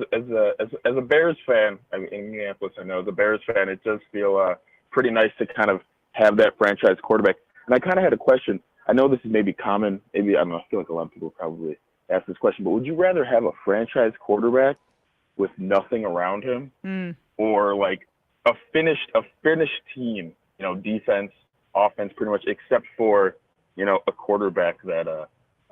a Bears fan, I mean, in Minneapolis, I know as a Bears fan, it does feel pretty nice to kind of have that franchise quarterback. And I kind of had a question. I know this is maybe common. Maybe I don't know. I feel like a lot of people probably ask this question, but would you rather have a franchise quarterback with nothing around him, or like a finished team? Defense, offense, pretty much, except for a quarterback that I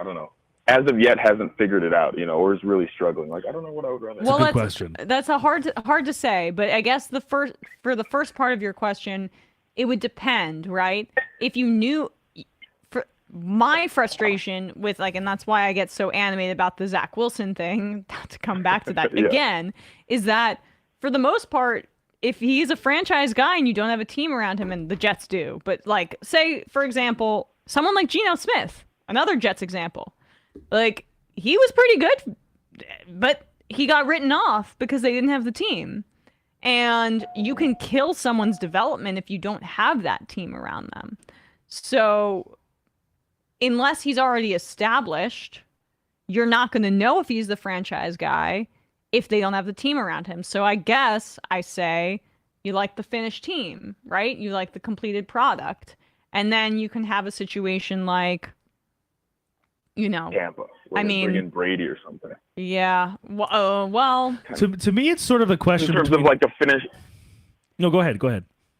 don't know, as of yet hasn't figured it out, or is really struggling. Like, I don't know what I would rather. Well, Good question. That's hard to say, but I guess for the first part of your question, it would depend, right? If you knew, for my frustration with and that's why I get so animated about the Zach Wilson thing, to come back to that Yeah. again, is that for the most part, if he's a franchise guy and you don't have a team around him, and the Jets do, but say, for example, someone like Geno Smith, another Jets example, he was pretty good, but he got written off because they didn't have the team. And you can kill someone's development if you don't have that team around them. So unless he's already established, you're not going to know if he's the franchise guy if they don't have the team around him. So I guess I say you like the finished team, right? You like the completed product. And then you can have a situation like, Tampa. I mean, bring in Brady or something. Yeah. Well. To me, it's sort of a question In terms between... of like a finish. No, go ahead.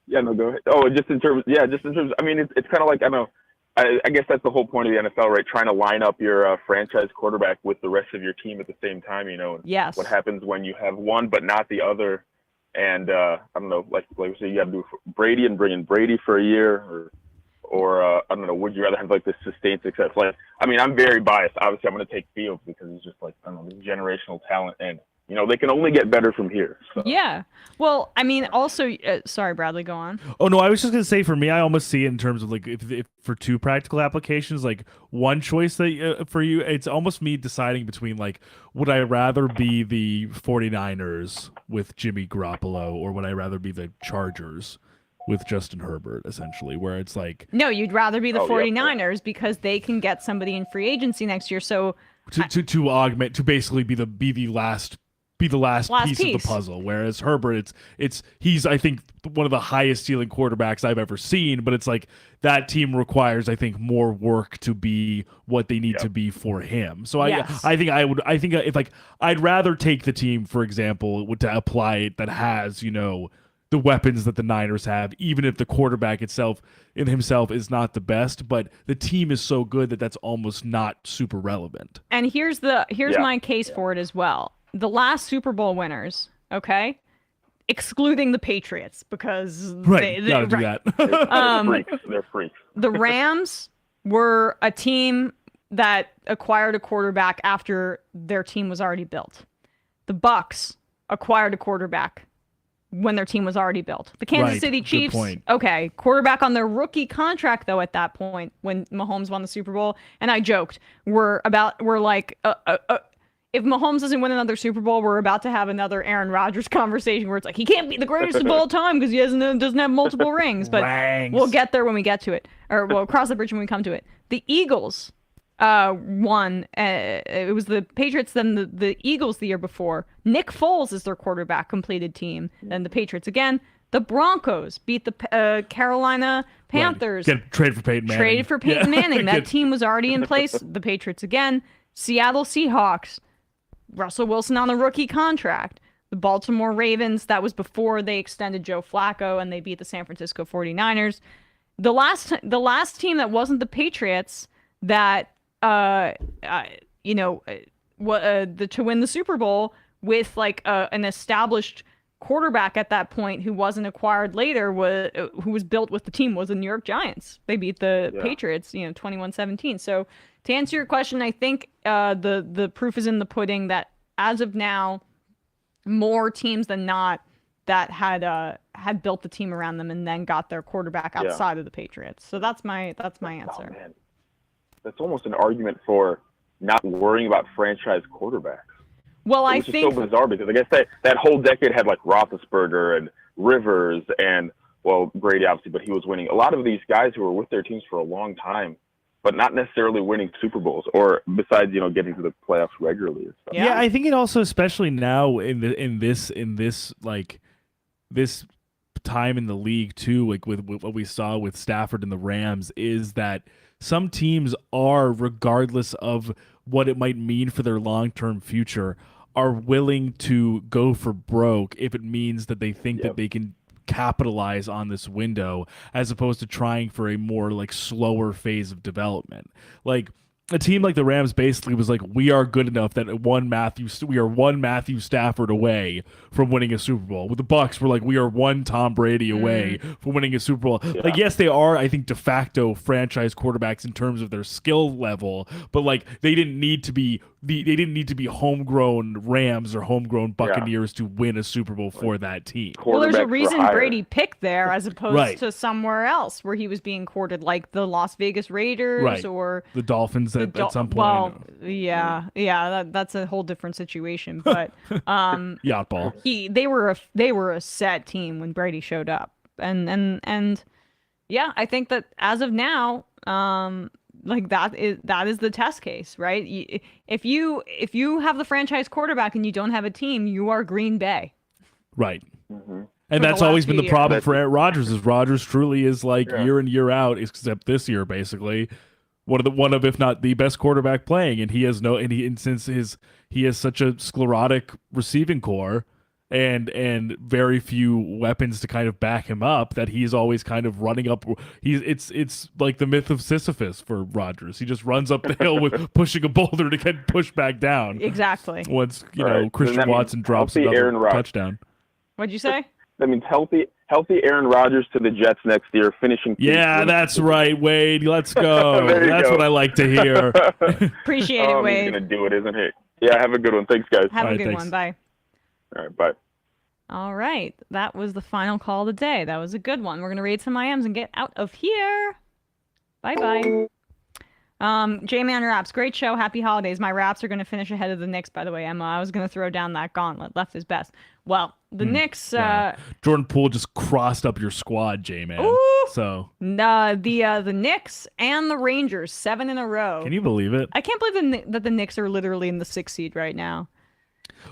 Yeah, no, go ahead. Oh, just in terms. I mean, it's kind of like, I know. I guess that's the whole point of the NFL, right? Trying to line up your franchise quarterback with the rest of your team at the same time, And Yes. what happens when you have one but not the other? And I don't know, like we say, you got to do Brady and bring in Brady for a year, or I don't know, would you rather have this sustained success? I mean, I'm very biased. Obviously, I'm going to take Fields because he's just I don't know, this generational talent, and they can only get better from here. So. Yeah. Well, I mean, also, sorry, Bradley, go on. Oh no, I was just gonna say, for me, I almost see it in terms of if for two practical applications, one choice that for you, it's almost me deciding between would I rather be the 49ers with Jimmy Garoppolo, or would I rather be the Chargers with Justin Herbert, essentially, where it's No, you'd rather be the Oh, 49ers because they can get somebody in free agency next year. So to augment, to basically be the last piece of the puzzle. Whereas Herbert, he's I think one of the highest ceiling quarterbacks I've ever seen, but it's that team requires, I think, more work to be what they need to be for him. So Yes. I think if I'd rather take the team, for example, to apply it that has the weapons that the Niners have, even if the quarterback himself is not the best, but the team is so good that that's almost not super relevant. and here's my case for it as well. The last Super Bowl winners, okay? Excluding the Patriots, because Right, gotta do that. They're freaks. The Rams were a team that acquired a quarterback after their team was already built. The Bucs acquired a quarterback when their team was already built. The Kansas Right. City Good Chiefs, point. okay, quarterback on their rookie contract though at that point when Mahomes won the Super Bowl, and I joked, we're like, if Mahomes doesn't win another Super Bowl, we're about to have another Aaron Rodgers conversation where it's like he can't be the greatest of all time because he doesn't have multiple rings. But Ranks. we'll get there when we get to it, or we'll cross the bridge when we come to it. The Eagles won. It was the Patriots, then the Eagles the year before. Nick Foles is their quarterback, completed team. Then the Patriots again. The Broncos beat the Carolina Panthers. Right. Trade for Peyton Manning. Traded for Peyton Manning. That team was already in place. The Patriots again. Seattle Seahawks. Russell Wilson on a rookie contract. The Baltimore Ravens, that was before they extended Joe Flacco and they beat the San Francisco 49ers. The last team that wasn't the Patriots that to win the Super Bowl with like an established quarterback at that point who wasn't acquired later, who was built with the team, was the New York Giants. They beat the Patriots, 21-17. So to answer your question, I think the proof is in the pudding that as of now, more teams than not that had built the team around them and then got their quarterback outside of the Patriots. So that's my answer. Oh, man. That's almost an argument for not worrying about franchise quarterbacks. Well, I Which think is so bizarre because I guess that whole decade had like Roethlisberger and Rivers and Brady obviously, but he was winning. A lot of these guys who were with their teams for a long time, but not necessarily winning Super Bowls, or besides getting to the playoffs regularly and stuff. Yeah, I think it also, especially now in this time in the league too, like with what we saw with Stafford and the Rams, is that some teams are, regardless of what it might mean for their long-term future, are willing to go for broke if it means that they think that they can capitalize on this window, as opposed to trying for a more like slower phase of development. Like a team like the Rams basically was like, we are good enough that we are one Matthew Stafford away from winning a Super Bowl. With the Bucs, we're like, we are one Tom Brady away from winning a Super Bowl. Yeah. Like, yes, they are, I think, de facto franchise quarterbacks in terms of their skill level, but like they didn't need to be homegrown Rams or homegrown Buccaneers to win a Super Bowl for that team. Well, there's a reason Brady picked there as opposed to somewhere else where he was being courted, like the Las Vegas Raiders or the Dolphins at some point. Well, that's a whole different situation. But yacht ball. They were a set team when Brady showed up, and yeah, I think that as of now, like that is the test case, right? If you have the franchise quarterback and you don't have a team, you are Green Bay, right? Mm-hmm. And that's always been the problem for Aaron Rodgers. Is Rodgers truly is like year in year out, except this year basically, one of if not the best quarterback playing, and he has since he has such a sclerotic receiving core and very few weapons to kind of back him up, that he's always kind of running up. It's like the myth of Sisyphus for Rodgers. He just runs up the hill with pushing a boulder to get pushed back down. Exactly. Once Christian Watson drops another touchdown. What'd you say? That means healthy Aaron Rodgers to the Jets next year, finishing. Yeah, that's right, Wade. Let's go. That's what I like to hear. Appreciate it, Wade. He's gonna do it, isn't he? Yeah, have a good one. Thanks, guys. Have a good one. Bye. All right, bye. All right, that was the final call of the day. That was a good one. We're gonna read some IMs and get out of here. Bye. J-Man Raps, great show. Happy holidays. My Raps are going to finish ahead of the Knicks, by the way, Emma. I was going to throw down that gauntlet. Left is best. Well, the Knicks... Jordan Poole just crossed up your squad, J-Man. Ooh! So... the Knicks and the Rangers, 7 in a row. Can you believe it? I can't believe that the Knicks are literally in the 6th seed right now.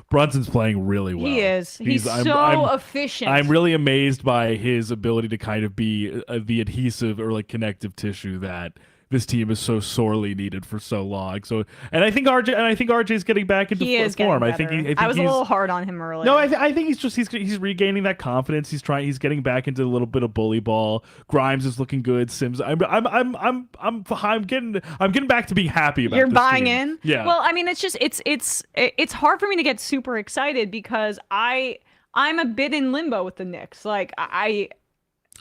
Brunson's playing really well. He is. He's so efficient. I'm really amazed by his ability to kind of be the adhesive or like connective tissue that this team is so sorely needed for so long. So, and I think RJ's getting back into form. I think I was a little hard on him earlier. No, I think he's regaining that confidence. He's getting back into a little bit of bully ball. Grimes is looking good. Sims, I'm getting back to being happy about. You're this buying team. in. Yeah. Well, I mean, it's just it's hard for me to get super excited because I'm a bit in limbo with the Knicks. Like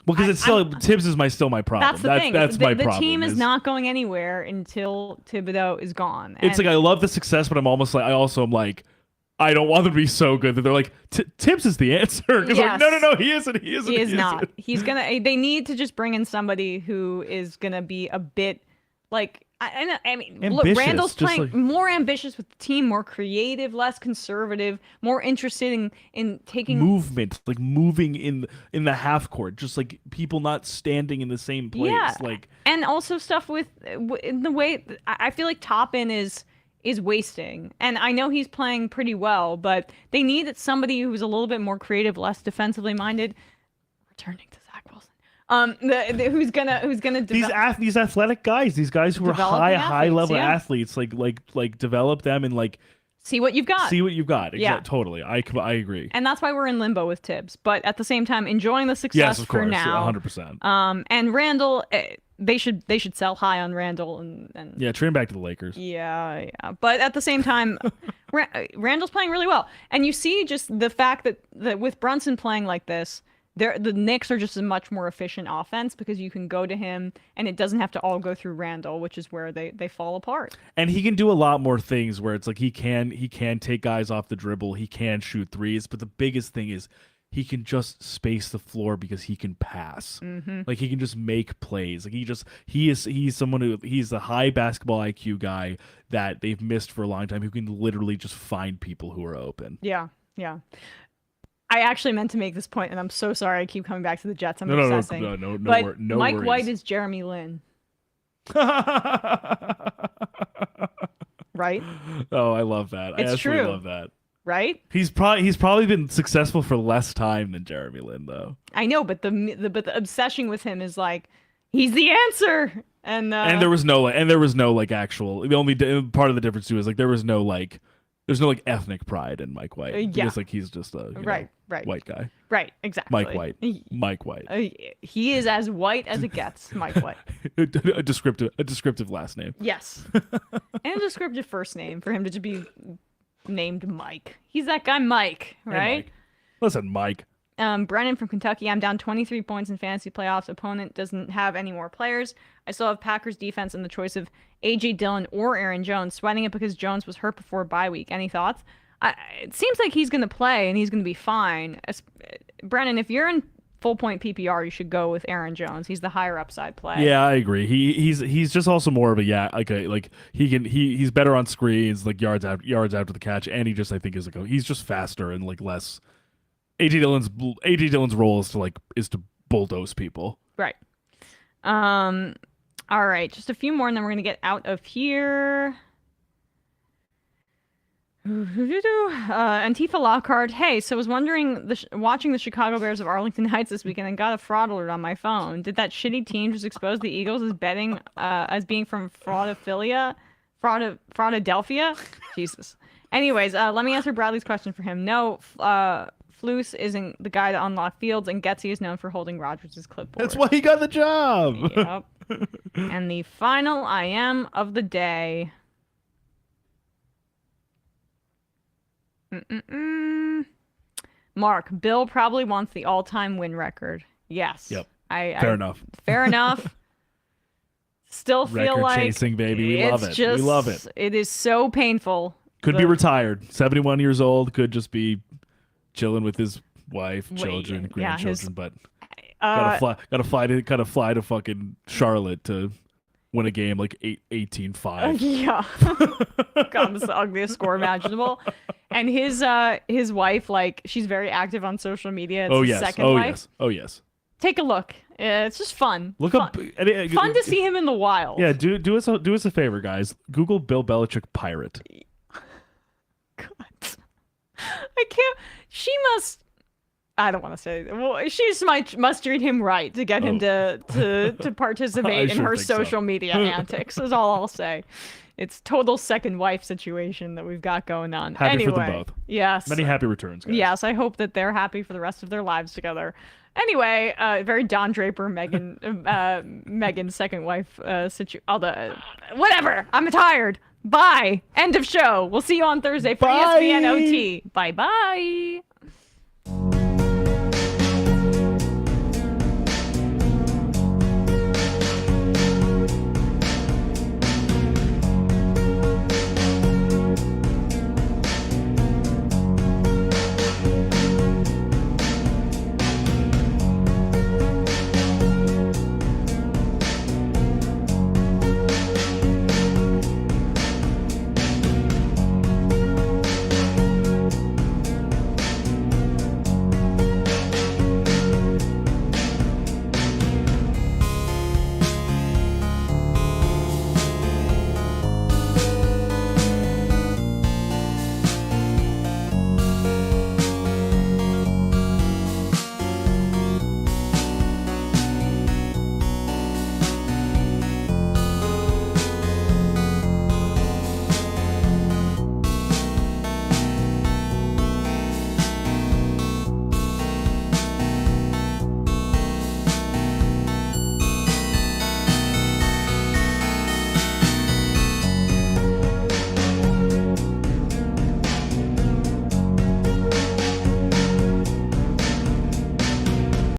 Well, because it's still Tibbs is still my problem. That's the thing. That's my problem. The team is not going anywhere until Thibodeau is gone. It's like I love the success, but I'm also like I don't want them to be so good that they're like, Tibbs is the answer. Because Yes. like, no, he isn't. He isn't. He is not. isn't. He's gonna. They need to just bring in somebody who is gonna be a bit like. I mean, look, Ambitious, Randall's just playing like- more ambitious with the team, more creative, less conservative, more interested in taking Movement, like moving in the half court, just like people not standing in the same place. Yeah, Like, and also stuff with in the way I feel like Toppin is wasting. And I know he's playing pretty well, but they need somebody who's a little bit more creative, less defensively minded. Returning to Zach Wilson. Who's gonna these athletic guys, these guys who are Developing high level yeah. athletes, like develop them and like see what you've got. see what you've got. Yeah. Totally. I agree. And that's why we're in limbo with Tibbs, but at the same time enjoying the success Yes, of for course, now. 100%. And Randall, they should sell high on Randall and Yeah, trade him back to the Lakers. yeah. But at the same time, Randall's playing really well, and you see just the fact that with Brunson playing like this, the Knicks are just a much more efficient offense because you can go to him and it doesn't have to all go through Randall, which is where they fall apart. And he can do a lot more things where it's like he can take guys off the dribble, he can shoot threes, but the biggest thing is he can just space the floor because he can pass. Mm-hmm. Like he can just make plays. Like he's someone who he's a high basketball IQ guy that they've missed for a long time who can literally just find people who are open. Yeah. I actually meant to make this point, and I'm so sorry I keep coming back to the Jets. I'm No, obsessing. no, but no Mike worries. White is Jeremy Lin, right? Oh, I love that. I It's absolutely true. love that. Right? He's probably been successful for less time than Jeremy Lin though. I know, but the obsession with him is like he's the answer, and And there was no like actual. The only part of the difference too is like there's no like ethnic pride in Mike White. Yeah. Because like he's just a right, white guy. right, exactly. Mike White. Mike White. He is as white as it gets, Mike White. a descriptive last name. Yes, and a descriptive first name for him to just be named Mike. He's that guy, Mike, Hey, right? Mike. Listen, Mike. Brennan from Kentucky. I'm down 23 points in fantasy playoffs. Opponent doesn't have any more players. I still have Packers defense and the choice of A.J. Dillon or Aaron Jones. Sweating it because Jones was hurt before bye week. Any thoughts? It seems like he's going to play and he's going to be fine. Brennan, if you're in full point PPR, you should go with Aaron Jones. He's the higher upside play. Yeah, I agree. He's just also more of a he's better on screens, like yards after the catch, and he just I think is he's just faster and like less. A.J. Dillon's role is to bulldoze people. Right. All right, just a few more, and then we're gonna get out of here. Antifa Lockhart. Hey, so I was wondering, watching the Chicago Bears of Arlington Heights this weekend and got a fraud alert on my phone. Did that shitty team just expose the Eagles as betting as being from Fraudadelphia? Jesus. Anyways, let me answer Bradley's question for him. No, Flus isn't the guy to unlock fields, and Getsy is known for holding Rodgers' clipboard. That's why he got the job. Yep. And the final IM of the day. Mark, Bill probably wants the all-time win record. Yes. Yep. Fair enough. Fair enough. Still feel Record like chasing, baby. We love it. We love it. It is so painful. Could be retired. 71 years old. Could just be chilling with his wife, children, grandchildren. But gotta fly to fucking Charlotte to win a game like 18-5. Yeah. God, that's the ugliest score imaginable. And his wife, like, she's very active on social media. It's his second wife. Oh yes. Take a look. It's just fun. Look fun. up. Fun to see him in the wild. Yeah, do us a favor, guys. Google Bill Belichick pirate. God. I can't. She must. I don't want to say. Well, she just must treat him right to get him to participate in her social media antics. Is all I'll say. It's total second wife situation that we've got going on. Happy anyway, for them both. Yes. Many happy returns, guys. Yes, I hope that they're happy for the rest of their lives together. Anyway, very Don Draper, Megan's second wife whatever. I'm tired. Bye. End of show. We'll see you on Thursday for Bye. ESVN OT. Bye-bye.